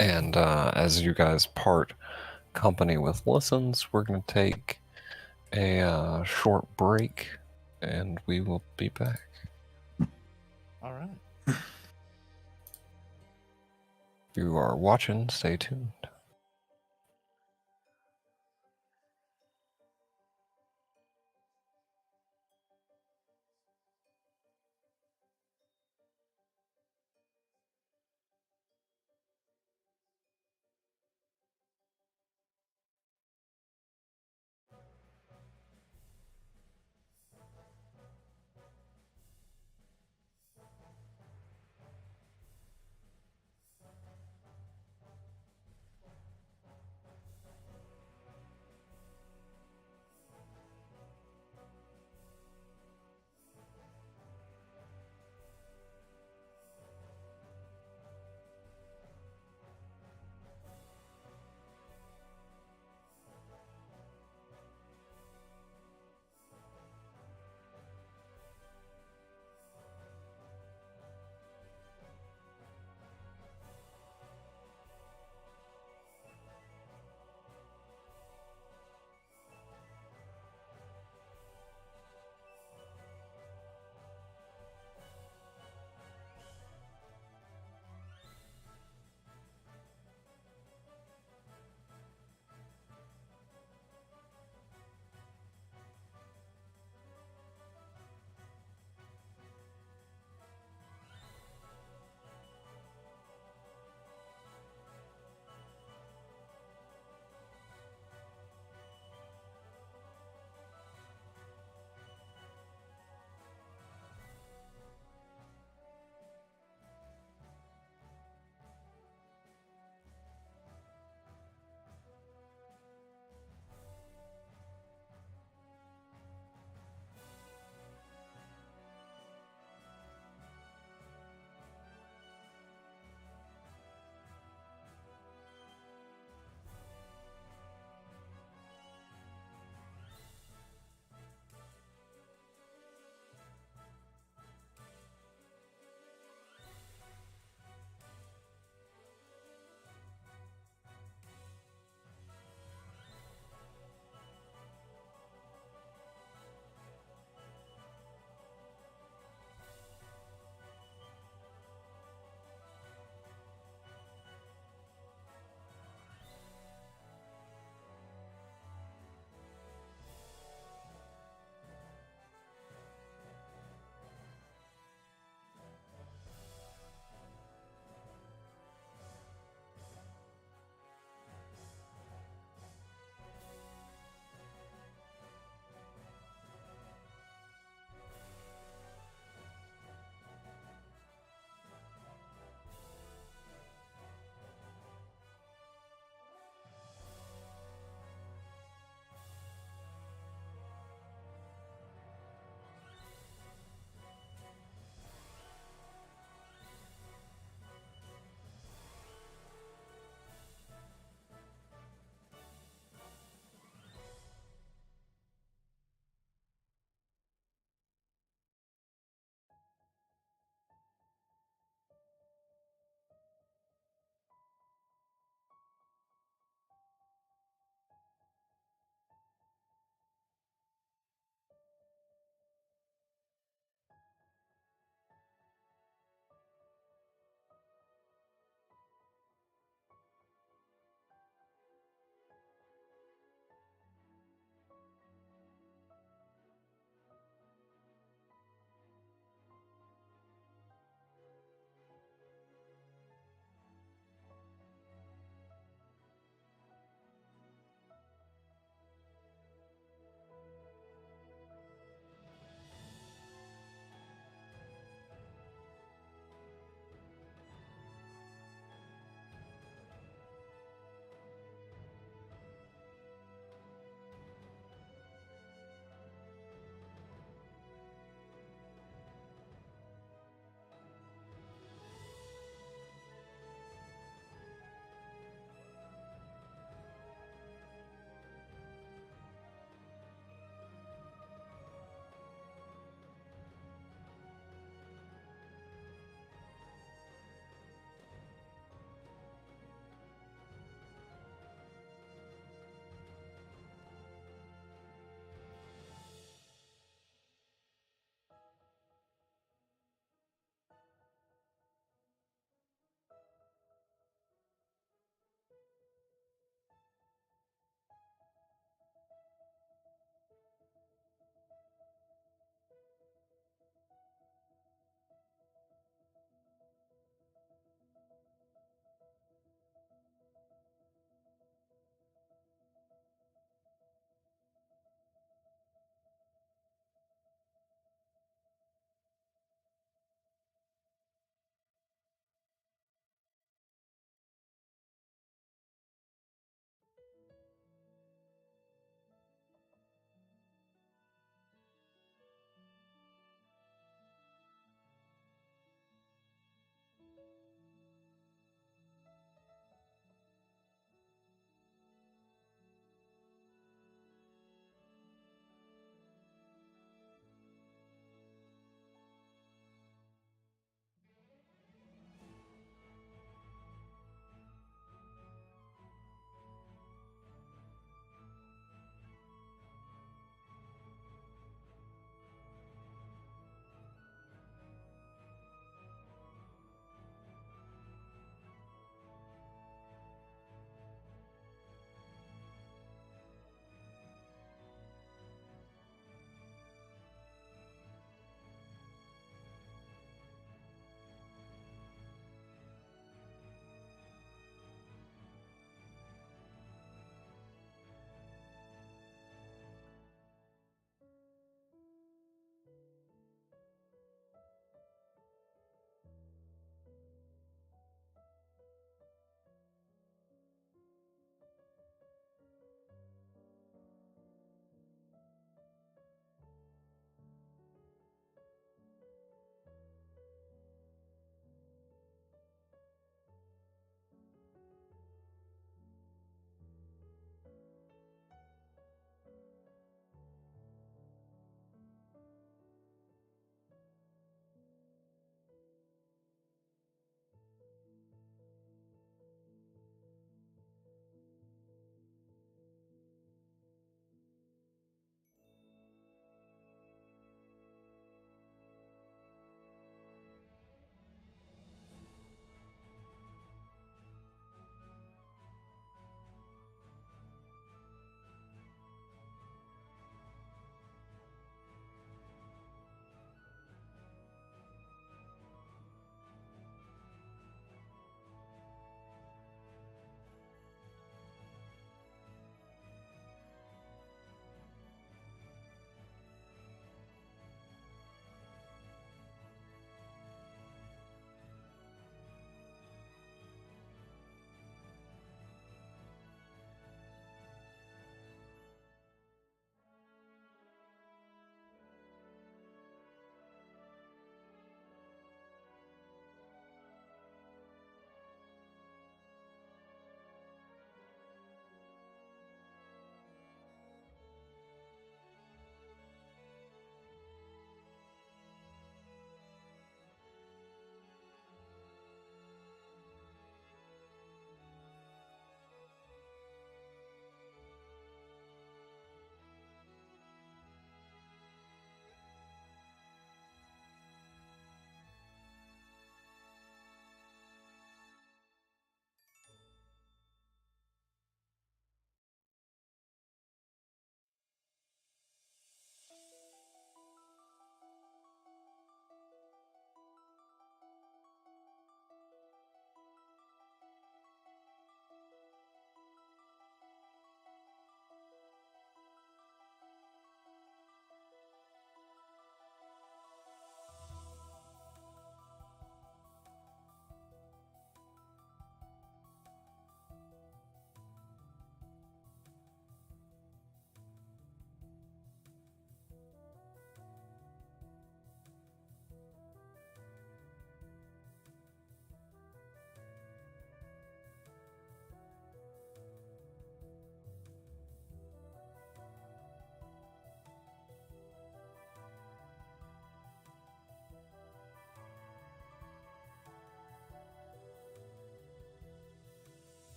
And as you guys part company with listens, we're going to take a short break, and we will be back. All right. If you are watching, stay tuned.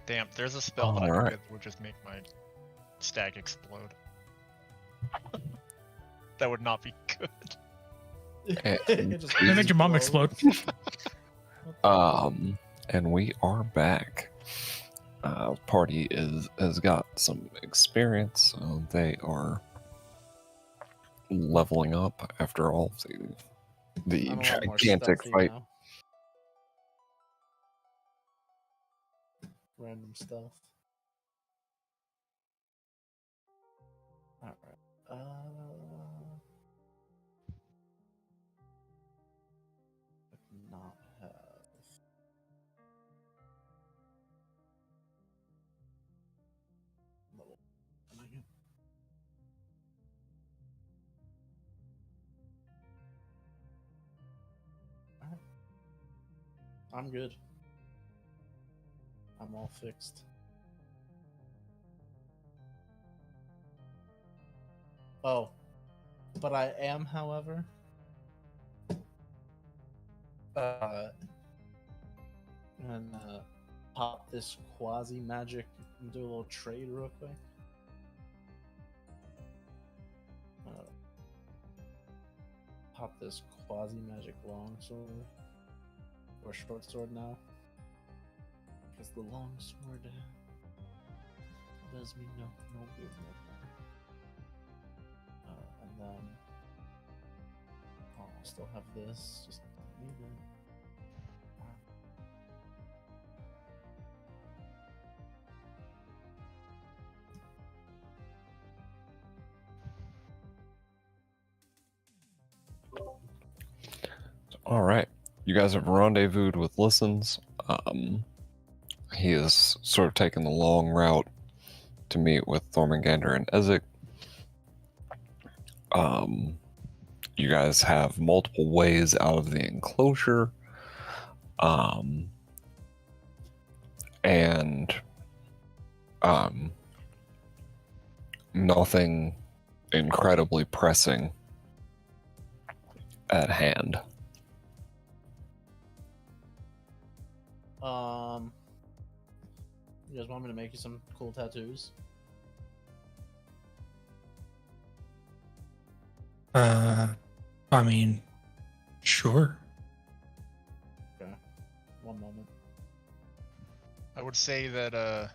Damn, there's a spell that I could Alright. get that would just make my stag explode. That would not be good. It just I make your mom explode. And we are back. Party has got some experience, so they are leveling up after all the I'm a lot more gigantic stealthy fight. now. Random stuff. Alright. Not have. Level. Am I good? Alright. I'm good. I'm all fixed. Oh. But I am, however. And pop this quasi magic and do a little trade real quick. Pop this quasi magic longsword or short sword now, because the longsword does me no good no more. And then I'll still have this. Just need it. All right, you guys have rendezvoused with Listens. He is sort of taking the long route to meet with Thormangander and Ezek. You guys have multiple ways out of the enclosure. And nothing incredibly pressing at hand. You guys want me to make you some cool tattoos? I mean, sure. Okay. One moment. I would say that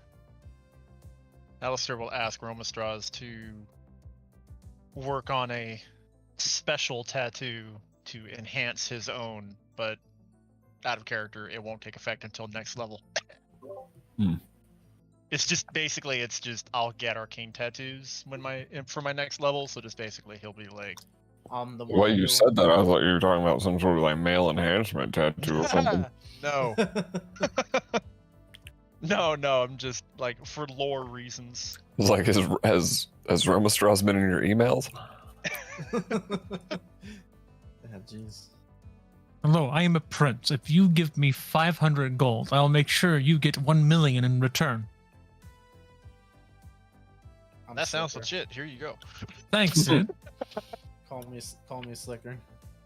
Alistair will ask Romastraz to work on a special tattoo to enhance his own, but out of character, it won't take effect until next level. It's just basically, I'll get arcane tattoos for my next level. So just basically, he'll be like, The Well, you said that. I thought you were talking about some sort of like male enhancement tattoo or something. no, no. I'm just like for lore reasons. It's like, has Romastraz been in your emails? Yeah, jeez. Hello, I am a prince. If you give me 500 gold, I'll make sure you get 1 million in return. That sounds legit. Here you go. Thanks, Sid. Call me Slicker.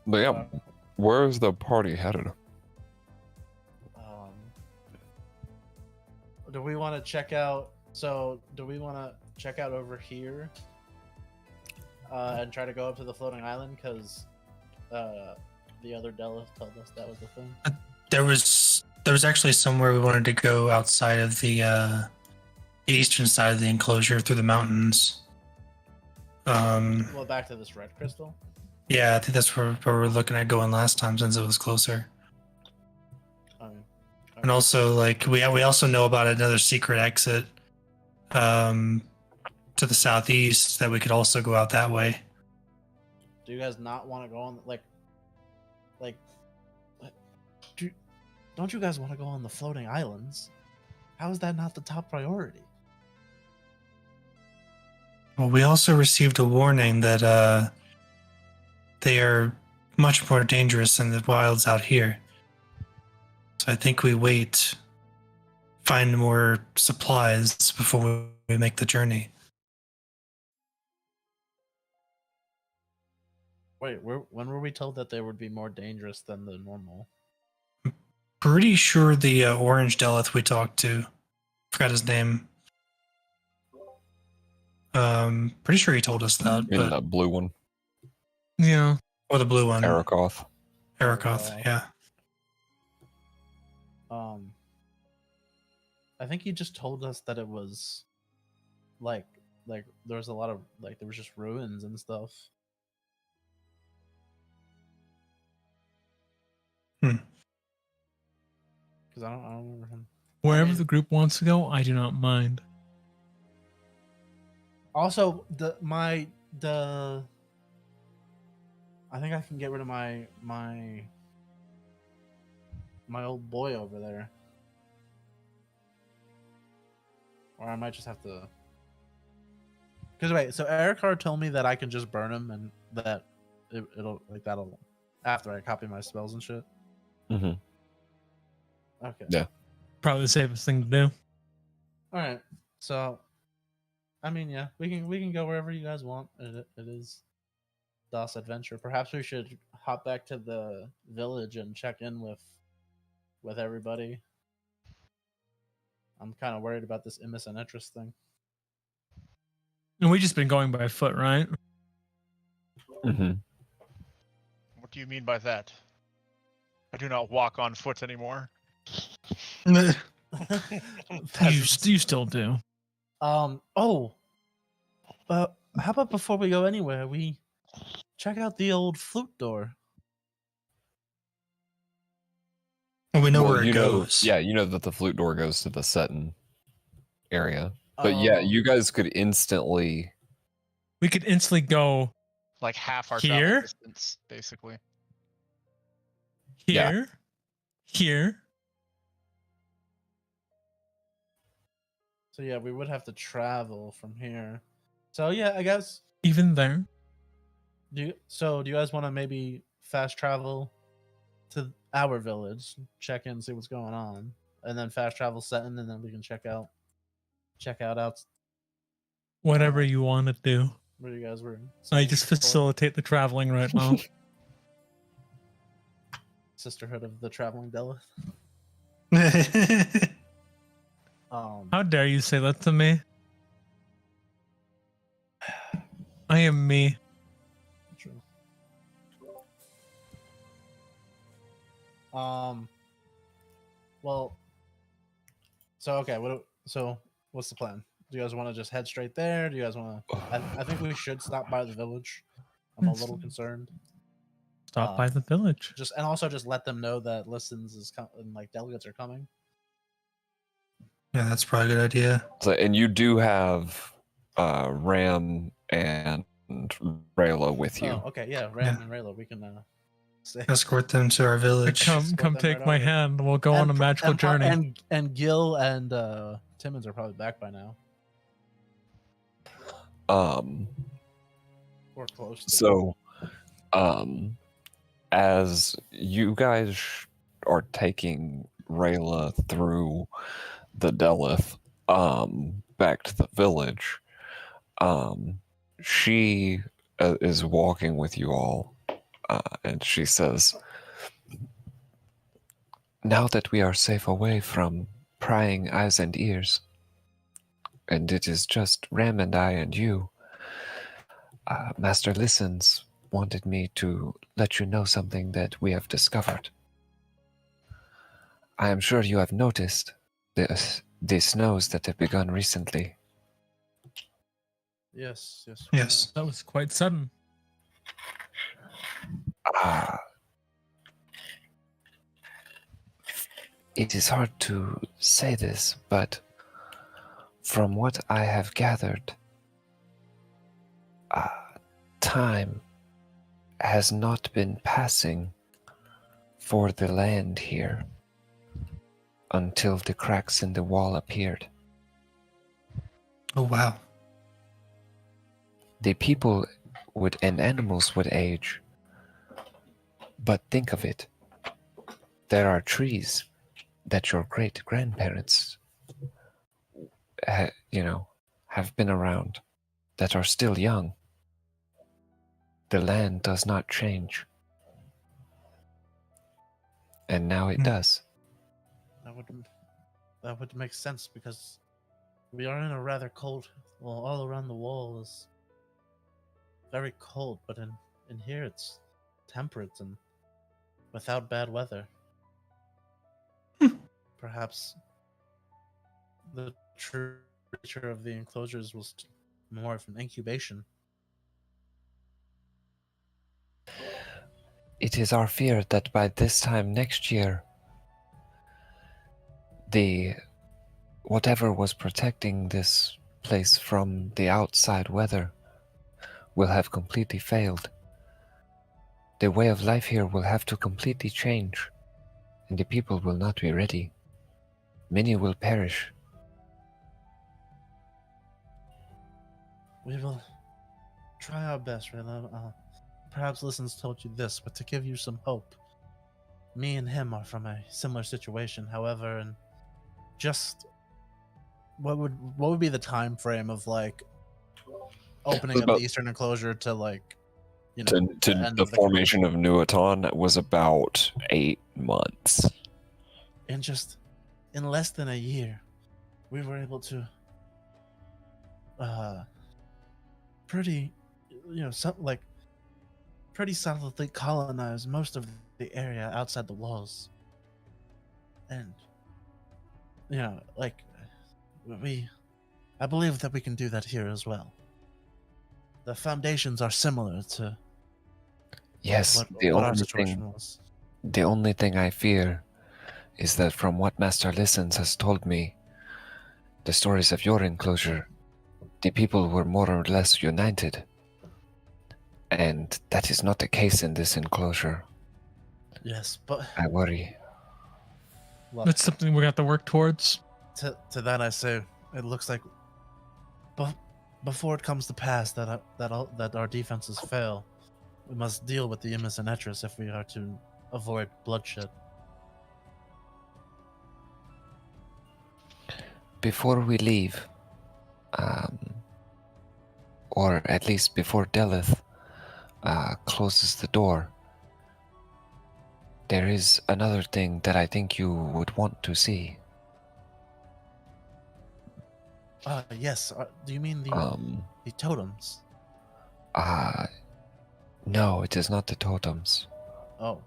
But yeah, where's the party headed? Do we want to check out? So, do we want to check out over here and try to go up to the floating island? Because the other Della told us that was the thing. There was actually somewhere we wanted to go outside of the eastern side of the enclosure through the mountains. Well, back to this red crystal. Yeah, I think that's where we were looking at going last time since it was closer. And also, like we also know about another secret exit to the southeast that we could also go out that way. Do you guys not want to go on don't you guys want to go on the floating islands? How is that not the top priority? Well, we also received a warning that they are much more dangerous than the wilds out here. So I think we wait, find more supplies before we make the journey. Wait, when were we told that they would be more dangerous than the normal? Pretty sure the orange Delith we talked to Forgot his name. Pretty sure he told us that. In But, the blue one, Yeah. or the blue one. Arakoth. Arakoth, yeah. I think he just told us that it was like there was a lot of like there was just ruins and stuff. Hmm. Because I don't remember him. Wherever mean- the group wants to go, I do not mind. Also, I think I can get rid of my old boy over there. Or I might just have to. Because wait, so Ericard told me that I can just burn him and that it'll like that'll after I copy my spells and shit. Mm-hmm. Okay. Yeah. Probably the safest thing to do. All right. So, I mean, yeah, we can go wherever you guys want. It is DOS adventure. Perhaps we should hop back to the village and check in with everybody. I'm kind of worried about this Immis and Etrus thing. And we just been going by foot, right? Mm-hmm. What do you mean by that? I do not walk on foot anymore. You still do. How about before we go anywhere, we check out the old flute door? Well, we know Well, where it goes. Yeah, you know that the flute door goes to the Seton area. But yeah, you guys could instantly. We could instantly go Like half our Here? travel distance, basically. here, here. So yeah, we would have to travel from here. So yeah, I guess. Even there. Do you guys want to maybe fast travel to our village, check in, see what's going on, and then fast travel Seton, and then we can check out Whatever you want to do. where you guys were. I just facilitate the traveling right now. Sisterhood of the Traveling Delith. How dare you say that to me? I am me. True. Well. So okay, what's the plan? Do you guys want to just head straight there? Do you guys want to? I think we should stop by the village. I'm a little concerned. Stop by the village. And also just let them know that listens is and like delegates are coming. Yeah, that's probably a good idea. So, and you do have Ram and Rayla with you. Oh, okay, yeah, Ram and Rayla, we can say. Escort them to our village. Come them take right my over. hand. We'll go on a magical journey. And Gil and Timmons are probably back by now. Or close to. So, as you guys are taking Rayla through the Delith, back to the village, she is walking with you all, and she says, Now that we are safe away from prying eyes and ears, and it is just Ram and I and you, Master Listens wanted me to let you know something that we have discovered. I am sure you have noticed the snows that have begun recently. Yes. Yes. That was quite sudden. It is hard to say this, but from what I have gathered, time has not been passing for the land here until the cracks in the wall appeared. Oh, wow. The people and animals would age, but think of it. There are trees that your great-grandparents have been around that are still young. The land does not change. And now it does. That would make sense because We are in a rather cold. Well, all around the wall is very cold, but in here it's temperate and without bad weather. Perhaps the true nature of the enclosures was more of an incubation. It is our fear that by this time next year, whatever was protecting this place from the outside weather will have completely failed. The way of life here will have to completely change, and the people will not be ready. Many will perish. We will try our best, Rayla. Perhaps Listen's told you this, but to give you some hope, me and him are from a similar situation. However, and just what would be the time frame of like opening up the eastern enclosure to like, you know, to the formation of Nuaton was about 8 months. And just in less than a year, we were able to pretty, pretty solidly colonize most of the area outside the walls. And I believe that we can do that here as well. The foundations are similar to Yes, what our situation was. The only thing I fear is that from what Master Listens has told me, the stories of your enclosure, the people were more or less united. And that is not the case in this enclosure. Yes, but I worry. Well, That's something we have to work towards. To that I say, it looks like before it comes to pass that our defenses fail, we must deal with the Immis and Etris if we are to avoid bloodshed. Before we leave, or at least before Delith closes the door, there is another thing that I think you would want to see. Yes. Do you mean the totems? No, it is not the totems. Oh.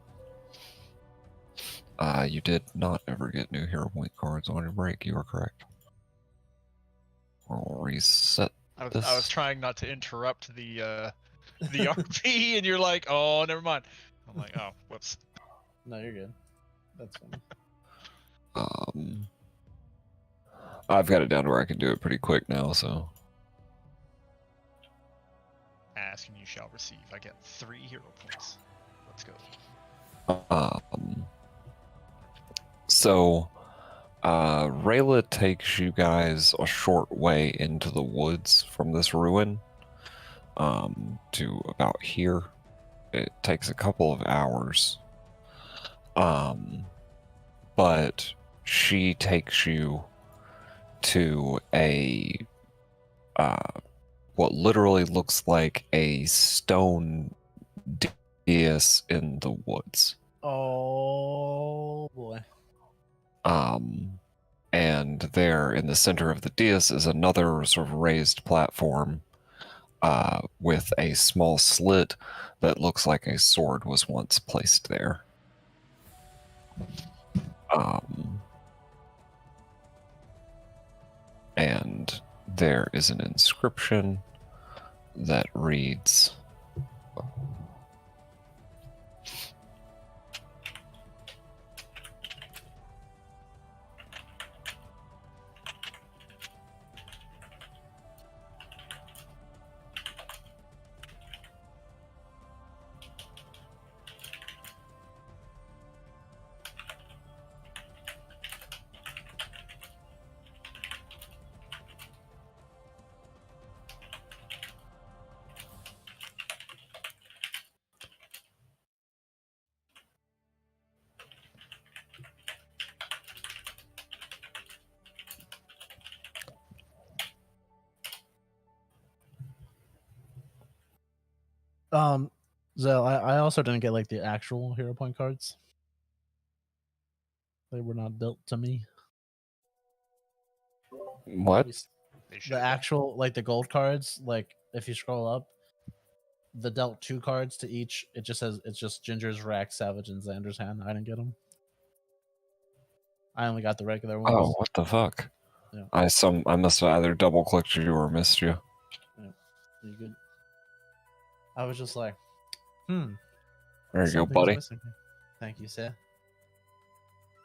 You did not ever get new hero point cards on your break. You are correct. We'll reset I this. was trying not to interrupt the RP, and you're like, oh, never mind. I'm like, oh, whoops. No, you're good. That's fine. I've got it down to where I can do it pretty quick now, so. Ask and you shall receive. I get 3 hero points. Let's go. So, Rayla takes you guys a short way into the woods from this ruin, to about here. It takes a couple of hours. But she takes you to a what literally looks like a stone dais in the woods. Oh boy. And there in the center of the dais is another sort of raised platform with a small slit that looks like a sword was once placed there. And there is an inscription that reads, Zell, I also didn't get like the actual hero point cards. They were not built to me. What? They should. The actual, like the gold cards, like if you scroll up, the dealt 2 cards to each. It just says it's just Ginger's, Rack, Savage, and Xander's hand. I didn't get them. I only got the regular ones. Oh, what the fuck? Yeah. I must have either double clicked you or missed you. Yeah. You good? I was just like, there There you go, buddy. Missing. Thank you, sir.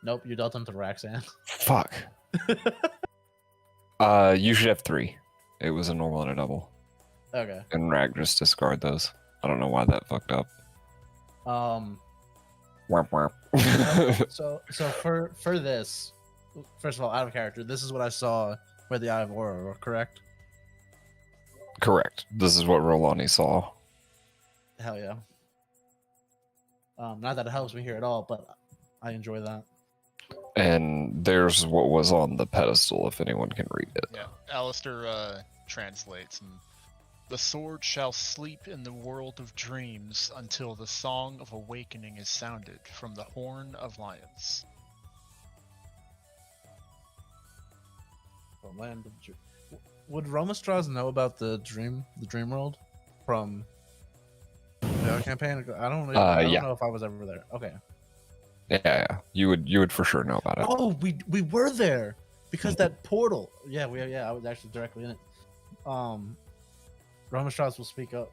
Nope, you dealt them to Raxan. Fuck. You should have 3. It was a normal and a double. Okay. And Rag just discard those. I don't know why that fucked up. Womp womp. So for this, first of all, out of character, this is what I saw where the Eye of Aura were, correct? Correct. This is what Rolani saw. Hell yeah. Not that it helps me here at all, but I enjoy that. And there's what was on the pedestal if anyone can read it. Yeah, Alistair translates, and the sword shall sleep in the world of dreams until the song of awakening is sounded from the horn of lions. The land of Would Romastraz know about the dream world from the campaign? I don't know if I was ever there. Okay. Yeah. You would for sure know about it. Oh, we were there because that portal. Yeah, I was actually directly in it. Romastraz will speak up.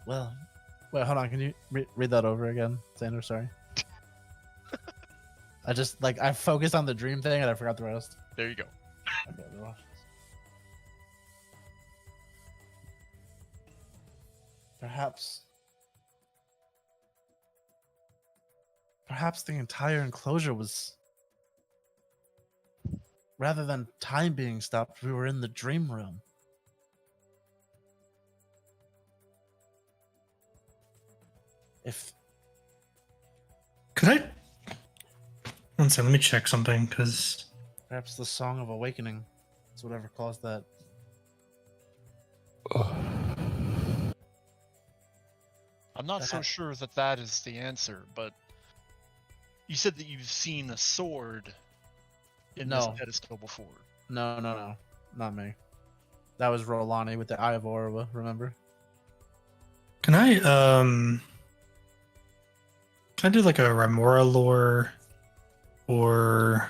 Well, wait, hold on. Can you read that over again, Xander? Sorry. I focused on the dream thing and I forgot the rest. There you go. Okay, Perhaps the entire enclosure was, rather than time being stopped, we were in the dream realm. Could I? One second, let me check something, because Perhaps the Song of Awakening is whatever caused that. I'm not so sure that is the answer, but you said that you've seen a sword in this pedestal before. No, not me. That was Rolani with the Eye of Aura, remember? can I do like a Remora lore, or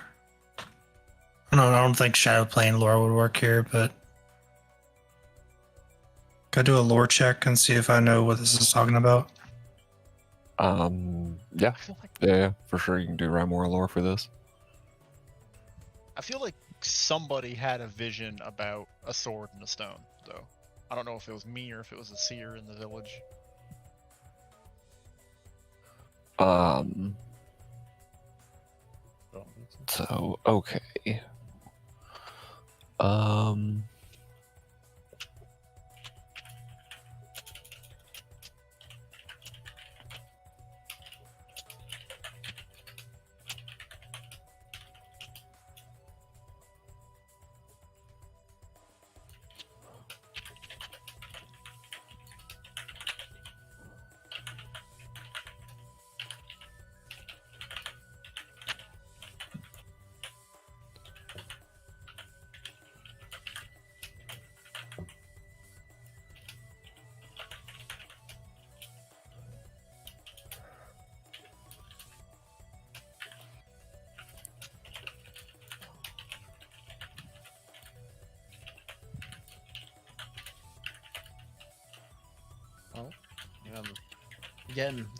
I don't think Shadow Plane lore would work here, but can I do a lore check and see if I know what this is talking about? Yeah. Yeah, for sure. You can do Remora lore for this. I feel like somebody had a vision about a sword and a stone, though. I don't know if it was me or if it was a seer in the village. So, okay.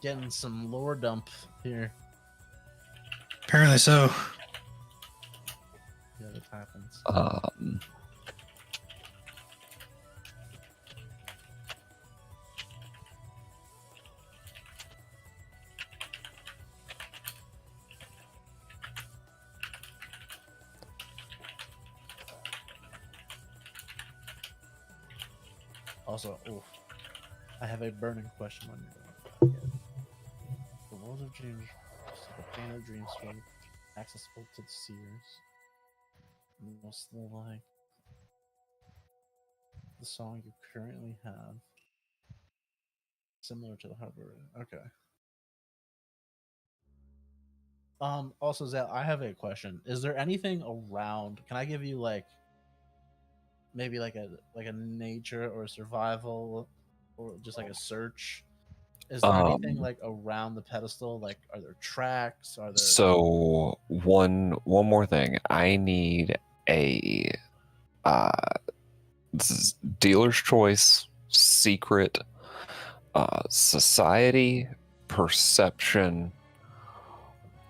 Getting some lore dump here. Apparently so. Yeah, that happens. Also, I have a burning question on you. The World of Dreams, the Pain of Dreams, accessible to the seers. Mostly like the song you currently have, similar to the hardware. Okay. Also, Zell, I have a question. Is there anything around? Can I give you like maybe like a nature or survival, or just like a search. Is there anything like around the pedestal? Like, are there tracks? Are there? So one more thing. I need a this is dealer's choice, secret, society, perception,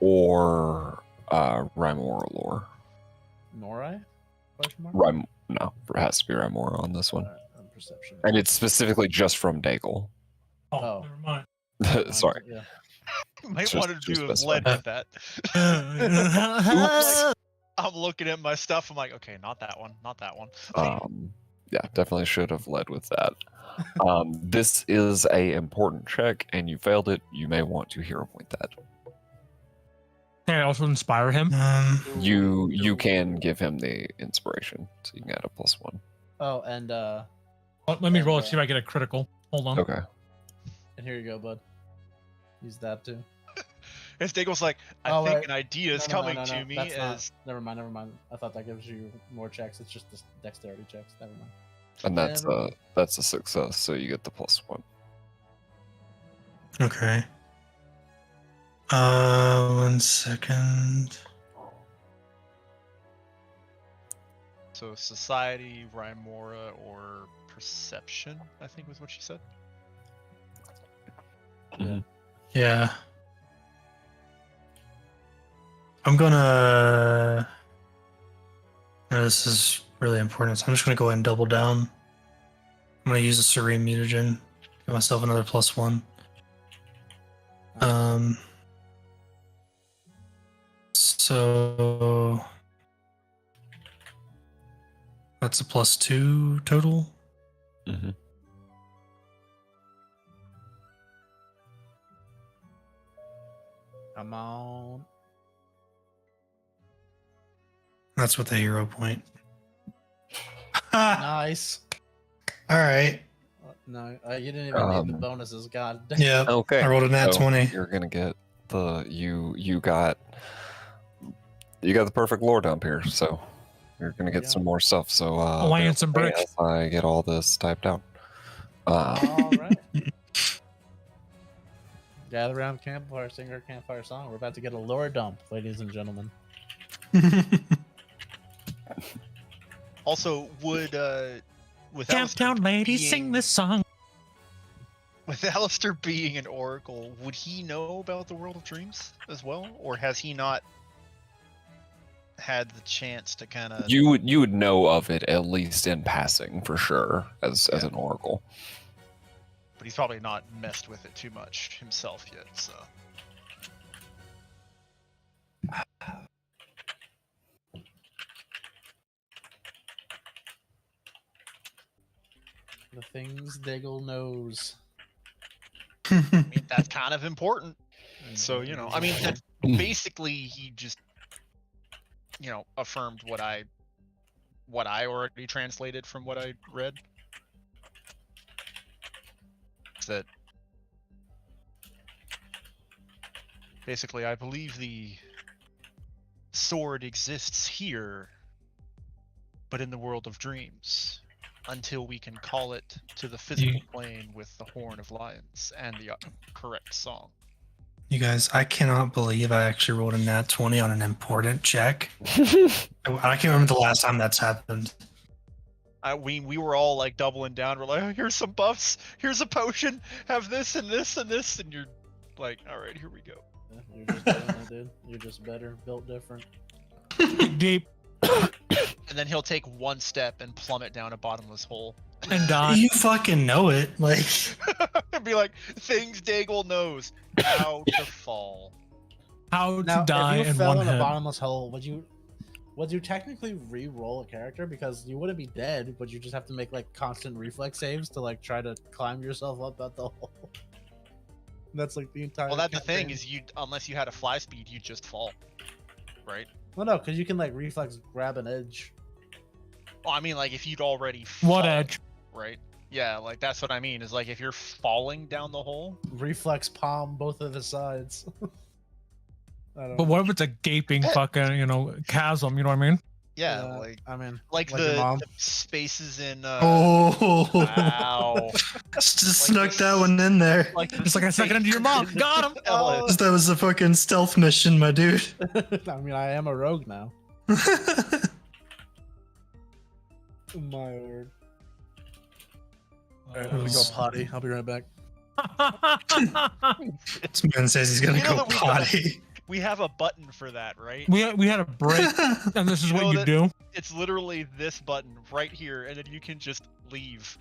or Rymora lore. Norai? No, it has to be Rymora on this one. Perception. And it's specifically just from Daigle. Oh, never mind. Sorry. Yeah. You might Just- want to just do this a lead one. with that. I'm looking at my stuff. I'm like, okay, not that one, not that one. Yeah, definitely should have led with that. This is a important check, and you failed it. You may want to hero point that. Can I also inspire him? You can give him the inspiration, so you can add a +1. Oh, and Let me roll it, see if I get a critical. Hold on. Okay. and here you go, bud. Use that too. As Daigle's like, I think an idea is coming to me that's as Never mind. I thought that gives you more checks. It's just the dexterity checks. Never mind. And that's a success, so you get the +1. Okay. 1 second. so society, Rymora, or perception, I think was what she said. Yeah. I'm gonna. This is really important, so I'm just gonna go ahead and double down. I'm gonna use a Serene Mutagen. Give myself another +1. So that's a +2 total. Mm-hmm. Come on. That's with the hero point. Nice. All right. No, you didn't even need the bonuses. God damn. Yeah. Okay. I rolled a nat 20. You're gonna get the you got the perfect lore dump here, so you're gonna get some more stuff. So and some bricks. as I get all this typed out. All right. Gather around the campfire, sing our campfire song. We're about to get a lore dump, ladies and gentlemen. Also, would with Downtown Alistair ladies, being- sing this song. With Alistair being an oracle, would he know about the World of Dreams as well, or has he not had the chance to kind of? You would know of it at least in passing for sure as an oracle. But he's probably not messed with it too much himself yet. So The things Daigle knows. I mean, that's kind of important. So I mean, basically he just affirmed what I already translated from what I read. That basically I believe the sword exists here, but in the world of dreams, until we can call it to the physical plane with the Horn of Lions and the correct song. You guys, I cannot believe I actually rolled a nat 20 on an important check. I can't remember the last time that's happened. We were all like doubling down. We're like, oh, here's some buffs. Here's a potion. Have this and this and this. And you're like, all right, here we go. Yeah, you're just doing it, dude. You're just better, built different. Deep And then he'll take one step and plummet down a bottomless hole. and die. You fucking know it. Like, And be like, things Daigle knows. How to fall. How to Now, die if you in fell one in a hit. bottomless hole, would you technically re-roll a character? Because you wouldn't be dead, but you just have to make like constant reflex saves to like try to climb yourself up out the hole. That's like the entire. Well, that's the thing campaign. is unless you had a fly speed, you just fall. Right? Well, no, because you can like reflex grab an edge. Well, I mean, like if you'd already What fallen, edge? right? Yeah, like that's what I mean. Is like if you're falling down the hole. Reflex palm both of the sides. I don't But know. what if it's a gaping fucking, chasm, you know what I mean? Yeah, like I mean, like your the, mom. the spaces in. Oh, Wow. just Like snuck this- that one in there. Like Just like I snuck it into your mom. Got him. Oh. Just that was a fucking stealth mission, my dude. I mean, I am a rogue now. My word. All right, I'm gonna go potty. I'll be right back. This man says he's gonna You know go that we potty. We have a button for that, right? we had a break, and this is You what know you that- do. It's literally this button right here, and then you can just leave.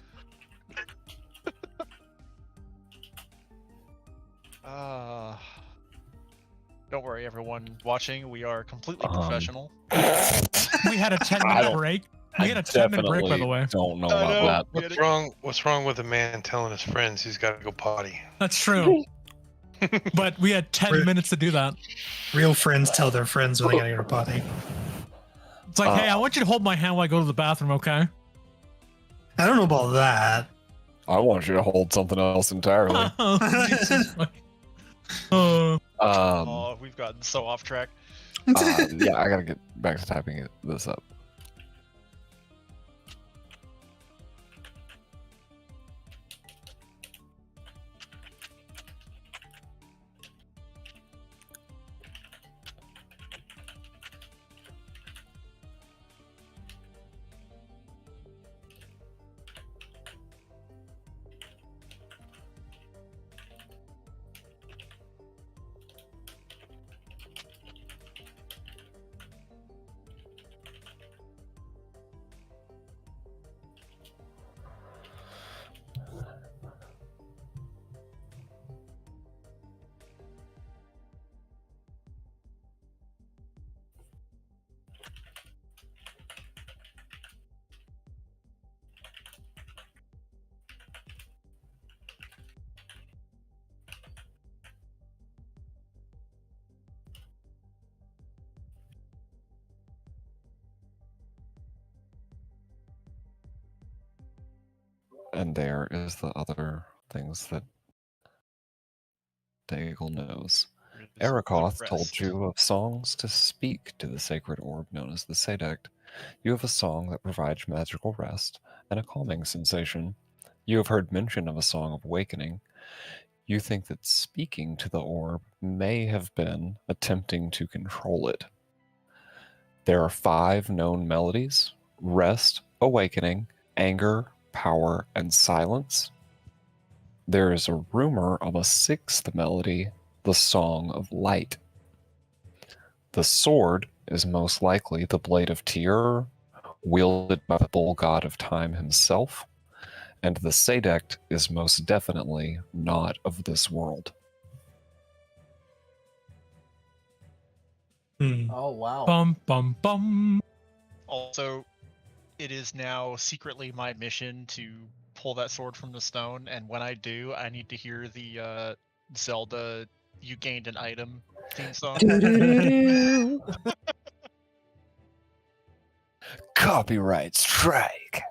Don't worry, everyone watching. We are completely professional. We had a 10 I minute don't- break. We had a 10-minute break, by the way. Don't know I about know. that. We had What's wrong with a man telling his friends he's got to go potty? That's true. But we had 10 minutes to do that. Real friends tell their friends when they gotta go potty. It's like, hey, I want you to hold my hand while I go to the bathroom, okay? I don't know about that. I want you to hold something else entirely. Jesus. Oh, we've gotten so off track. Yeah, I gotta get back to typing this up. And there is the other things that Daigle knows. Arakoth told you of songs to speak to the sacred orb known as the Sadect. You have a song that provides magical rest and a calming sensation. You have heard mention of a song of awakening. You think that speaking to the orb may have been attempting to control it. There are 5 known melodies: rest, awakening, anger, power, and silence. There is a rumor of a 6th melody, the Song of Light. The sword is most likely the Blade of Tyr, wielded by the bull god of time himself, and the Sadect is most definitely not of this world. Oh wow. Bum, bum, bum. Also, it is now secretly my mission to pull that sword from the stone, and when I do, I need to hear the Zelda "You Gained an Item" theme song. Copyright strike.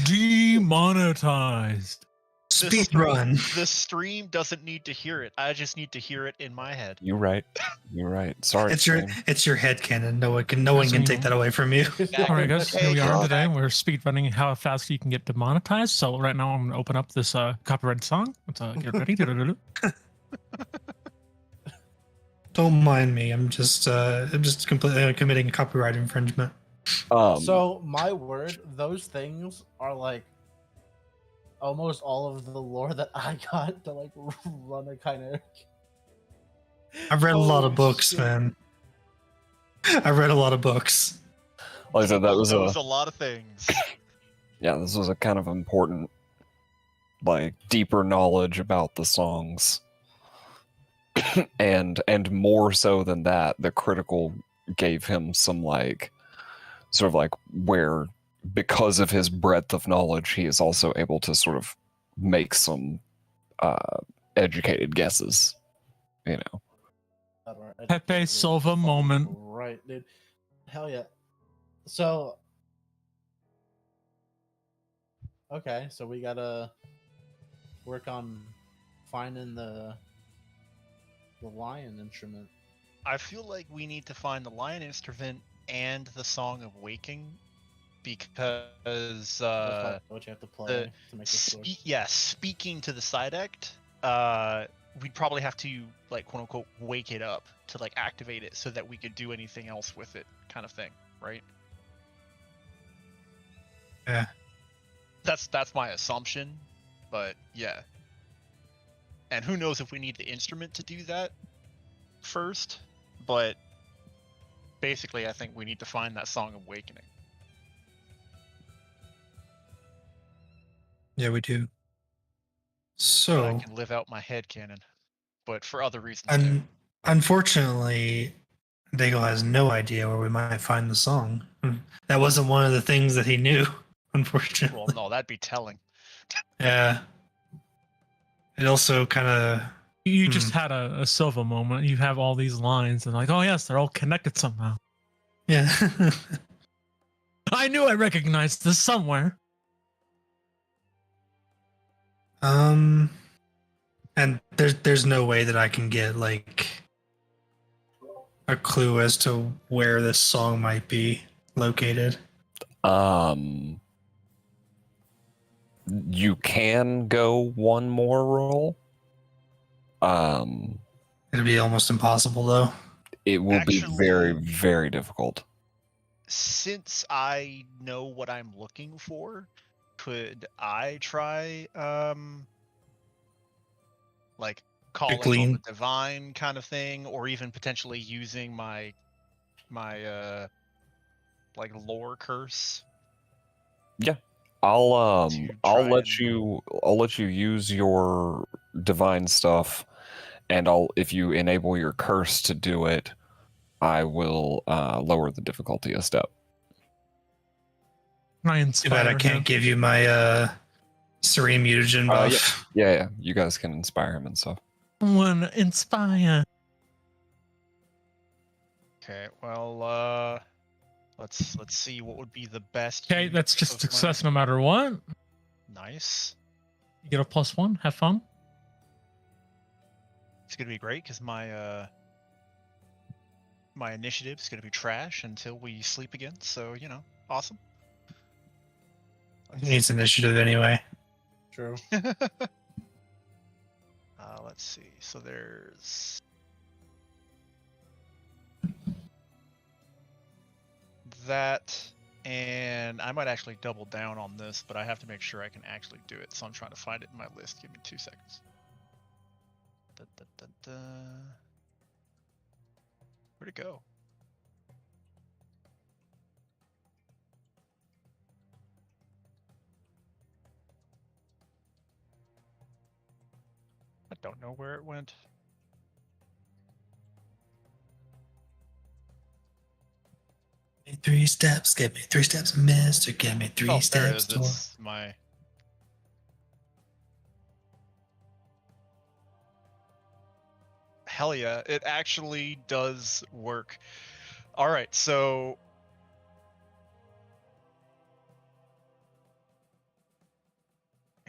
Demonetized. Speed run. The stream doesn't need to hear it. I just need to hear it in my head. You're right. You're right. Sorry. It's your Sam. headcanon. No one can take that away from you. All right, guys, here we are Hey, today. We're speedrunning how fast you can get demonetized. So right now, I'm going to open up this copyrighted song. Let's get ready. Don't mind me. I'm just completely committing copyright infringement. So my word, those things are like almost all of the lore that I got to like run a Kynera. I've read a lot of Holy books, shit. man. I've read a lot of books. like I said, that was a lot of things. yeah, this was a kind of important, like, deeper knowledge about the songs. and more so than that, the critical gave him some, like, sort of like where, because of his breadth of knowledge, he is also able to sort of make some educated guesses, you know. Pepe Silva moment. Right, dude. Hell yeah. So, okay, so we gotta work on finding the lion instrument. I feel like we need to find the lion instrument and the Song of Waking because what you have to play to make this work. speaking to the side act, we'd probably have to like quote unquote wake it up to like activate it so that we could do anything else with it, kind of thing, right? Yeah. That's my assumption, but yeah. And who knows if we need the instrument to do that first, but basically I think we need to find that Song of Awakening. Yeah, we do. But So I can live out my headcanon, but for other reasons too. unfortunately, Daigle has no idea where we might find the song. That wasn't one of the things that he knew, unfortunately. Well, no, that'd be telling. Yeah. It also kind of. You just had a Silva moment. You have all these lines, and like, oh yes, they're all connected somehow. Yeah. I knew I recognized this somewhere. And there's no way that I can get like a clue as to where this song might be located. You can go one more roll. It'd be almost impossible though. It will be very, very difficult. Since I know what I'm looking for, could I try like calling on the divine kind of thing, or even potentially using my like lore curse? Yeah. I'll let you use your divine stuff, and if you enable your curse to do it, I will lower the difficulty a step. Too bad I can't give you my serene mutagen buff. Yeah. You guys can inspire him and stuff. Wanna inspire. Okay, well, let's see what would be the best. Okay, that's just success no matter what. Nice. You get a +1. Have fun. It's gonna be great because my my initiative is gonna be trash until we sleep again. So awesome. He needs initiative anyway. True. Let's see. So there's that, and I might actually double down on this, but I have to make sure I can actually do it. So I'm trying to find it in my list. Give me 2 seconds. Where'd it go? I don't know where it went. Give me 3 steps, give me 3 steps, mister. Give me 3 steps. There it is. It's my. Hell yeah, it actually does work. All right, so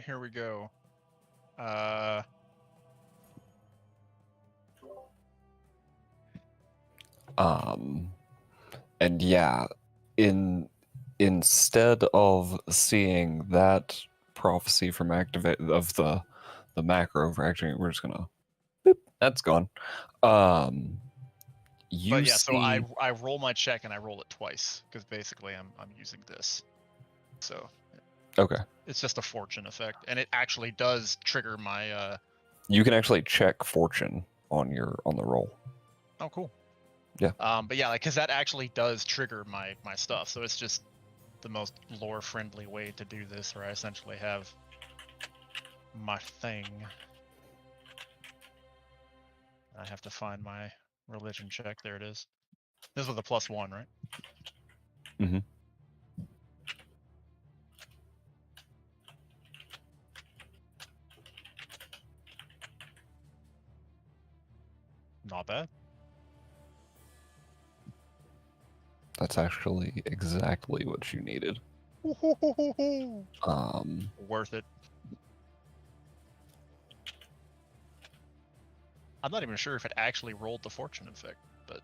here we go. And yeah, instead of seeing that prophecy from activate of the macro for activating, we're just gonna boop, that's gone. So I roll my check and I roll it twice because basically I'm using this. So okay, it's just a fortune effect, and it actually does trigger my. You can actually check fortune on the roll. Oh, cool. Yeah. But yeah, because that actually does trigger my stuff. So it's just the most lore friendly way to do this, where I essentially have my thing. I have to find my religion check. There it is. This was a +1, right? Mm-hmm. Not bad. That's actually exactly what you needed. Worth it. I'm not even sure if it actually rolled the fortune effect, but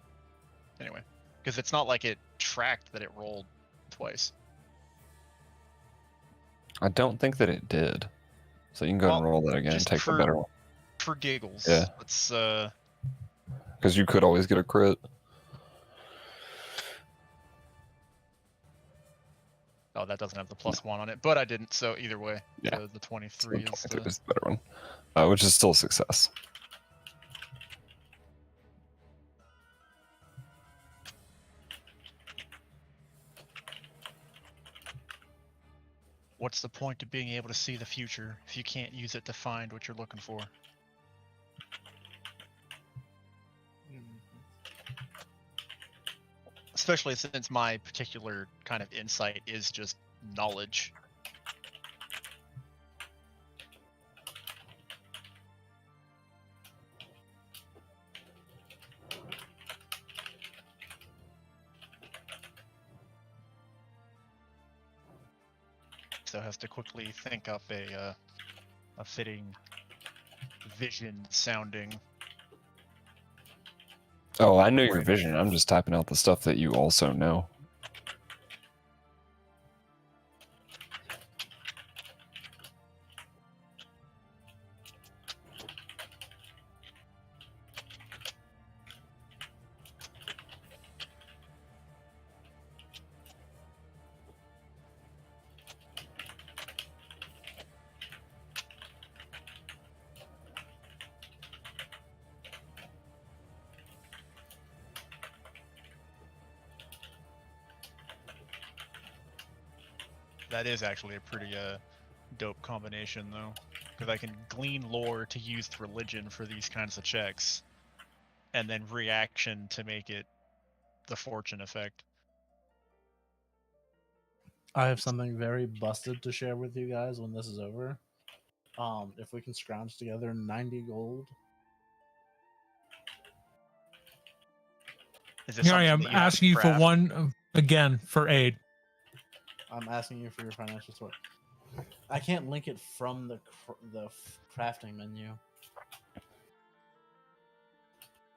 anyway. Because it's not like it tracked that it rolled twice. I don't think that it did. So you can go ahead and roll that again and just take the better one. For giggles. Yeah. Let's Because you could always get a crit. Oh, that doesn't have the +1 on it, but I didn't, so either way. Yeah. The 23 is the... is the better one. Which is still a success. What's the point of being able to see the future if you can't use it to find what you're looking for? Especially since my particular kind of insight is just knowledge. So has to quickly think up a fitting vision sounding. Oh, I know your vision. I'm just typing out the stuff that you also know. That is actually a pretty dope combination, though, because I can glean lore to use religion for these kinds of checks, and then reaction to make it the fortune effect. I have something very busted to share with you guys when this is over. If we can scrounge together 90 gold. Is this Here I something am that have asking to you for craft? one again for aid. I'm asking you for your financial support. I can't link it from the crafting menu. I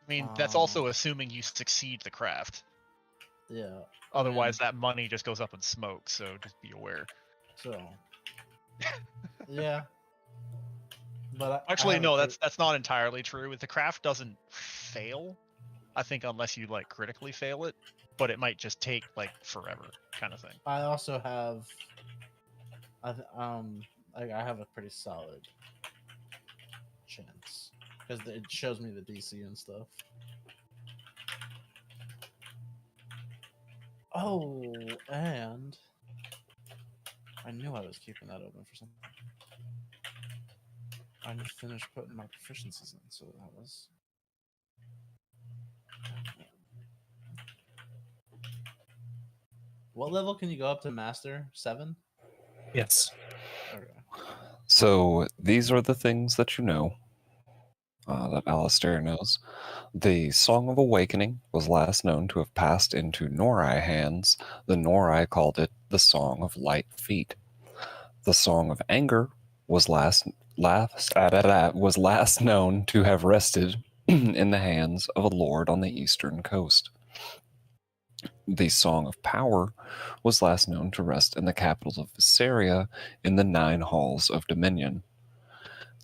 mean, that's also assuming you succeed the craft. Yeah. Otherwise, that money just goes up in smoke. So just be aware. So. Yeah. But Actually, no, that's not entirely true. If the craft doesn't fail, I think unless you like critically fail it, but it might just take like forever, kind of thing. I also have, I have a pretty solid chance because it shows me the DC and stuff. Oh, and I knew I was keeping that open for something. I finished putting my proficiencies in, so that was. What level can you go up to master? 7? Yes. Okay. So these are the things that you know, that Alistair knows. The Song of Awakening was last known to have passed into Norai hands. The Norai called it the Song of Light Feet. The Song of Anger was last known to have rested in the hands of a lord on the eastern coast. The Song of Power was last known to rest in the capital of Visseria in the 9 halls of Dominion.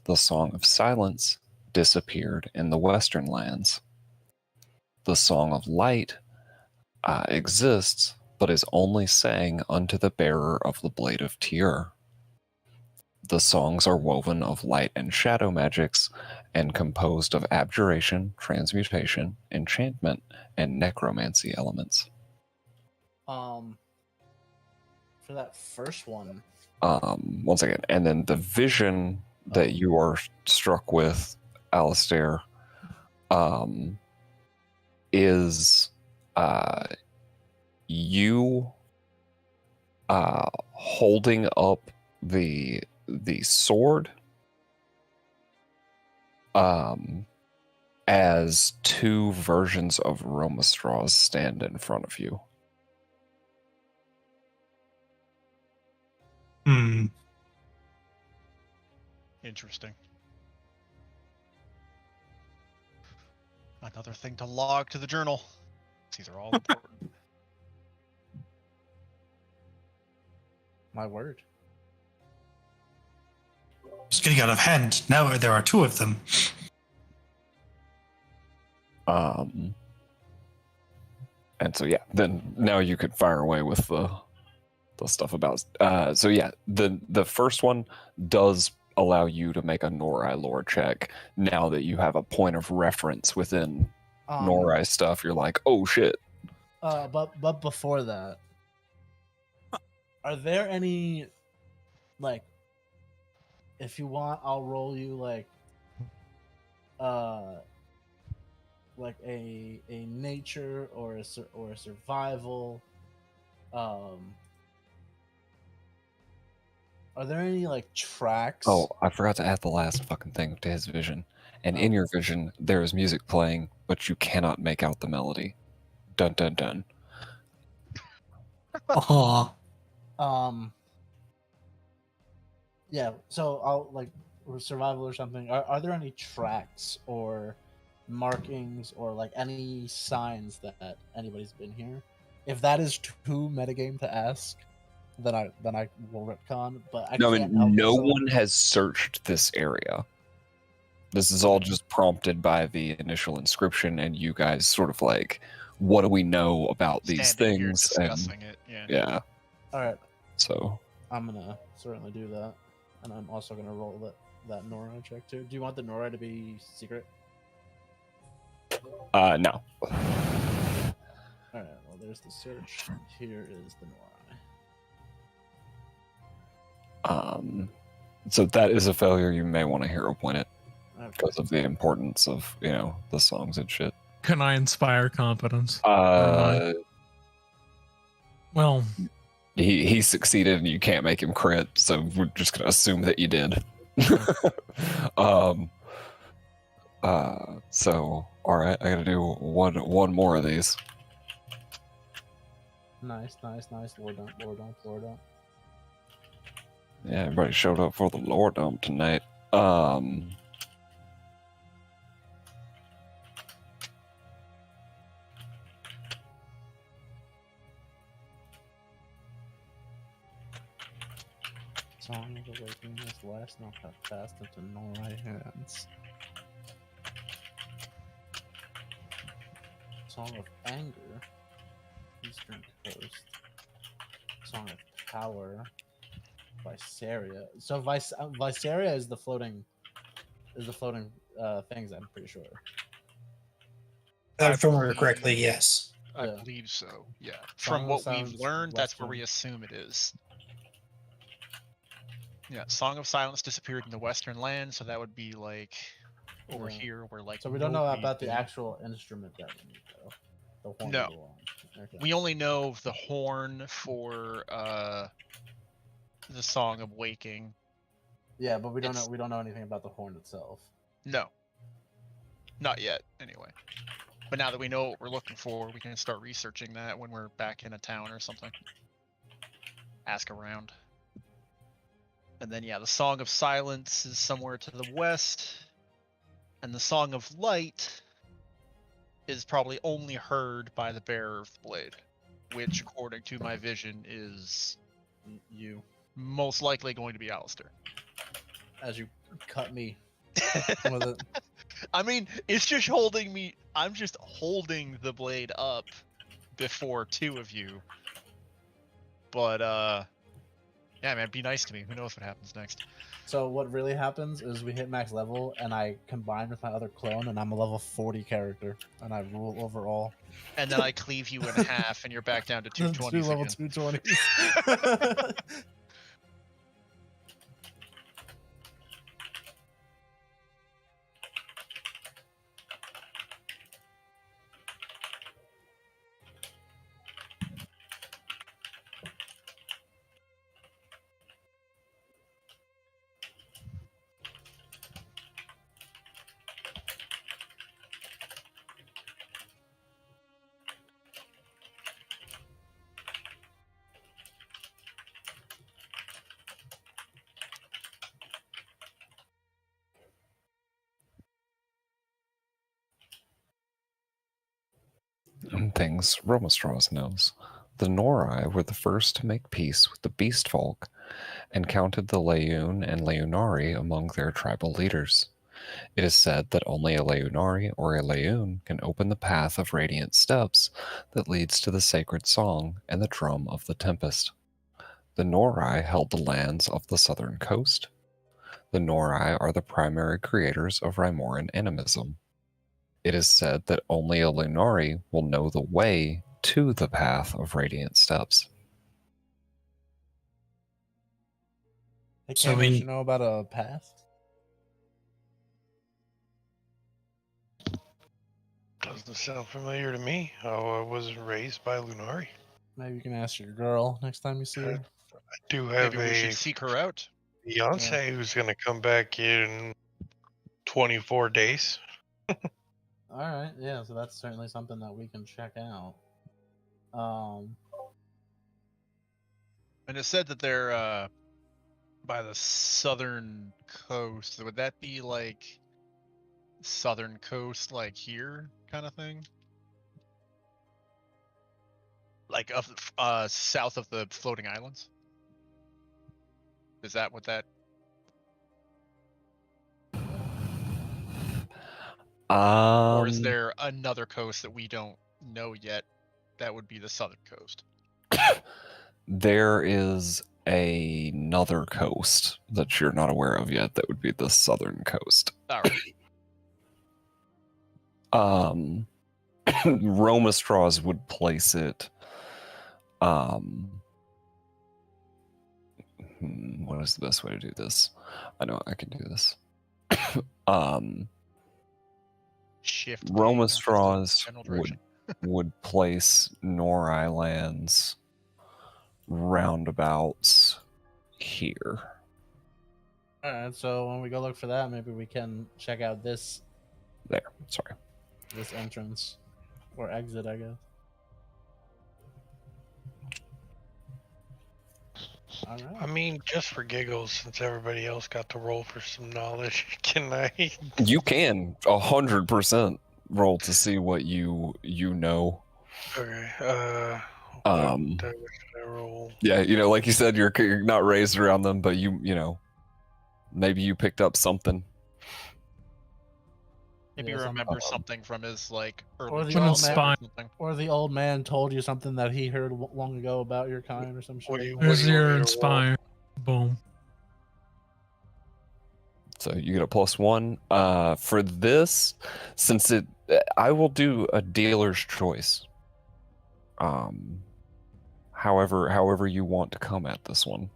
The Song of Silence disappeared in the western lands. The Song of Light exists, but is only sang unto the bearer of the Blade of Tyr. The songs are woven of light and shadow magics and composed of abjuration, transmutation, enchantment, and necromancy elements. For that first one. One second. And then the vision that you are struck with, Alistair, is you holding up the sword as 2 versions of Roma straws stand in front of you. Interesting. Another thing to log to the journal. These are all important. My word. It's getting out of hand. Now there are two of them. And so yeah, then now you could fire away with the stuff about. So yeah, the first one does allow you to make a Norai lore check. Now that you have a point of reference within Norai stuff, you're like, oh shit. But before that, are there any, like, if you want, I'll roll you like a nature or a survival. Are there any like tracks? Oh, I forgot to add the last fucking thing to his vision. And in your vision, there is music playing, but you cannot make out the melody. Dun dun dun. Oh, Yeah, so I'll like survival or something. Are there any tracks or markings or like any signs that anybody's been here? If that is too metagame to ask, then I will retcon. But I No, I can't mean, help no myself. one has searched this area. This is all just prompted by the initial inscription, and you guys sort of like, what do we know about these Standing here things? discussing it. Yeah. Yeah. All right, So I'm gonna certainly do that, and I'm also gonna roll that Nora check too. Do you want the Nora to be secret? no. All right. Well, there's the search. Here is the Nora. So that is a failure. You may want to hero point it Okay. because of the importance of, you know, the songs and shit. Can I inspire competence? Well, he succeeded and you can't make him crit, so we're just gonna assume that you did. So all right, I gotta do one more of these. Nice. Lord dump. Yeah, everybody showed up for the lore dump tonight. Song of Awakening is last not got fast into Norai hands. Song of Anger, Eastern Coast. Song of Power, Visaria. So Visaria is the floating things. I'm pretty sure. if I remember correctly, yes. I Yeah. believe so. Yeah. Song From of what we've Silence, learned, that's where we Western. assume it is. Yeah, Song of Silence disappeared in the Western land, so that would be like over Yeah. here where like So we don't know nobody's about the been. actual instrument that we need though. The horn No. of the wand. Okay. We only know of the horn for the Song of Waking. Yeah, but we don't It's- know. We don't know anything about the horn itself. No. Not yet, anyway. But now that we know what we're looking for, we can start researching that when we're back in a town or something. Ask around. And then, yeah, the Song of Silence is somewhere to the west. And the Song of Light is probably only heard by the bearer of the blade, which, according to my vision, is You, most likely going to be Alistair. as you cut me with it. I mean, it's just holding me. I'm just holding the blade up before two of you. But, yeah, man, be nice to me. Who knows what happens next? So what really happens is we hit max level, and I combine with my other clone, and I'm a level 40 character, and I rule over all. And then I cleave you in half, and you're back down to 220s Two level again. 220s. And things Romastraws knows. The Norai were the first to make peace with the beast folk and counted the Leun and Leunari among their tribal leaders. It is said that only a Leunari or a Leun can open the path of radiant steps that leads to the sacred song and the drum of the tempest. The Norai held the lands of the southern coast. The Norai are the primary creators of Rymoran animism. It is said that only a Lunari will know the way to the path of radiant steps. Hey, So Cam, we- don't you know about a path? Doesn't sound familiar to me. I was raised by Lunari. Maybe you can ask your girl next time you see her. I do have Maybe we should a seek her out. fiance who's going to come back in 24 days. All right, yeah, so that's certainly something that we can check out. And it said that they're by the southern coast. Would that be like southern coast, like here, kind of thing? Like south of the floating islands? Is that what that? Or is there another coast that we don't know yet that would be the southern coast? There is another coast that you're not aware of yet that would be the southern coast. All right. Romastraws would place it. What is the best way to do this? I know I can do this. Shift. Romastraws General direction. would place Norai lands roundabouts here. All right, so when we go look for that, maybe we can check out this There. Sorry. entrance or exit, I guess. All right. I mean, just for giggles, since everybody else got to roll for some knowledge, can I? You can 100% roll to see what you know. Okay. Um, What should I roll? Yeah, like you said, you're not raised around them, but you know, maybe you picked up something. Maybe Yeah, remember something from his like Or early the old childhood man- or something. Or the old man told you something that he heard long ago about your kind or some shit. What do you- like that. what There's do you want your me to roll? inspire. Boom. So you get a +1. For this, since I will do a dealer's choice. However you want to come at this one.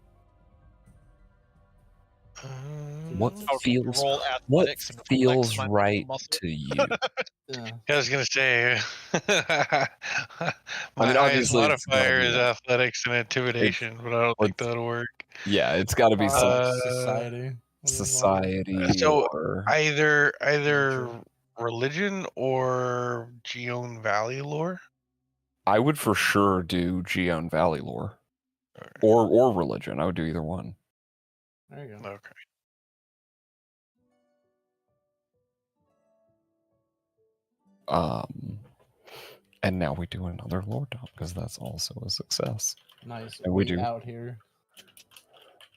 What Oh, feels roll what athletics and flex feels my right muscle. to you? Yeah. I was gonna say, my highest obviously it's gotta modifier be is that. athletics and intimidation, but I don't think that'll work. Yeah, it's got to be some Society. What do you want? society So or either Nature. religion or Geon Valley lore. I would for sure do Geon Valley lore or religion. I would do either one. There you go. Okay. And now we do another lore dump because that's also a success. Nice. And we do out here.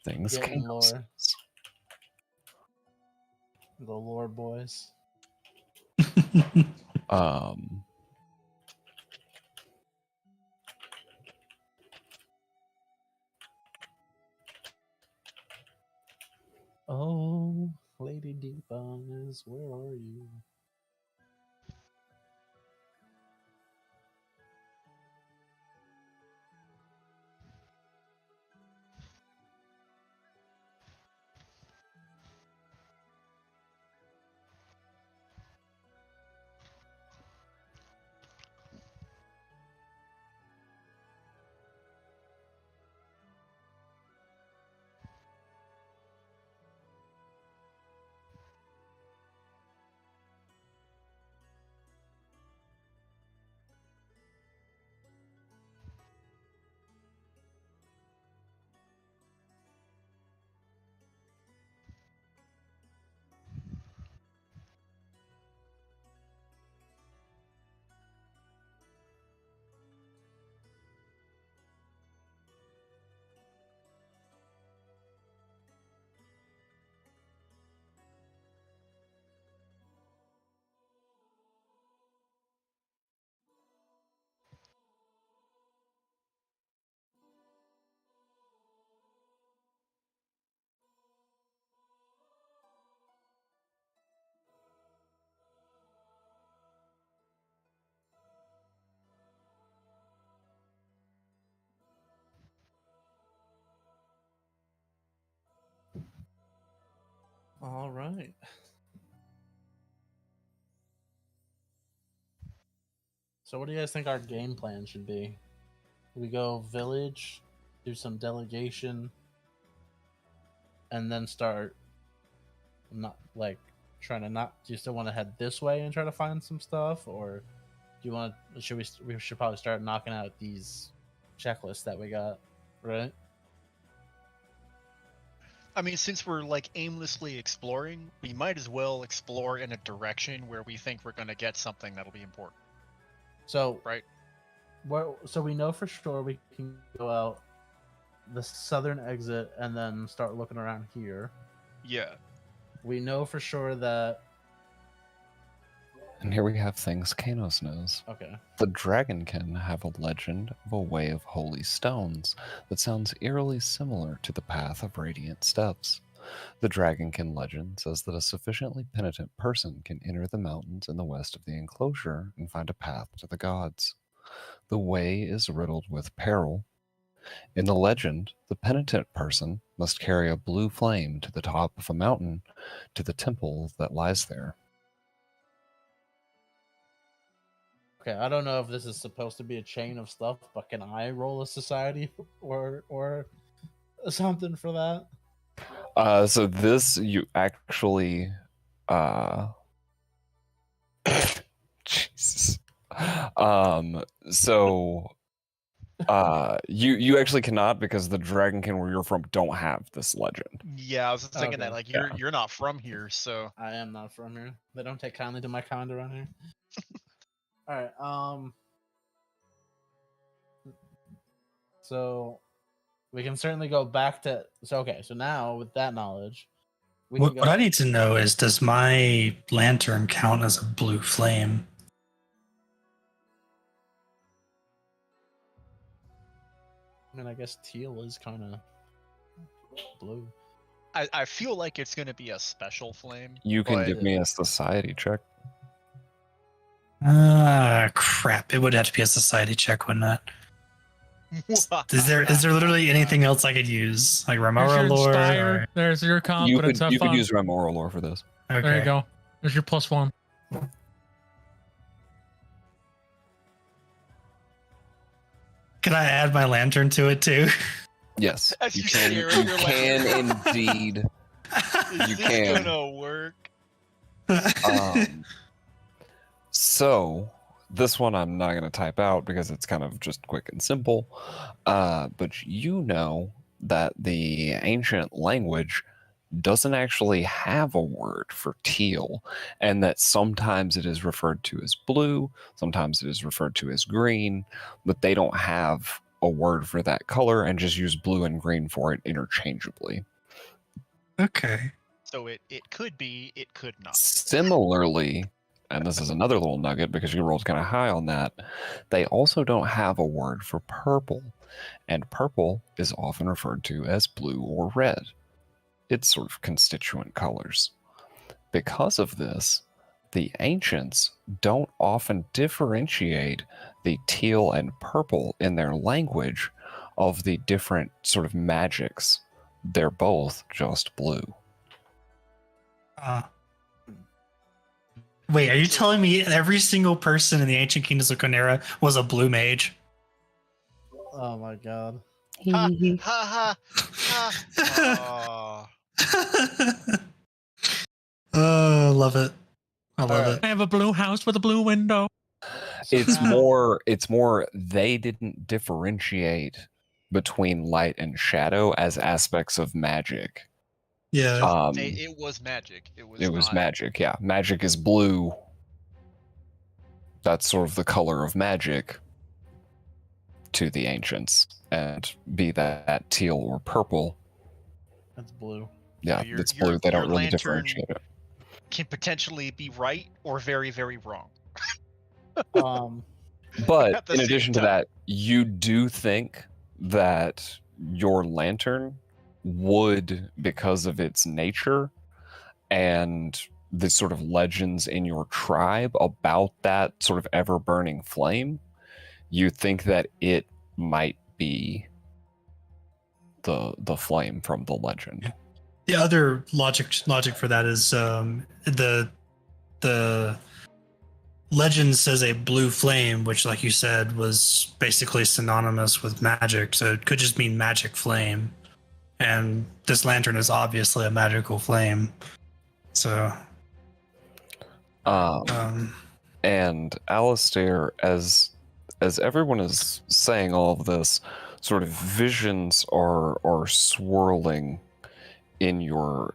things. Getting chaos. lore. The lore boys. Oh, Lady Deep Eyes, where are you? All right. So what do you guys think our game plan should be? We go village, do some delegation, and then start not like trying to not. Do you still want to head this way and try to find some stuff, or do you want to? Should we should probably start knocking out these checklists that we got, right? I mean, since we're like aimlessly exploring, we might as well explore in a direction where we think we're going to get something that'll be important. So right. So we know for sure we can go out the southern exit and then start looking around here. Yeah. We know for sure that. And here we have things Kanos knows. Okay. The Dragonkin have a legend of a way of holy stones that sounds eerily similar to the path of radiant steps. The Dragonkin legend says that a sufficiently penitent person can enter the mountains in the west of the enclosure and find a path to the gods. The way is riddled with peril. In the legend, the penitent person must carry a blue flame to the top of a mountain to the temple that lies there. Okay, I don't know if this is supposed to be a chain of stuff, but can I roll a society or something for that? So this you actually Jesus. So you actually cannot, because the Dragonkin where you're from don't have this legend. Yeah, I was just thinking Okay. that like you're not from here, so I am not from here. They don't take kindly to my kind around here. All right. So we can certainly go back to. So okay. So now with that knowledge, we can What I need to know is, does my lantern count as a blue flame? I mean, I guess teal is kind of blue. I feel like it's gonna be a special flame. You can but- give me a society check. Ah, crap. It would have to be a society check, wouldn't it? Is there literally anything else I could use? Like There's Remora your lore? Inspire. or- There's your You confidence. Have could fun. use Remora lore for this. Okay. There you go. There's your +1. Can I add my lantern to it too? Yes, As you you can. stare, You you're like- can indeed. Is You this can. gonna work? So this one I'm not going to type out because it's kind of just quick and simple. But you know that the ancient language doesn't actually have a word for teal, and that sometimes it is referred to as blue, sometimes it is referred to as green, but they don't have a word for that color and just use blue and green for it interchangeably. Okay. So it could be, it could not. Similarly, and this is another little nugget because you rolled kind of high on that, they also don't have a word for purple, and purple is often referred to as blue or red. It's sort of constituent colors. Because of this, the ancients don't often differentiate the teal and purple in their language of the different sort of magics. They're both just blue. Wait, are you telling me every single person in the ancient kingdoms of Kynera was a blue mage? Oh my god. Ha ha ha ha. Oh, love it. I love Alright. it. I have a blue house with a blue window. It's now- more they didn't differentiate between light and shadow as aspects of magic. Yeah. It was magic. It was It was not- magic, yeah. Magic is blue. That's sort of the color of magic to the ancients. And be that teal or purple, That's blue. yeah, your- it's your- blue. They don't your really lantern- differentiate it. Can potentially be right or very, very wrong. But At the in same addition to time. that, you do think that your lantern would, because of its nature and the sort of legends in your tribe about that sort of ever burning flame, you think that it might be the flame from the legend. The other logic for that is the legend says a blue flame, which, like you said, was basically synonymous with magic. So it could just mean magic flame, and this lantern is obviously a magical flame. So, and Alistair, as everyone is saying all of this, sort of visions are swirling in your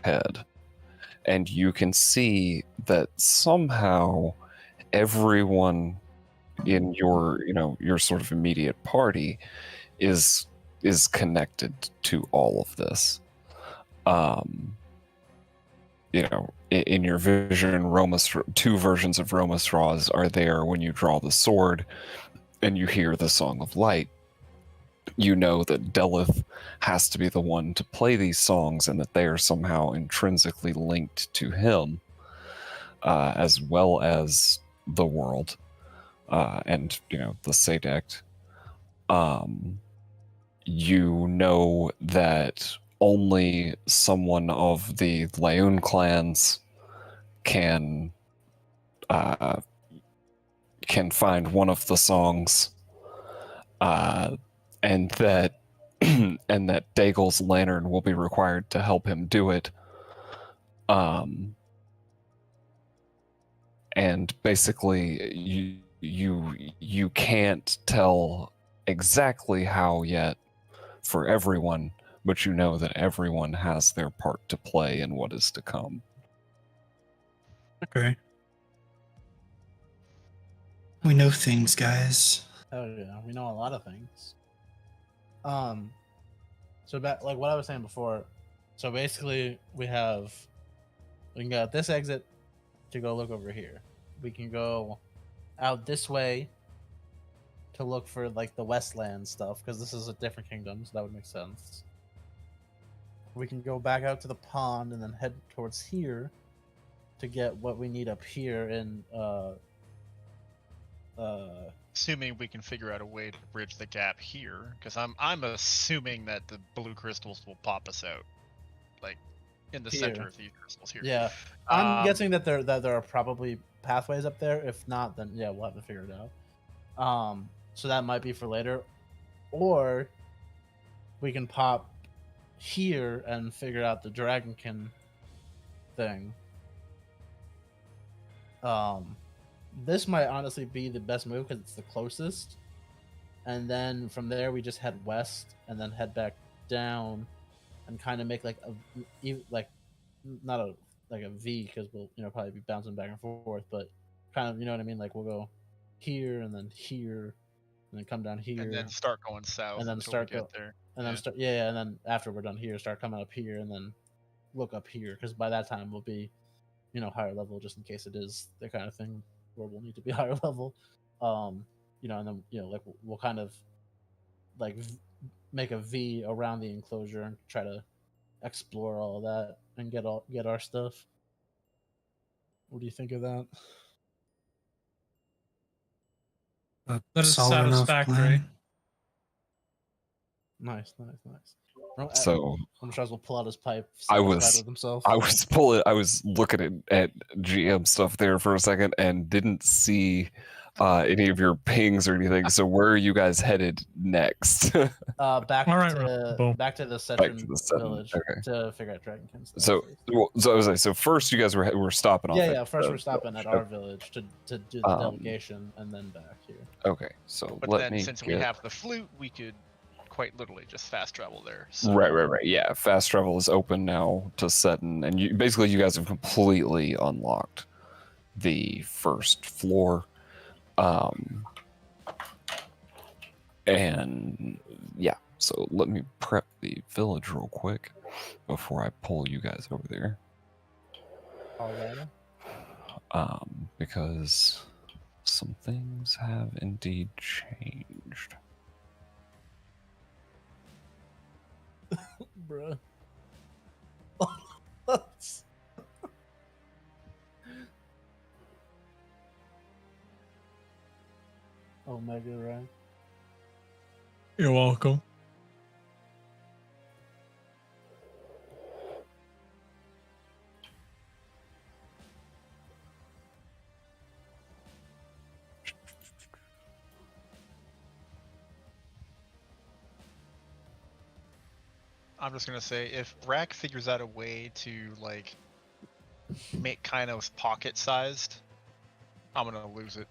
head, and you can see that somehow everyone in your your sort of immediate party is connected to all of this. In your vision, two versions of Roma straws are there when you draw the sword and you hear the Song of Light. You know that Delith has to be the one to play these songs, and that they are somehow intrinsically linked to him, as well as the world, and the Sadect. You know that only someone of the Laoon clans can find one of the songs, and that and that Dagel's lantern will be required to help him do it. And basically, you can't tell exactly how yet for everyone, but you know that everyone has their part to play in what is to come. Okay. We know things, guys. Oh yeah, we know a lot of things. So back like what I was saying before. So basically, we can go at this exit to go look over here. We can go out this way to look for like the Westland stuff, because this is a different kingdom, so that would make sense. We can go back out to the pond and then head towards here to get what we need up here in assuming we can figure out a way to bridge the gap here, because I'm assuming that the blue crystals will pop us out, like in the center of these crystals here. Yeah, I'm guessing that there are probably pathways up there. If not, then yeah, we'll have to figure it out. So that might be for later, or we can pop here and figure out the Dragonkin thing. This might honestly be the best move because it's the closest, and then from there we just head west and then head back down and kind of make like not a V, because we'll probably be bouncing back and forth, but kind of, you know what I mean, like we'll go here and then here and then come down here and then start going south and then start get there, and then start and then after we're done here, start coming up here and then look up here, because by that time we'll be higher level, just in case it is the kind of thing where we'll need to be higher level. And then like we'll kind of like make a V around the enclosure and try to explore all that and get our stuff. What do you think of that? That is Solid enough satisfactory. plan. Nice. So Charles will pull out his pipe. I was with himself. I was looking at GM stuff there for a second and didn't see any of your pings or anything. So where are you guys headed next? Back Boom. to the Cetron village okay. to figure out Dragonkin stuff. So I was like, so first you guys were stopping off. Yeah. First we're stopping at our village to do the delegation, and then back here. Okay, so but then since we have the flute, we could quite literally just fast travel there. So. Right. Yeah, fast travel is open now to Seton, and you guys have completely unlocked the first floor. And yeah, so let me prep the village real quick before I pull you guys over there. Alright. Because some things have indeed changed. Bruh. Omega, right? You're welcome. I'm just gonna say, if Rack figures out a way to like make Kynos pocket-sized, I'm gonna lose it.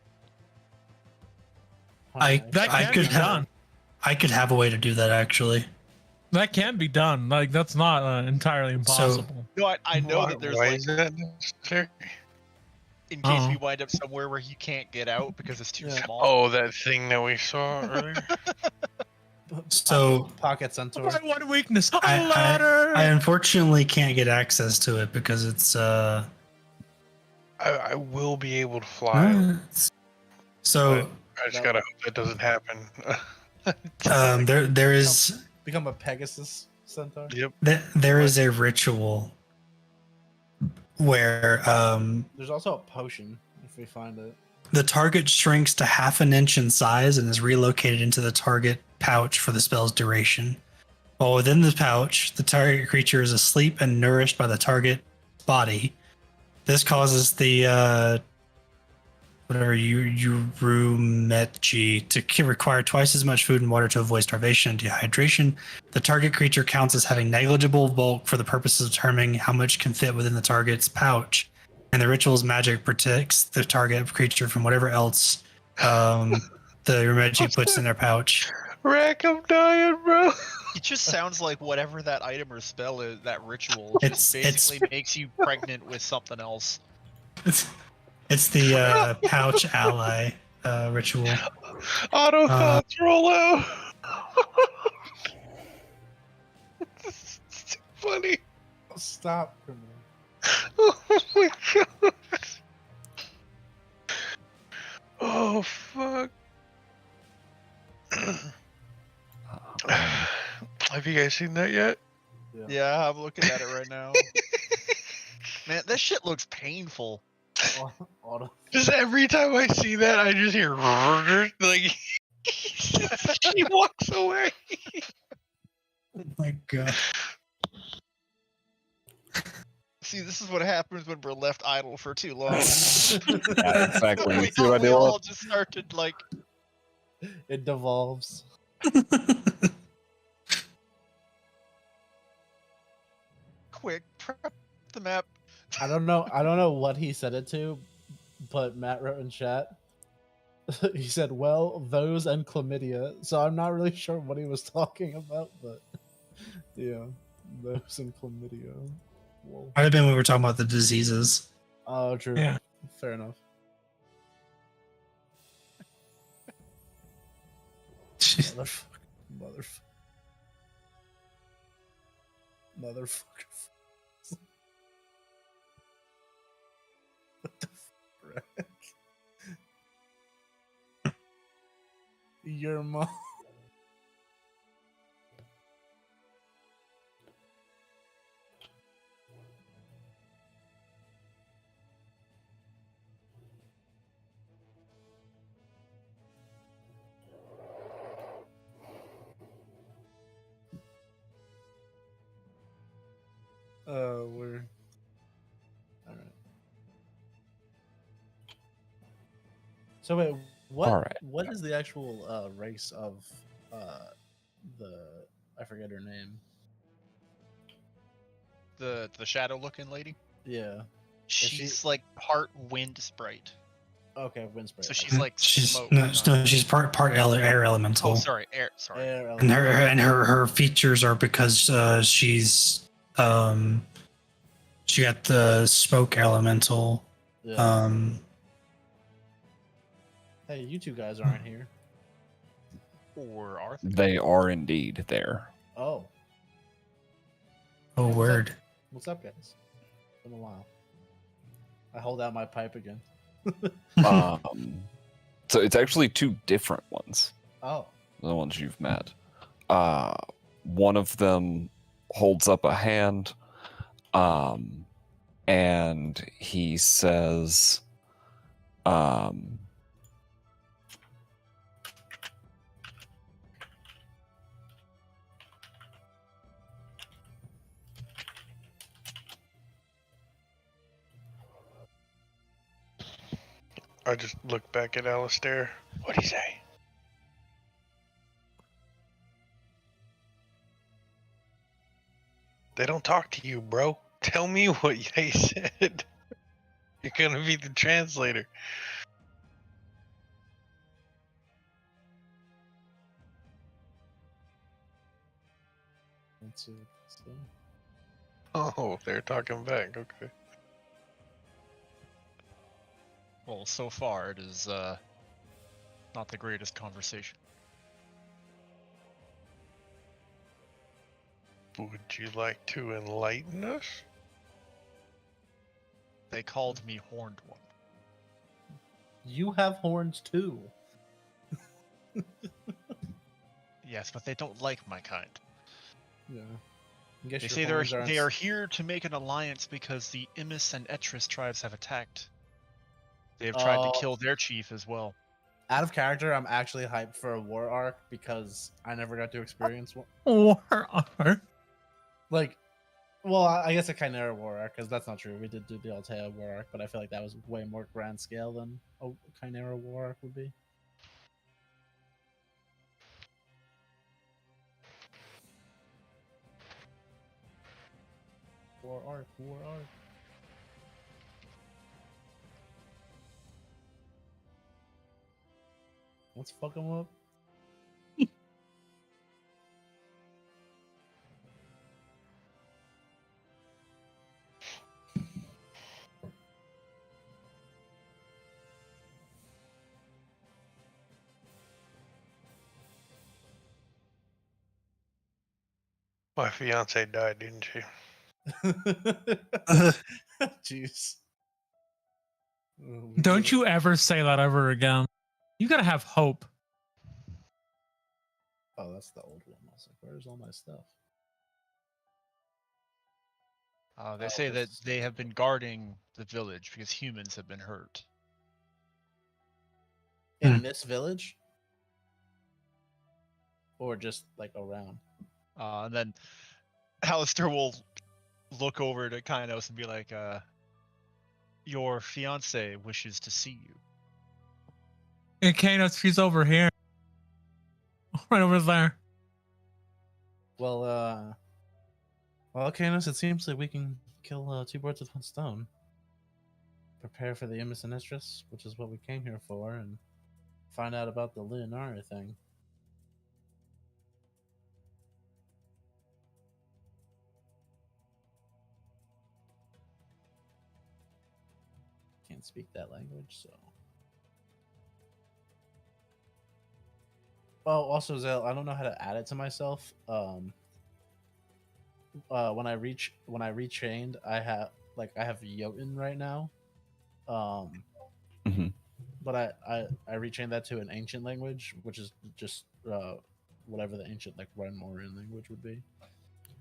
That can be done. I could have a way to do that actually. That can be done. Like that's not entirely impossible. No, I know that there's why like is that necessary? in case we wind up somewhere where you can't get out because it's too small. Oh, that thing that we saw earlier. So Pocket Centaur. My one weakness, a ladder. I unfortunately can't get access to it because it's I will be able to fly. So I just gotta hope that doesn't happen. there is Become a Pegasus Centaur. Yep. there is a ritual where There's also a potion if we find it. the target shrinks to half an inch in size and is relocated into the target pouch for the spell's duration. While within the pouch, the target creature is asleep and nourished by the target body. This causes the Urumetji to require twice as much food and water to avoid starvation and dehydration. The target creature counts as having negligible bulk for the purposes of determining how much can fit within the target's pouch. And the ritual's magic protects the target creature from whatever else the Urumetji puts in their pouch. Rack, I'm dying, bro. It just sounds like whatever that item or spell is, that ritual just basically makes you pregnant with something else. It's the pouch ally ritual. Auto thoughts roll out. This is too funny. Stop, criminal. Oh my god. Oh fuck. Have you guys seen that yet? Yeah, I'm looking at it right now. Man, that shit looks painful. Just every time I see that, I just hear like she walks away. Oh my god. See, this is what happens when we're left idle for too long. Yeah, exactly. we You see what I we do? all just start to like. It devolves. Quick, prep the map. I don't know what he said it to, but Matt wrote in chat. He said, "Well, those and chlamydia." So I'm not really sure what he was talking about, but yeah, those and chlamydia. Whoa. Might have been when we were talking about the diseases. Oh, true. Yeah. Fair enough. Motherfucker. What the frick? Your mom. We're all right. So wait, what is the actual race of I forget her name. The shadow looking lady. Yeah. She's like part wind sprite. Okay, wind sprite. So she's like smoke. She's part air elemental. Oh, sorry, air. Sorry. Air And her features are because she's she got the smoke elemental. Yeah. Hey, you two guys aren't here. Or are They are indeed there. Oh. Oh, word. What's up, guys? It's been a while. I hold out my pipe again. So it's actually two different ones. Oh. The ones you've met. One of them holds up a hand, and he says, I just look back at Alistair. What'd he say? They don't talk to you, bro. Tell me what they said. You're gonna be the translator. Let's see. Oh, they're talking back. Okay. Well, so far it is not the greatest conversation. Would you like to enlighten us? They called me Horned One. You have horns too. Yes, but they don't like my kind. Yeah. I guess They your say horns aren't they are here to make an alliance because the Imis and Etris tribes have attacked. They have tried to kill their chief as well. Out of character, I'm actually hyped for a war arc because I never got to experience one. War arc. Like, well, I guess a Kynera war arc, because that's not true. We did do the Altea war arc, but I feel like that was way more grand scale than a Kynera war arc would be. War arc. Let's fuck him up. My fiance died, didn't she? Jeez. Don't you ever say that ever again. You gotta have hope. Oh, that's the old one. I was like, where's all my stuff? They say that they have been guarding the village because humans have been hurt. In this village? Or just like around? And then Alistair will look over to Kynos and be like, your fiance wishes to see you. Hey, Kanos, she's over here. Right over there. Well, Canis, it seems like we can kill two birds with one stone. Prepare for the Imis and Istris, which is what we came here for, and find out about the Leonara thing. Can't speak that language, so. Oh, also, Zell, I don't know how to add it to myself. When I rechained, I have Jotun right now. But I rechained that to an ancient language, which is just whatever the ancient like Rhymorian language would be.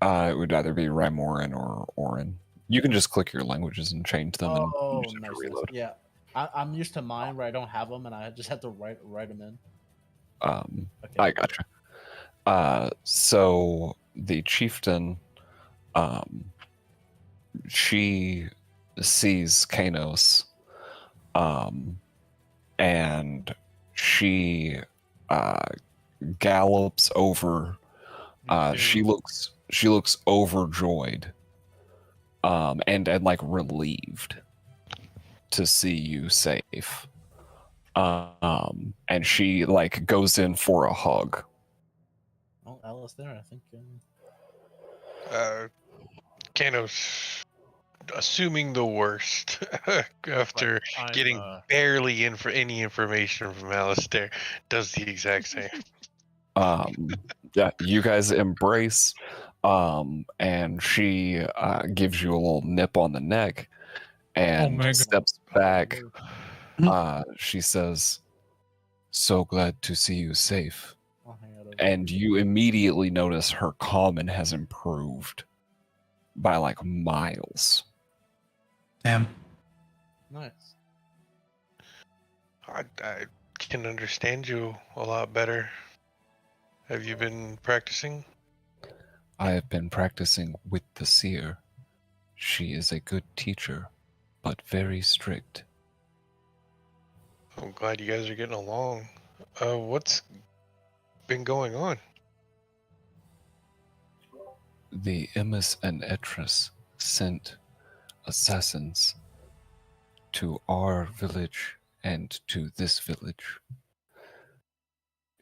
It would either be Rhymoran or Orin. You can just click your languages and change them, and you just have to reload. Yeah, I'm used to mine where I don't have them, and I just have to write them in. Okay. I gotcha. So the chieftain, she sees Kanos, and she gallops over. She looks overjoyed, and like relieved to see you safe. And she like goes in for a hug. Oh, Alice there, I think. Kanos, assuming the worst after getting barely any information from Alistair, does the exact same. Yeah, you guys embrace, and she gives you a little nip on the neck and steps back. She says, "So glad to see you safe." And you immediately notice her common has improved by like miles. Damn. Nice. I can understand you a lot better. Have you been practicing? I have been practicing with the seer. She is a good teacher, but very strict. I'm glad you guys are getting along. What's been going on? The Emis and Etris sent assassins to our village and to this village.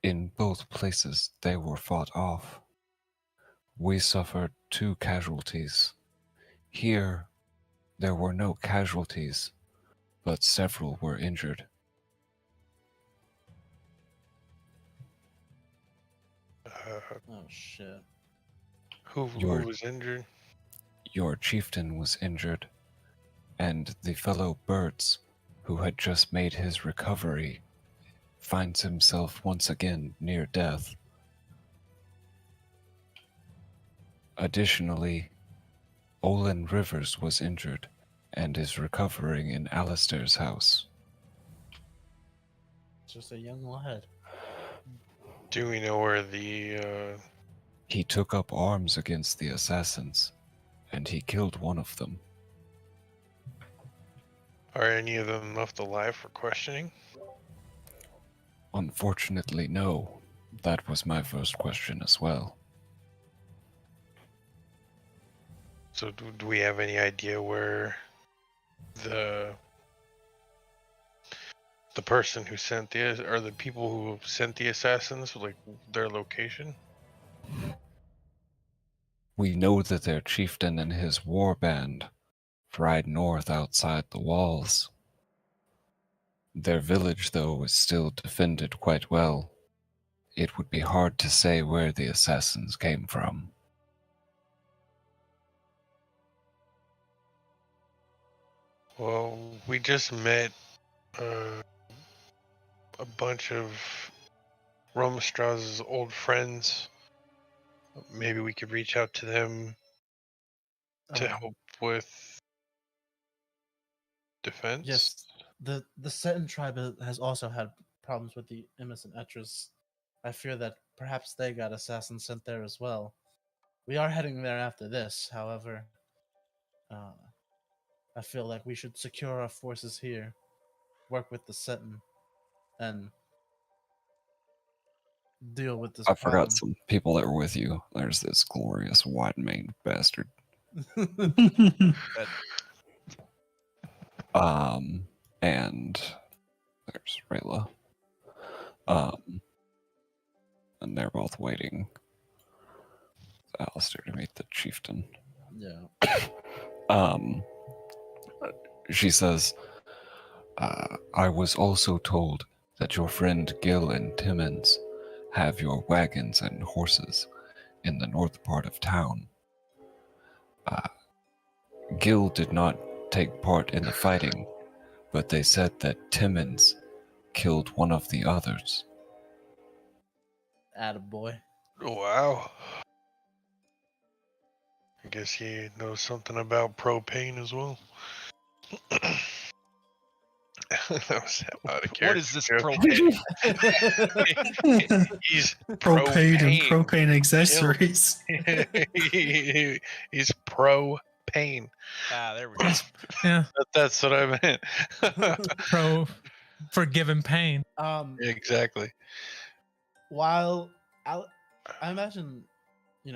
In both places, they were fought off. We suffered 2 casualties. Here, there were no casualties, but several were injured. Oh shit. Who Your- was injured? Your chieftain was injured, and the fellow Birds, who had just made his recovery, finds himself once again near death. Additionally, Olin Rivers was injured and is recovering in Alistair's house. Just a young lad. Do we know where the He took up arms against the assassins, and he killed one of them. are any of them left alive for questioning? Unfortunately, no. That was my first question as well. So do we have any idea where the person who sent the people who sent the assassins, like their location? We know that their chieftain and his war band ride north outside the walls. Their village, though, is still defended quite well. It would be hard to say where the assassins came from. Well, we just met a bunch of Romastra's old friends. Maybe we could reach out to them to help with defense. Yes, the Seton tribe has also had problems with the Emis and Etris. I fear that perhaps they got assassins sent there as well. We are heading there after this, however. I feel like we should secure our forces here, work with the Seton, and deal with this I problem. forgot some people that were with you. There's this glorious wide-maned bastard. And there's Rayla. And they're both waiting for Alistair to meet the chieftain. Yeah. She says, I was also told that your friend Gil and Timmins have your wagons and horses in the north part of town. Gil did not take part in the fighting, but they said that Timmins killed one of the others. Attaboy. Wow. I guess he knows something about propane as well. That was out of character. What is this joke. propane? He's Propane and propane. propane accessories. He's propane. There we go. Yeah. That's what I meant. Pro forgiving pain. Exactly. While I imagine,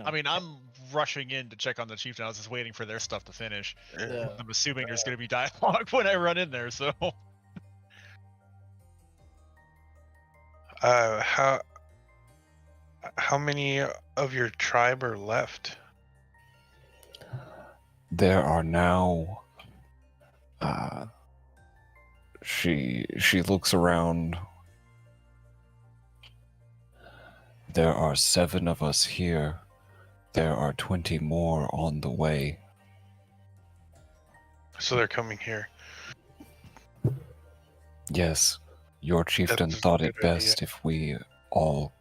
I mean, I'm rushing in to check on the chieftain. I was just waiting for their stuff to finish. Yeah. I'm assuming there's going to be dialogue when I run in there, so. How many of your tribe are left? There are now. She looks around. There are 7 of us here. There are 20 more on the way. So they're coming here. Yes, your chieftain That's a thought it good idea. best if we all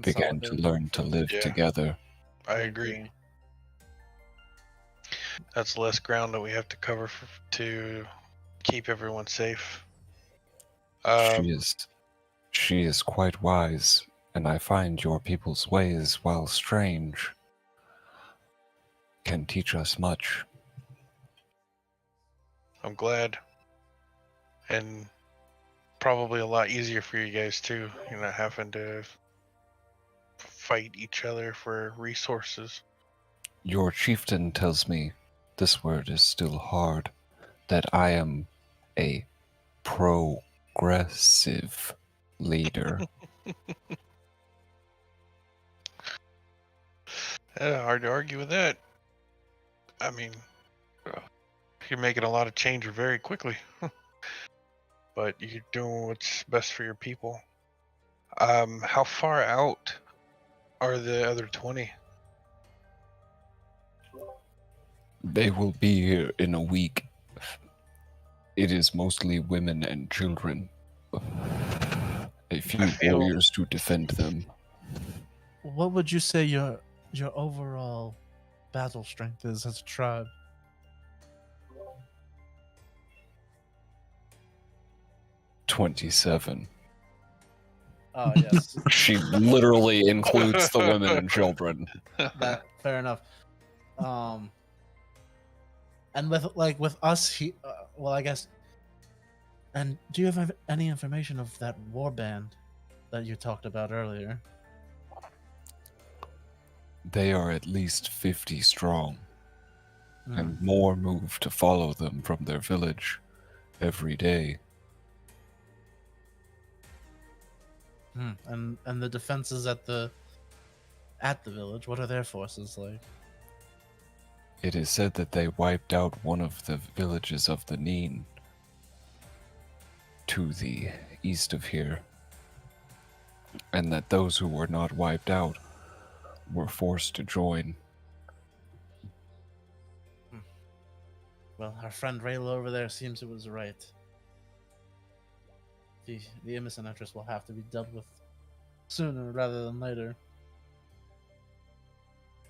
began to consolidate learn to forces. live Yeah. together. I agree. That's less ground that we have to cover to keep everyone safe. She is quite wise, and I find your people's ways, while strange, can teach us much. I'm glad. And probably a lot easier for you guys too. You're not having to fight each other for resources. Your chieftain tells me, this word is still hard, that I am a progressive leader. Hard to argue with that. I mean, you're making a lot of change very quickly. But you're doing what's best for your people. How far out are the other 20? They will be here in a week. It is mostly women and children. A few warriors to defend them. What would you say your overall battle strength is as a tribe? "27." Oh yes, She literally includes the women and children. that fair enough. And with us, well, I guess. And do you have any information of that war band that you talked about earlier? They are at least 50 strong, and more move to follow them from their village every day. And the defenses at the village, what are their forces like? It is said that they wiped out one of the villages of the Neen to the east of here, and that those who were not wiped out were forced to join. Well, our friend Rayla over there seems it was right. The innocent interest will have to be dealt with sooner rather than later.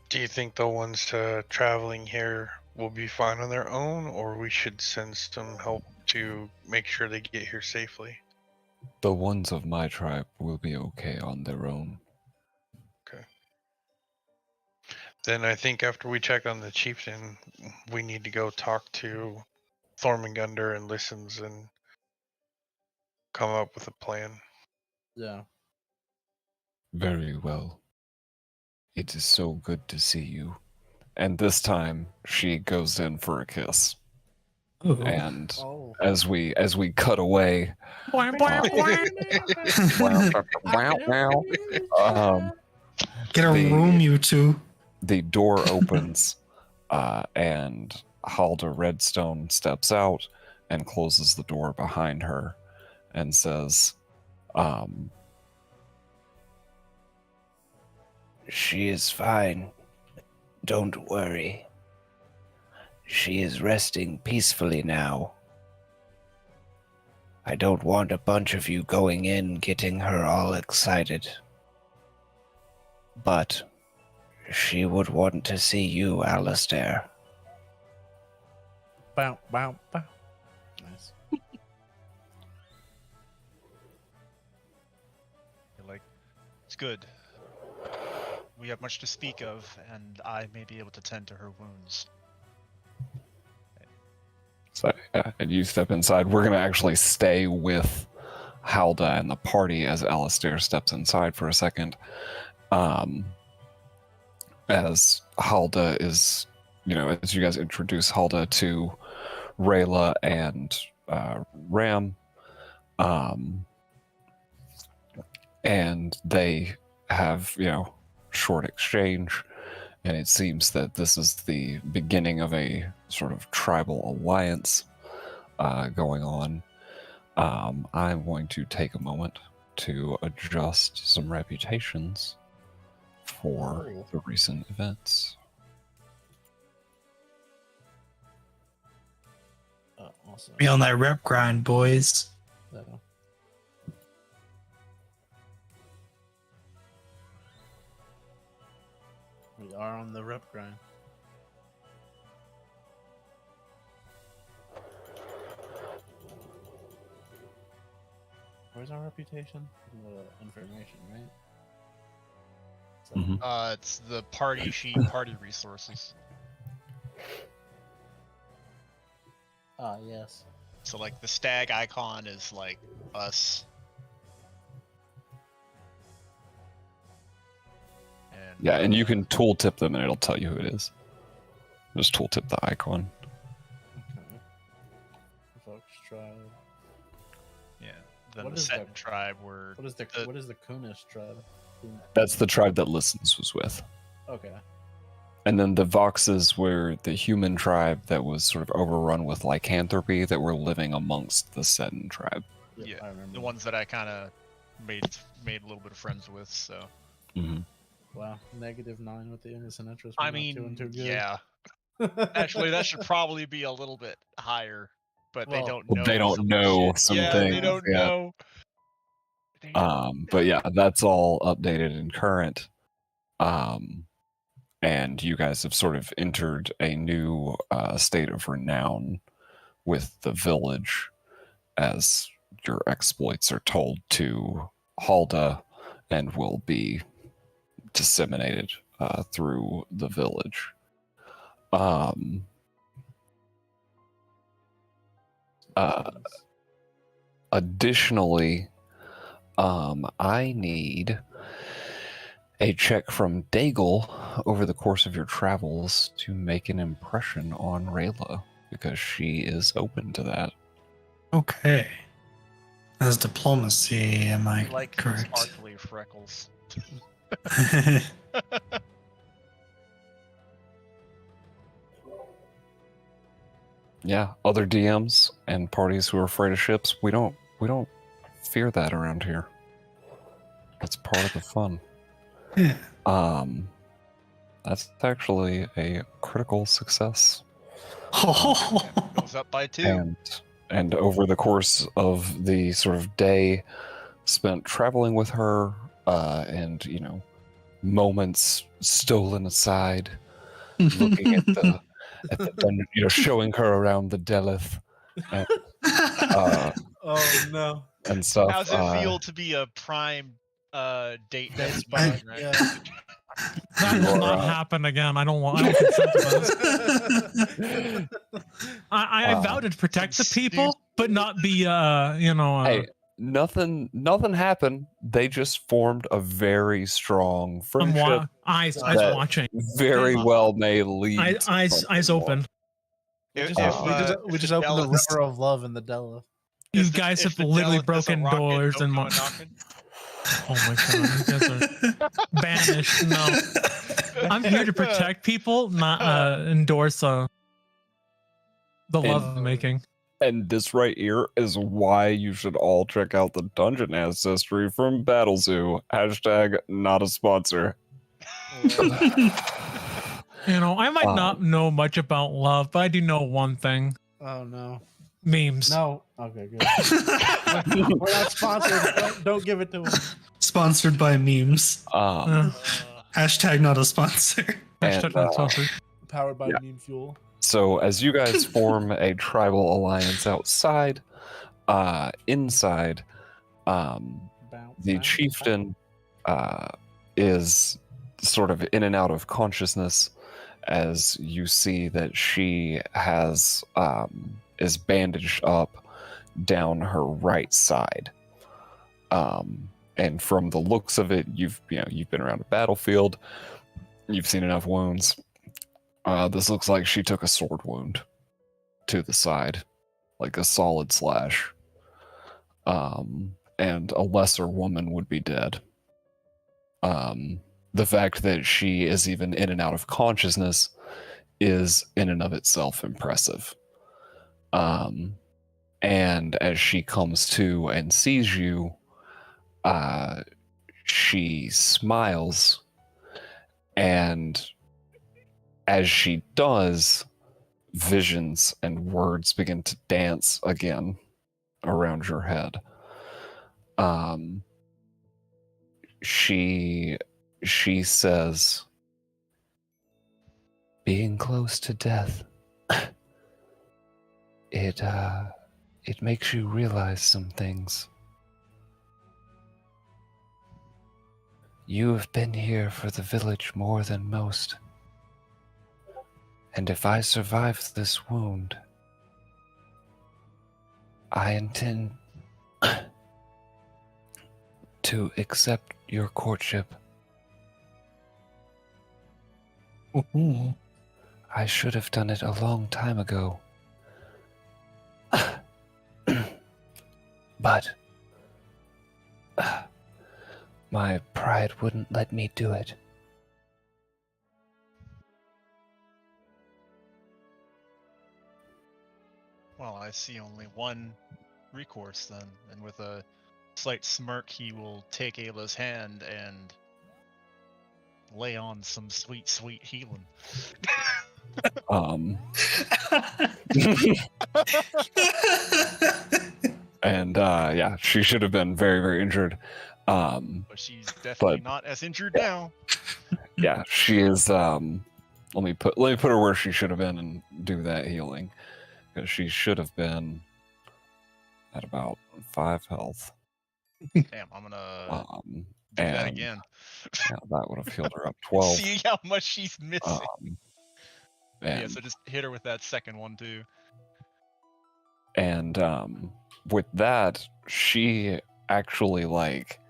Do you think the ones traveling here will be fine on their own, or we should send some help to make sure they get here safely? The ones of my tribe will be okay on their own. Okay. Then I think after we check on the chieftain, we need to go talk to Thormungander and Listens and come up with a plan. Yeah. Very well. It is so good to see you. And this time, she goes in for a kiss. Ooh. And as we cut away, Get a room, you two. The door opens, and Halda Redstone steps out and closes the door behind her and says, She is fine. Don't worry. She is resting peacefully now. I don't want a bunch of you going in getting her all excited. But she would want to see you, Alistair. Bow, bow, bow. Nice. Like, it's good. We have much to speak of, and I may be able to tend to her wounds. So, and you step inside. We're going to actually stay with Halda and the party as Alistair steps inside for a second. As Halda is, as you guys introduce Halda to Rayla and Ram, and they have, short exchange, and it seems that this is the beginning of a sort of tribal alliance going on. I'm going to take a moment to adjust some reputations for the recent events. Awesome. Be on that rep grind, boys. So. We are on the rep grind. Where's our reputation? Information, right? So, It's the party sheet, party resources. Ah, yes. So like the stag icon is like us. Yeah, and you can tooltip them and it'll tell you who it is. Just tooltip the icon. Okay. Vox tribe. Yeah. Then What the is Seton the- tribe were. What is the Kunis tribe? That's the tribe that Listens was with. Okay. And then the Voxes were the human tribe that was sort of overrun with lycanthropy that were living amongst the Seton tribe. Yep, Yeah, I remember. The ones that I kind of made a little bit of friends with. So. Mm-hmm. Wow, -9 with the innocent interest. I We're not mean, doing too good. yeah. Actually, that should probably be a little bit higher, but they Well, don't know. They don't some know shit. some yeah, things. they don't yeah. know. They don't But yeah, know. that's all updated and current. And you guys have sort of entered a new state of renown with the village as your exploits are told to Halda and will be disseminated through the village. Additionally, I need a check from Daigle over the course of your travels to make an impression on Rayla, because she is open to that. Okay. As diplomacy, am I Like correct? sparkly freckles. Yeah, other DMs and parties who are afraid of ships, we don't fear that around here. That's part of the fun. Yeah. That's actually a critical success. Goes up by 2. And over the course of the sort of day spent traveling with her, and moments stolen aside, looking at the dungeon, showing her around the Delith, and, oh no. and stuff. How's it feel to be a prime date night spot? spot, Right? yeah. That will not happen again. I don't consent to this. I vow to protect the people, but not be Hey, nothing happened. They just formed a very strong friendship. Eyes that watching. Very well may lead. to Eyes something more. open. We If, just opened the river of love in the Delith. You guys have literally broken doors and oh my god, you guys are banished. No, I'm here to protect people, not endorse the love making. And this right here is why you should all check out the Dungeon Ancestry from Battle Zoo. # not a sponsor. I might not know much about love, but I do know one thing. Oh no. Memes. No. Okay, good. We're not sponsored. Don't give it to us. Sponsored by memes. # not a sponsor. Hashtag not sponsored. Powered by meme fuel. So as you guys form a tribal alliance outside, inside, the chieftain is sort of in and out of consciousness as you see that she has is bandaged up down her right side. And from the looks of it, you've been around a battlefield, you've seen enough wounds. This looks like she took a sword wound to the side, like a solid slash. And a lesser woman would be dead. The fact that she is even in and out of consciousness is in and of itself impressive. And as she comes to and sees you, she smiles, and as she does, visions and words begin to dance again around your head. She says, being close to death, it makes you realize some things. You have been here for the village more than most. And if I survive this wound, I intend to accept your courtship. I should have done it a long time ago. But my pride wouldn't let me do it. Well, I see only one recourse then, and with a slight smirk, he will take Ayla's hand and lay on some sweet, sweet healing. And yeah, she should have been very, very injured. But she's definitely not as injured now. Yeah, she is. Let me put her where she should have been and do that healing, because she should have been at about 5 health. Damn, I'm gonna do that again. Yeah, that would have healed her up 12. See how much she's missing. Yeah, And, so just hit her with that second one too. and with that, she actually like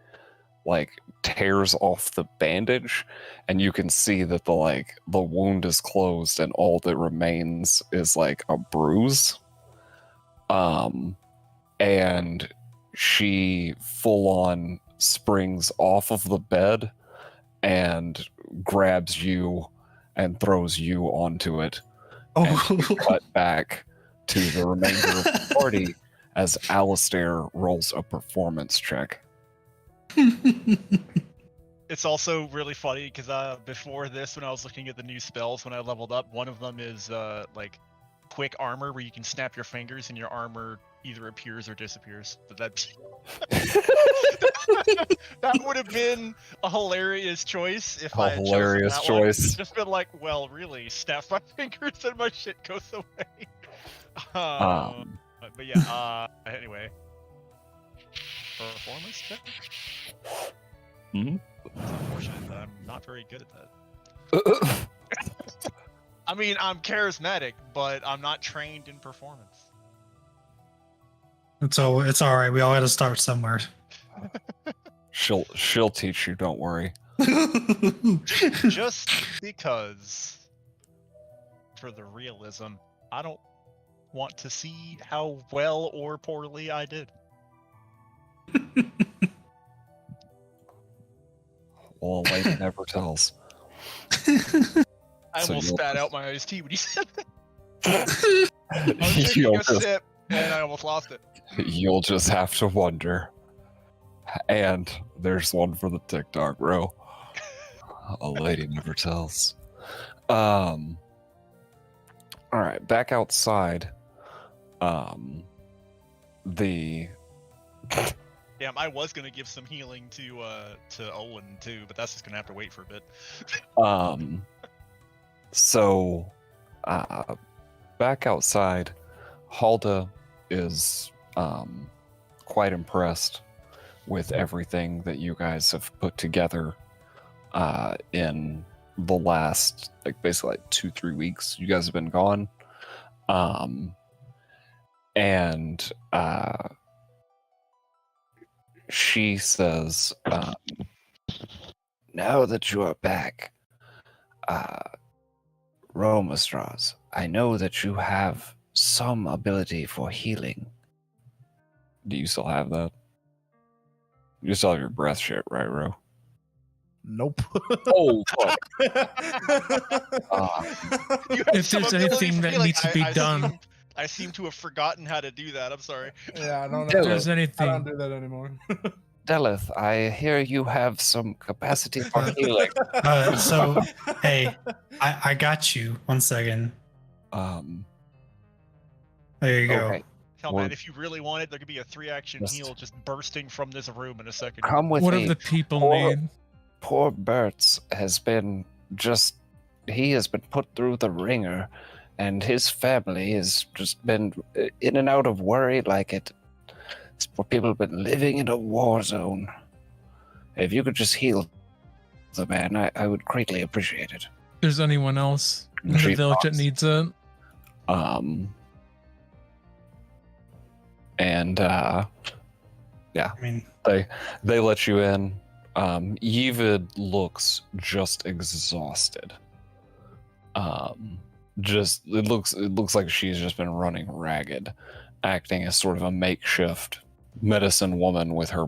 tears off the bandage, and you can see that the wound is closed, and all that remains is like a bruise. And she full on springs off of the bed and grabs you and throws you onto it. And you cut back to the remainder of the party as Alistair rolls a performance check. It's also really funny because before this, when I was looking at the new spells when I leveled up, one of them is like quick armor, where you can snap your fingers and your armor either appears or disappears. But that that would have been a hilarious choice if I had chosen that one. It's just been like, well, really, snap my fingers and my shit goes away. But yeah. Anyway, performance check. Mm-hmm. It's unfortunate that I'm not very good at that. I mean, I'm charismatic, but I'm not trained in performance. It's all right. We all got to start somewhere. She'll teach you. Don't worry. Just because, for the realism, I don't want to see how well or poorly I did. Well, a lady never tells. I almost spat out my iced tea when you said that. I was taking a sip and I almost lost it. You'll just have to wonder. And there's one for the TikTok, bro. A lady never tells. All right, back outside. Damn, I was gonna give some healing to Olin too, but that's just gonna have to wait for a bit. So, back outside, Halda is quite impressed with everything that you guys have put together in the last, basically 2-3 weeks. You guys have been gone. And she says, now that you are back, Romastras, I know that you have some ability for healing. do you still have that? You still have your breath shit, right, Ro? Nope. Oh, fuck. If there's anything that needs to be done, I seem to have forgotten how to do that. I'm sorry. Yeah, I don't if know. there's I don't anything, do that anymore. Delith, I hear you have some capacity for healing. So, hey, I got you. 1 second. There you go. Okay, Hell, Well, man, if you really want it, there could be a 3-action just- heal just bursting from this room in a second. come with what me. do the people Poor- need? Poor Bertz has been he has been put through the ringer, and his family has just been in and out of worry like it's for people have been living in a war zone. If you could just heal the man, I would greatly appreciate it. If there's anyone else in the She village that thoughts. needs it, And yeah, I mean, they let you in. Yvid looks just exhausted. just it looks like she's just been running ragged, acting as sort of a makeshift medicine woman with her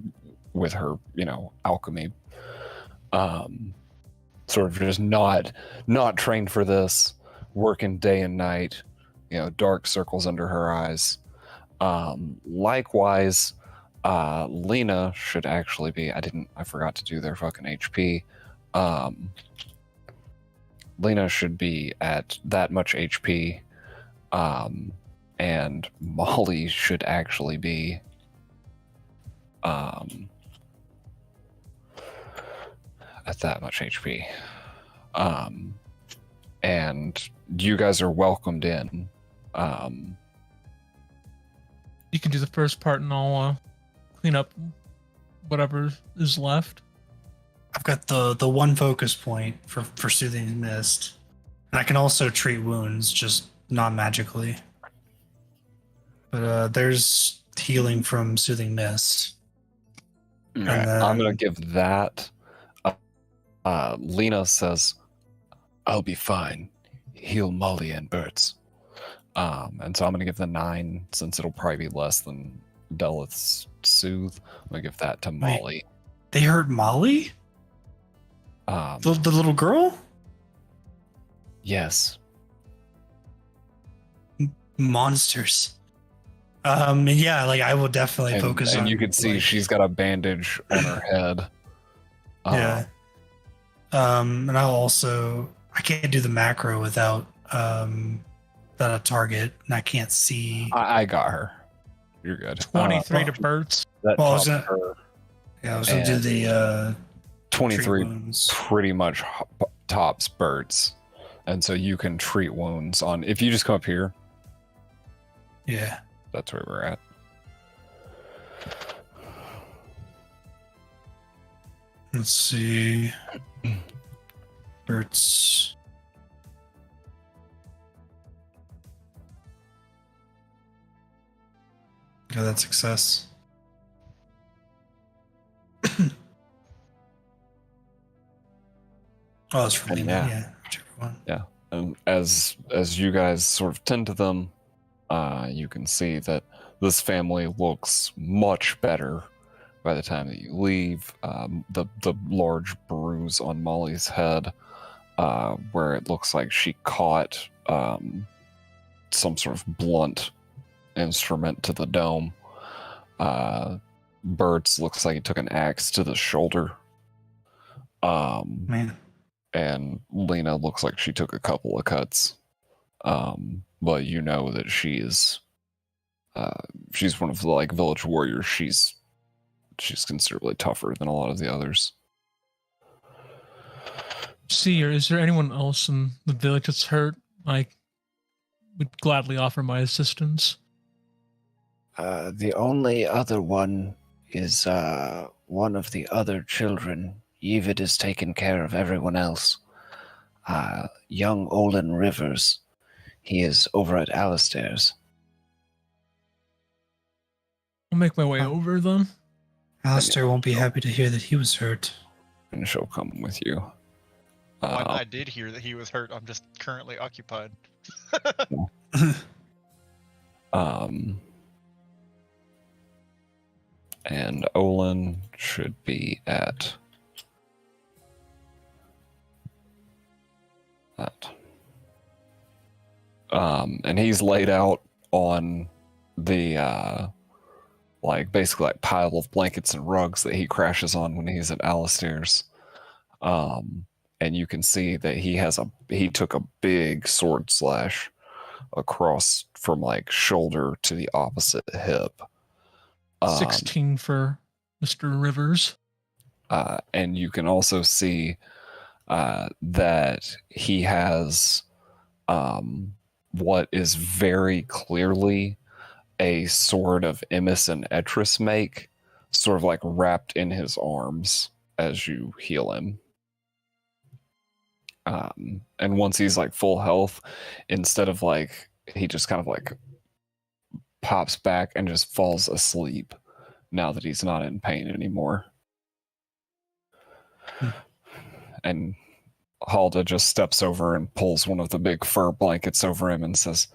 alchemy. Sort of just not trained for this, working day and night, dark circles under her eyes. Likewise, Lena should actually be, I forgot to do their fucking HP. Lena should be at that much HP. And Molly should actually be at that much HP. And you guys are welcomed in. You can do the first part and I'll clean up whatever is left. I've got the one focus point for Soothing Mist. And I can also treat wounds, just not magically. But there's healing from Soothing Mist. Right. I'm going to give that. Lena says, I'll be fine. Heal Molly and Bert's. And so I'm going to give the 9, since it'll probably be less than Delith's Soothe. I'm going to give that to Molly. Wait, they hurt Molly? The little girl? Yes. Monsters. Yeah, like I will definitely focus on. And you can see she's got a bandage on her head. Yeah. And I can't do the macro without a target, and I can't see. I got her. You're good. 23 to Bert's. I was gonna do the 23 pretty much tops Bert's, and so you can treat wounds on. If you just come up here. Yeah. That's where we're at. Let's see. Bert's. Yeah, that's success. Oh, it's from Lena. Yeah, whichever one. Yeah, and as you guys sort of tend to them, you can see that this family looks much better by the time that you leave. The large bruise on Molly's head, where it looks like she caught some sort of blunt instrument to the dome. Bert's looks like he took an axe to the shoulder. Man. And Lena looks like she took a couple of cuts. But you know that she's one of the village warriors. She's considerably tougher than a lot of the others. Seer, is there anyone else in the village that's hurt? I would gladly offer my assistance. The only other one is one of the other children. Yvid has taken care of everyone else. Young Olin Rivers. He is over at Alistair's. I'll make my way over then. Alistair won't be happy to hear that he was hurt. And she'll come with you. I did hear that he was hurt. I'm just currently occupied. And Olin should be at that. And he's laid out on the basically pile of blankets and rugs that he crashes on when he's at Alistair's. And you can see that he took a big sword slash across from shoulder to the opposite hip. 16 for Mr. Rivers. And you can also see that he has what is very clearly a sword of Emis and Etris make, sort of wrapped in his arms as you heal him. And once he's full health, instead of he just kind of pops back and just falls asleep now that he's not in pain anymore. And Halda just steps over and pulls one of the big fur blankets over him and says,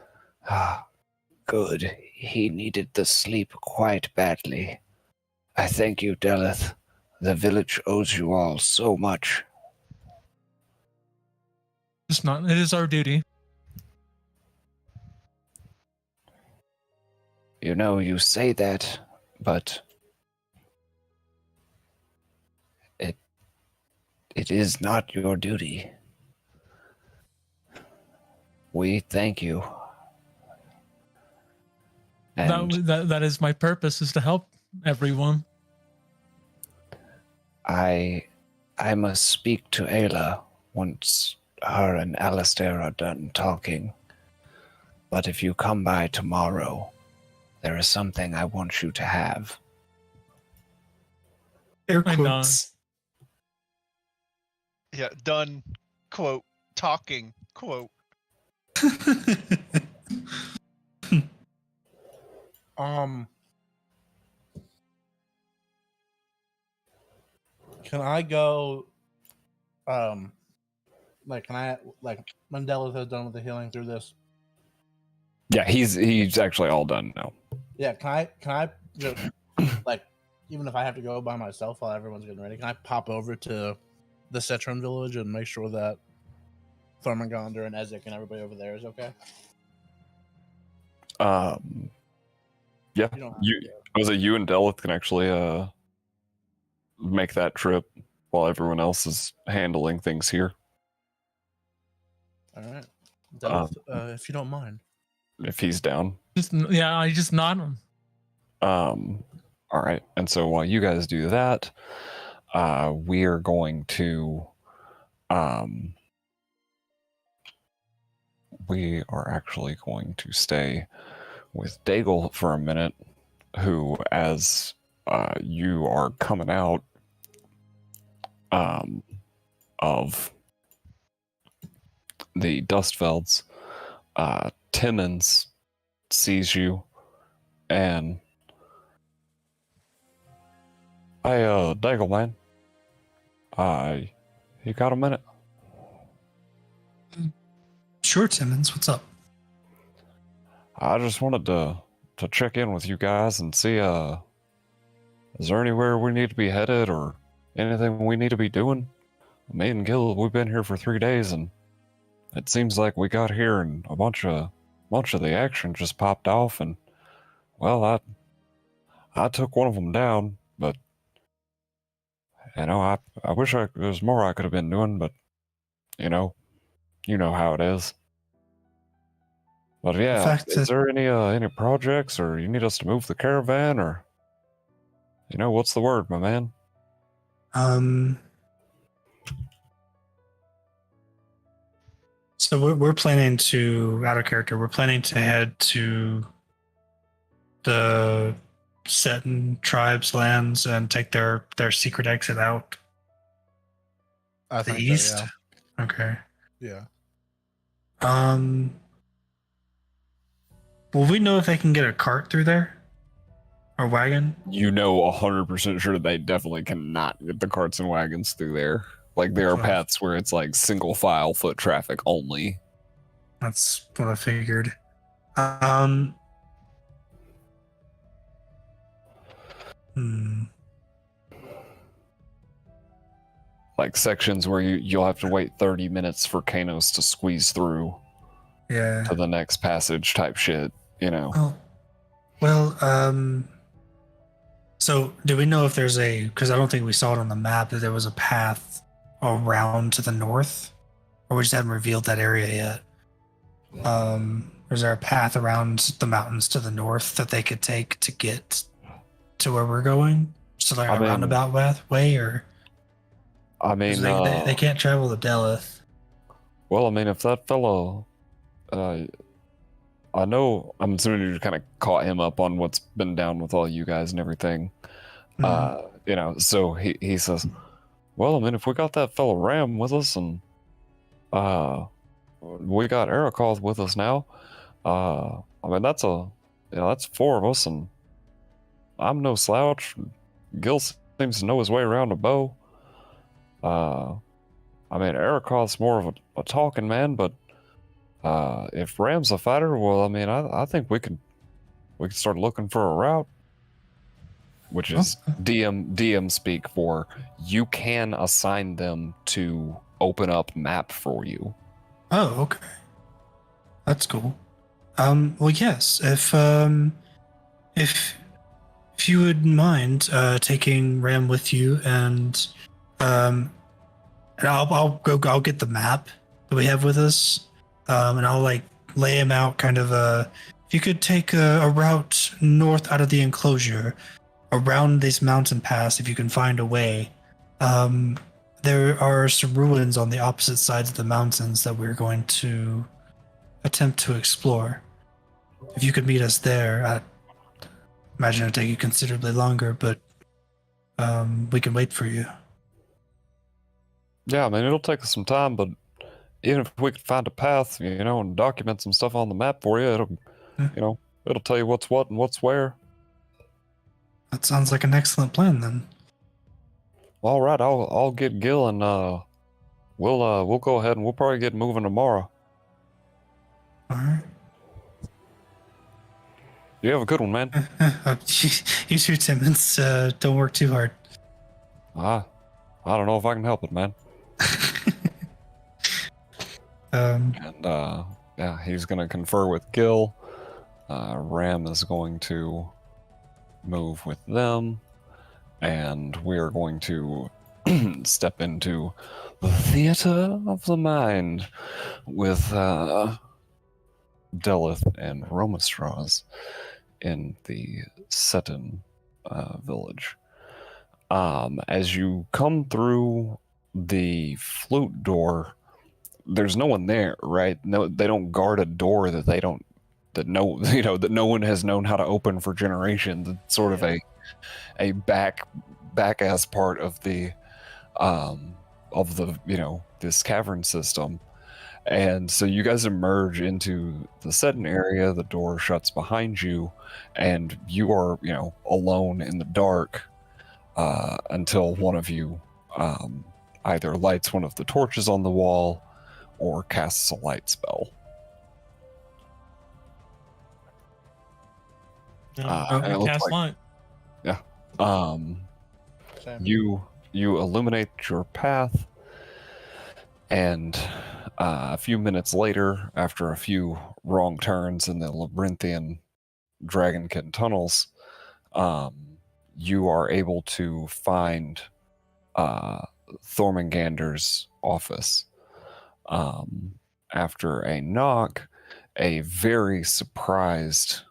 Ah, good. He needed the sleep quite badly. I thank you, Deleth. The village owes you all so much. It's not. It is our duty. You know, you say that, but it is not your duty. We thank you. And That is my purpose, is to help everyone. I must speak to Ayla once her and Alistair are done talking. But if you come by tomorrow, there is something I want you to have. Air I know. quotes. Yeah, done. Quote. Talking. Quote. Can I go? Can I Mandela has done with the healing through this? yeah, he's actually all done now. Yeah, can I just even if I have to go by myself while everyone's getting ready, can I pop over to the Cetron village and make sure that Thormengonder and Ezek and everybody over there is okay? Yeah, you and Delith can actually make that trip while everyone else is handling things here. All right, Delith, if you don't mind. If he's down. I just nod him. All right, and so while you guys do that, we are going to we are actually going to stay with Daigle for a minute, who, as you are coming out of the Dustvelds, Timmons sees you and Daigle, man. You got a minute? Sure, Timmons. What's up? I just wanted to check in with you guys and see, is there anywhere we need to be headed or anything we need to be doing? Me and Gil, we've been here for 3 days, and it seems like we got here and a bunch of the action just popped off, and well, I took one of them down, but I wish there was more I could have been doing, but you know how it is. But yeah, is there any projects, or you need us to move the caravan, or what's the word, my man? So we're planning to, out of character, we're planning to head to the Seton tribes' lands and take their secret exit out. I The think east? So, yeah. Okay. Yeah. Will we know if they can get a cart through there? Or wagon? 100% sure they definitely cannot get the carts and wagons through there. Like, there are paths where it's like single file foot traffic only. That's what I figured. Like sections where you'll have to wait 30 minutes for Kanos to squeeze through. Yeah. To the next passage type shit, So do we know if there's because I don't think we saw it on the map, that there was a path around to the north? Or we just haven't revealed that area yet? Or is there a path around the mountains to the north that they could take to get to where we're going? So like a roundabout way, or? They can't travel to Delith. Well, if that fellow, I know, I'm assuming you kind of caught him up on what's been down with all you guys and everything. Mm-hmm. So he says, well, if we got that fellow Ram with us, and we got Arakoth with us now, that's that's 4 of us, and I'm no slouch. Gil seems to know his way around a bow. I mean, Arakoth's more of a talking man, but if Ram's a fighter, well, I mean, I think we could start looking for a route, which is DM speak for you can assign them to open up map for you. Oh, okay. That's cool. Well, yes, if you would mind taking Ram with you, and I'll get the map that we have with us, and I'll like lay him out kind of if you could take a route north out of the enclosure, around this mountain pass, if you can find a way. There are some ruins on the opposite sides of the mountains that we're going to attempt to explore. If you could meet us there, I imagine it'd take you considerably longer, but we can wait for you. Yeah, I mean, it'll take us some time, but even if we could find a path, and document some stuff on the map for you, it'll tell you what's what and what's where. That sounds like an excellent plan, then. All right, I'll get Gil, and we'll go ahead and we'll probably get moving tomorrow. All right. You have a good one, man. You too, Timmons. Don't work too hard. I don't know if I can help it, man. And yeah, he's gonna confer with Gil. Ram is going to move with them, and we are going to step into the theater of the mind with Delith and Romastraws in the Seton village. As you come through the flute door, there's no one there, right? No, they don't guard a door that no one has known how to open for generations. It's sort of a back ass part of the this cavern system. And so you guys emerge into the Seton area, the door shuts behind you, and you are, alone in the dark until one of you either lights one of the torches on the wall or casts a light spell. And it looks like, yeah. You illuminate your path, and a few minutes later, after a few wrong turns in the labyrinthian dragonkin tunnels, you are able to find Thormangander's office. After a knock, a very surprised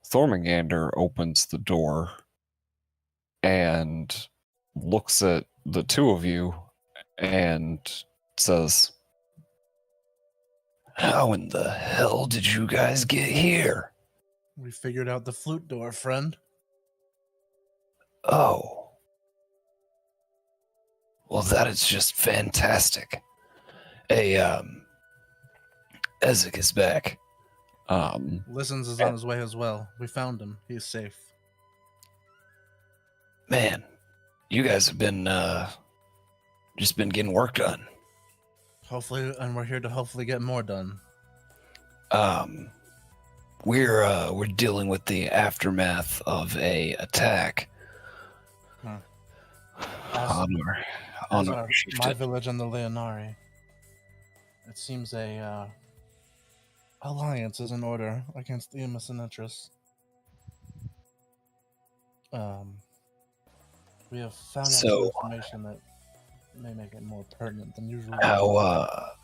Thormangander opens the door and looks at the two of you and says, "How in the hell did you guys get here?" We figured out the flute door, friend. Oh. Well, that is just fantastic. Hey, Ezek is back. Listens is on his way as well. We found him. He's safe. Man, you guys have been just been getting work done. Hopefully, and we're here to hopefully get more done. We're dealing with the aftermath of a attack on my village and the Leonari. It seems a alliance is in order against the Emis. We have found out some information that may make it more pertinent than usual.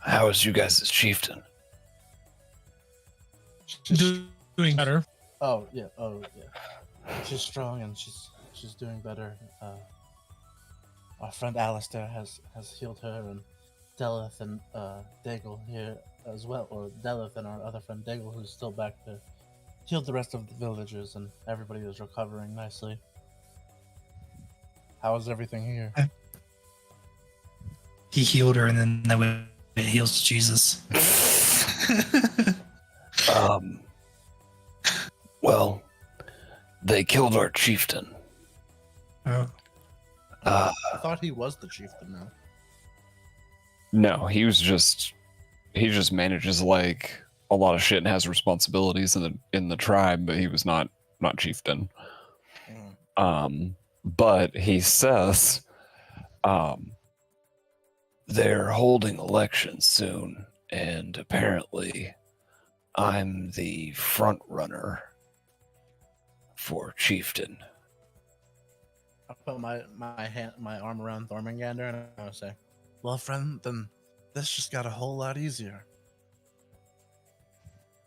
How is you guys' chieftain? Doing better. Oh yeah. She's strong and she's doing better. Our friend Alistair has healed her, and Delith and Daigle here as well, or Delith and our other friend Daigle, who's still back to heal the rest of the villagers, and everybody is recovering nicely. How is everything here? He healed her, and then that way it heals Jesus. Well, they killed our chieftain. Oh. I thought he was the chieftain now. No, he just manages like a lot of shit and has responsibilities in the tribe, but he was not chieftain. But he says, they're holding elections soon, and apparently, I'm the front runner for chieftain. I put my arm around Thormangander and I would say, "Well, friend, then this just got a whole lot easier.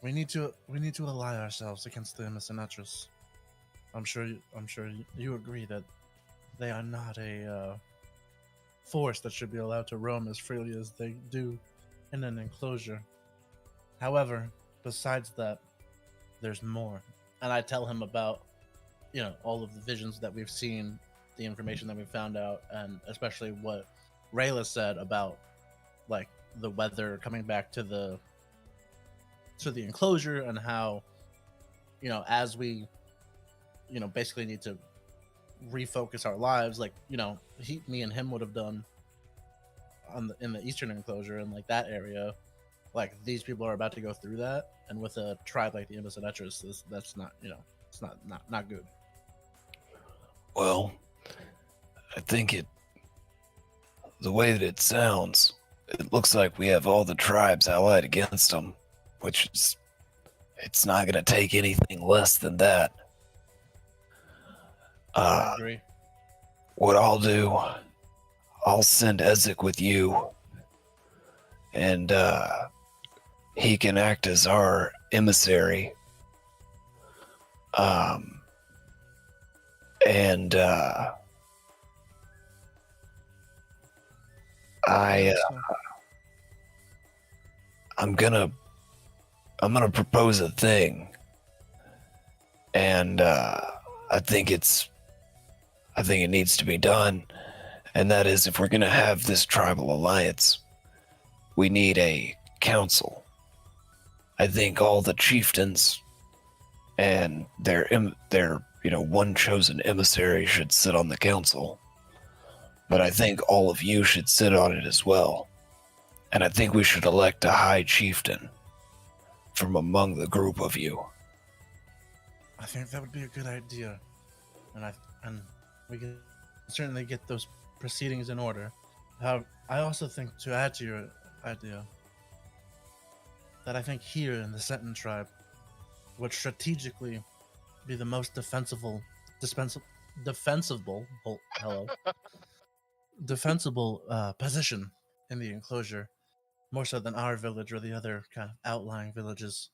We need to ally ourselves against the Emissinatris. I'm sure you agree that they are not a force that should be allowed to roam as freely as they do in an enclosure. However, besides that, there's more." And I tell him about, all of the visions that we've seen, the information that we found out, and especially what Rayla said about like the weather coming back to the enclosure, and how, as we, basically need to refocus our lives, like, me and him would have done in the eastern enclosure and like that area. Like, these people are about to go through that, and with a tribe like the Emissinatris, that's not, it's not good. Well, I think the way that it sounds, it looks like we have all the tribes allied against them, which is, it's not going to take anything less than that. I agree. What I'll do, I'll send Ezek with you, and he can act as our emissary. I'm gonna propose a thing, and I think it needs to be done, and that is, if we're gonna have this tribal alliance, we need a council. I think all the chieftains and their one chosen emissary should sit on the council, but I think all of you should sit on it as well. And I think we should elect a high chieftain from among the group of you. I think that would be a good idea, and we can certainly get those proceedings in order. I also think, to add to your idea, that I think here in the Sentin tribe would strategically be the most defensible position in the enclosure, more so than our village or the other kind of outlying villages.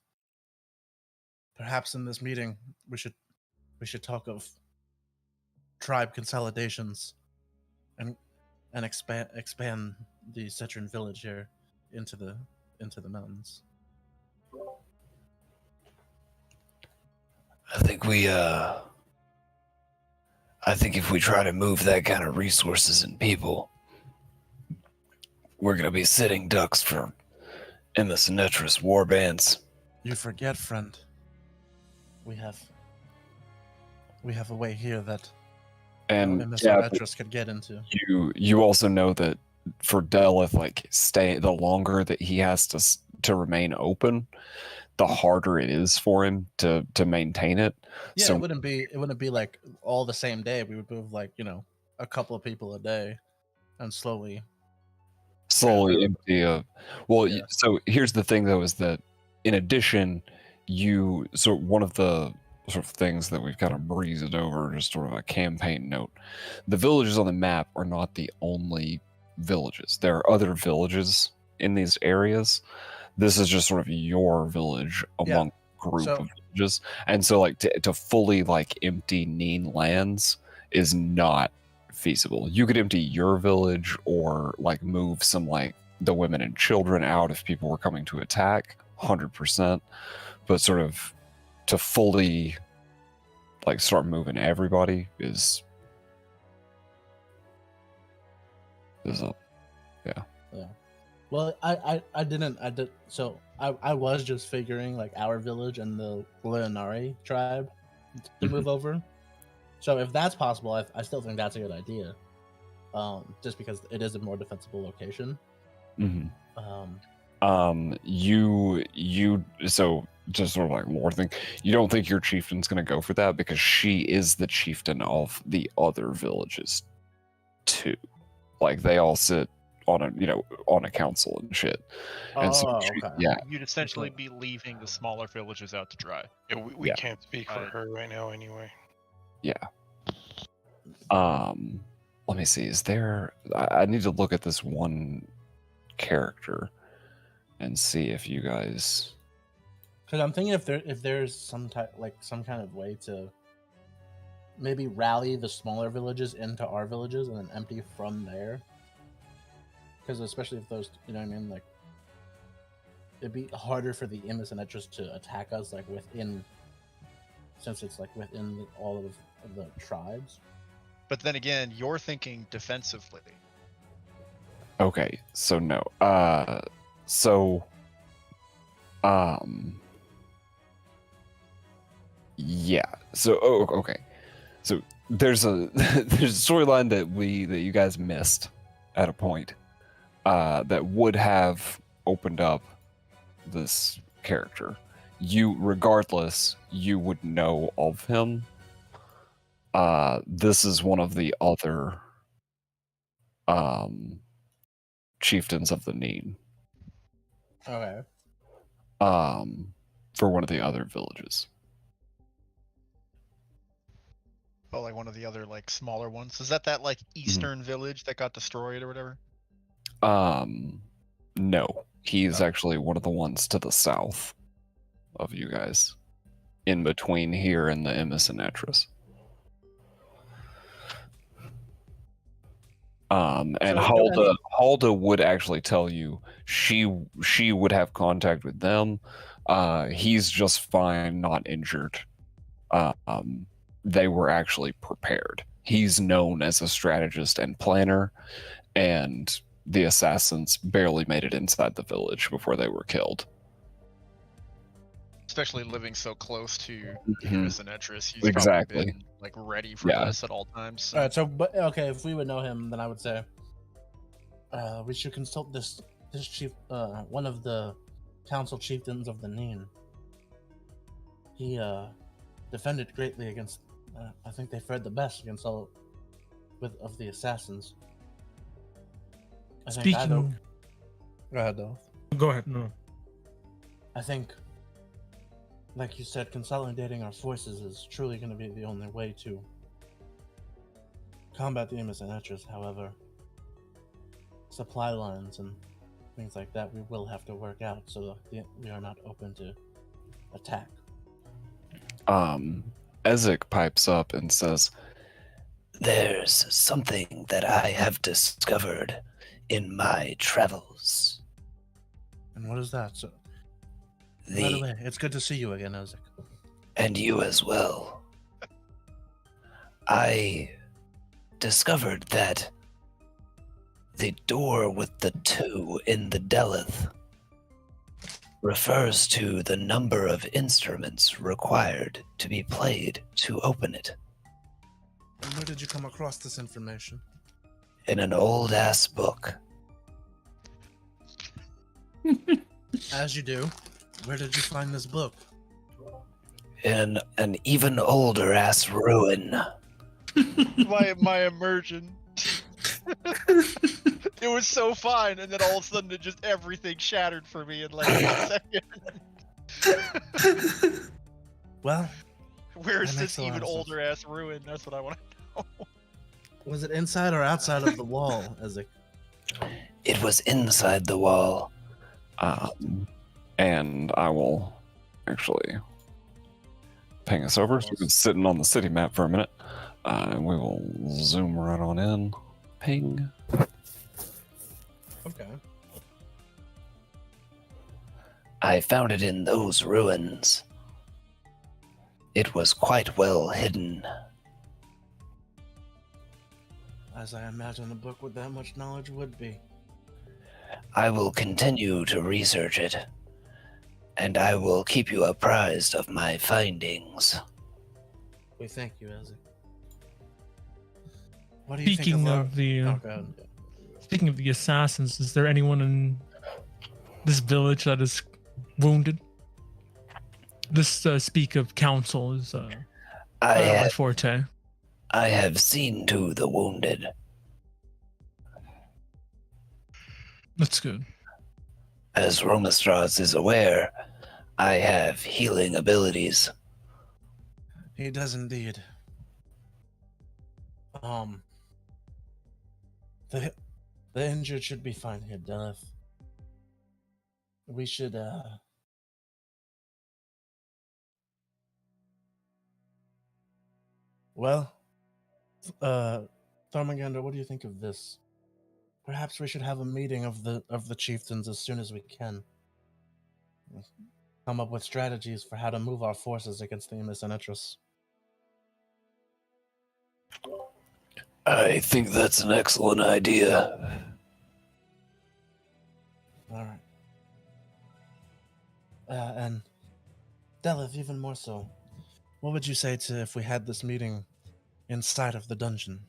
Perhaps in this meeting we should talk of tribe consolidations and expand the Cetran village here into the mountains. I think if we try to move that kind of resources and people, we're gonna be sitting ducks for Emissinatris war bands. You forget, friend. We have a way here that Emissinatris could get into. You also know that for Delith, like, the longer that he has to remain open, the harder it is for him to maintain it. Yeah, so it wouldn't be like all the same day. We would move like, a couple of people a day, and slowly empty. So here's the thing, though, is that in addition, one of the sort of things that we've kind of breezed over, just sort of a campaign note, the villages on the map are not the only villages. There are other villages in these areas. This is just sort of your village among a group of villages, and so like to fully like empty Neen lands is not feasible. You could empty your village, or like move some like the women and children out if people were coming to attack, 100%. But sort of to fully like start moving everybody is a yeah. Well, I did. So I was just figuring like our village and the Leonari tribe to move over. So if that's possible, I still think that's a good idea. Just because it is a more defensible location. Mhm. Um, So just sort of like lore thing, you don't think your chieftain's gonna go for that because she is the chieftain of the other villages too. Like they all sit on a council and shit. And so okay. yeah, You'd essentially be leaving the smaller villages out to dry. Yeah, we Yeah. can't speak for her right now anyway. let me see. Is there? I need to look at this one character and see if you guys. Because I'm thinking if there's some kind of way to maybe rally the smaller villages into our villages and then empty from there. Because especially if those, you know what I mean, like it'd be harder for the Immiscent just to attack us like within, since it's like within all of the tribes. But then again, you're thinking defensively. Okay, so no. Yeah. So okay. So there's a there's a storyline that you guys missed at a point that would have opened up this character. Regardless, you would know of him. This is one of the other chieftains of the Neen. Okay. For one of the other villages. Oh, like one of the other like smaller ones. Is that like eastern village that got destroyed or whatever? No. He's actually one of the ones to the south of you guys. In between here and the Immis and Etris. And Halda would actually tell you she would have contact with them. He's just fine, not injured. They were actually prepared. He's known as a strategist and planner, and the assassins barely made it inside the village before they were killed. Especially living so close to Mhm. Eris and Etris, he's Exactly. probably been like ready for Yeah. this at all times. All right. So, but okay, if we would know him, then I would say we should consult this chief, one of the council chieftains of the Neen. He defended greatly against. I think they fared the best against all of the assassins. Speaking. Go ahead, though. Go ahead. No. I think, like you said, consolidating our forces is truly going to be the only way to combat the Immis and Etris. However, supply lines and things like that we will have to work out so that we are not open to attack. Ezek pipes up and says, There's something that I have discovered in my travels. And what is that? So, by the way, it's good to see you again, Ezek. And you as well. I discovered that the door with the 2 in the Deleth refers to the number of instruments required to be played to open it. And where did you come across this information? In an old-ass book. As you do. Where did you find this book? In an even older-ass ruin. my immersion. It was so fine, and then all of a sudden, everything shattered for me in like a second. Well, where is that this makes a lot even of sense. older ass ruin? That's what I want to know. Was it inside or outside of the wall, Ezek? It was inside the wall. and I will actually ping us over. So we've been sitting on the city map for a minute. And we will zoom right on in. Ping. Okay. I found it in those ruins. It was quite well hidden. As I imagine a book with that much knowledge would be. I will continue to research it, and I will keep you apprised of my findings. We thank you, Ezek. What do you Speaking think of the, Oh, go ahead. Speaking of the assassins, is there anyone in this village that is wounded? This speak of counsel is my forte. I have seen to the wounded. That's good. As Romastras is aware, I have healing abilities. He does indeed. The injured should be fine here, Deleth. We should, Well, Tharmagander, what do you think of this? Perhaps we should have a meeting of the chieftains as soon as we can. Come up with strategies for how to move our forces against the Emis and Etris. I think that's an excellent idea. All right. And Deleth, even more so. What would you say to if we had this meeting inside of the dungeon?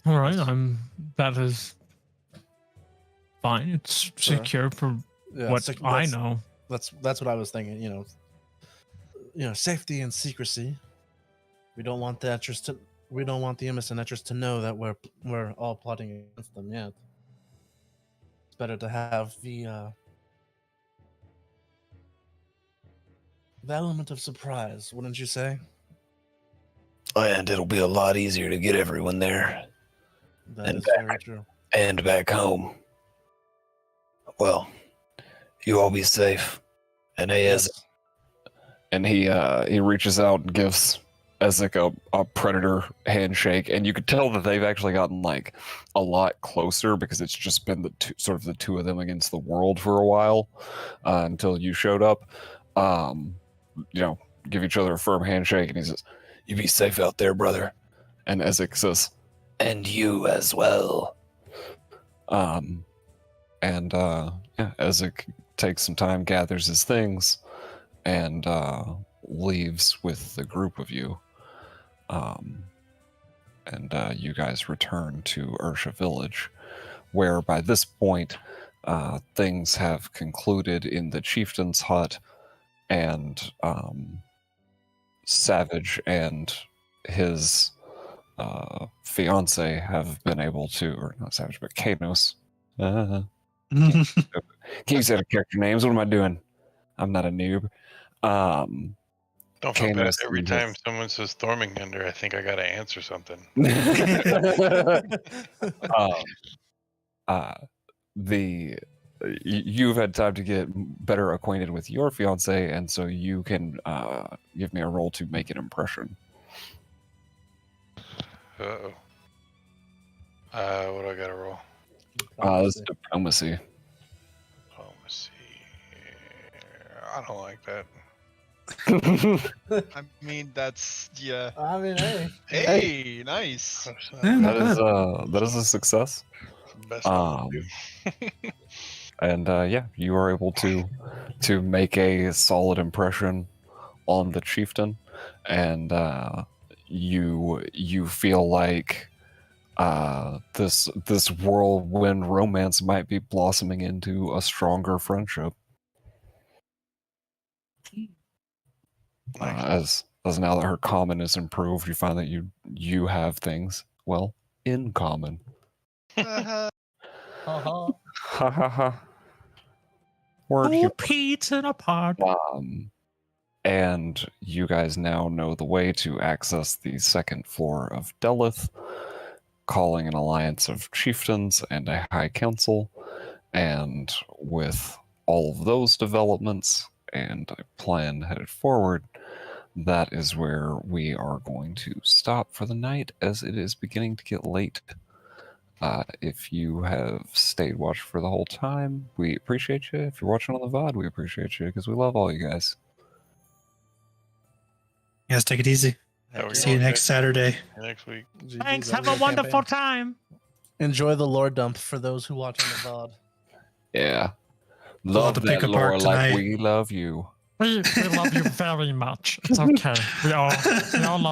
All right, that is fine. It's secure for what I know. That's what I was thinking. You know, safety and secrecy. We don't want the Etris to. We don't want the Emis and Etris to know that we're all plotting against them yet. It's better to have the element of surprise, wouldn't you say? And it'll be a lot easier to get everyone there. That is very true. And back home. Well, you all be safe. And and he reaches out and gives Ezek a predator handshake, and you could tell that they've actually gotten like a lot closer because it's just been the two of them against the world for a while until you showed up. Give each other a firm handshake, and he says, You be safe out there, brother. And Ezek says, And you as well. Ezek takes some time, gathers his things, and leaves with the group of you. You guys return to Ursha Village, where by this point things have concluded in the chieftain's hut, and Savage and his fiance have been able to, or not Savage, but Kanos. Can't use out of character names. What am I doing? I'm not a noob. Don't feel bad. Every time someone says Thormingender, I think I got to answer something. You've had time to get better acquainted with your fiance, and so you can give me a roll to make an impression. Uh-oh. What do I got to roll? This is diplomacy. Diplomacy. I don't like that. I mean, that's yeah. I mean, Hey, nice. That is a success. Best I can do. And you are able to make a solid impression on the chieftain, and you feel like this whirlwind romance might be blossoming into a stronger friendship. Nice. As now that her common is improved, you find that you have things in common. Ha ha ha. Word Two peas in a pod. And you guys now know the way to access the second floor of Delith, calling an alliance of chieftains and a high council, and with all of those developments and a plan headed forward, that is where we are going to stop for the night, as it is beginning to get late. If you have stayed watched for the whole time, we appreciate you. If you're watching on the VOD, we appreciate you, because we love all you guys. You guys take it easy. See you next Saturday. Next week. Thanks. Have a wonderful time. Enjoy the lore dump for those who watch on the VOD. Yeah. Love Love to pick that apart lore tonight. like we love you. We love you very much. It's okay. We all love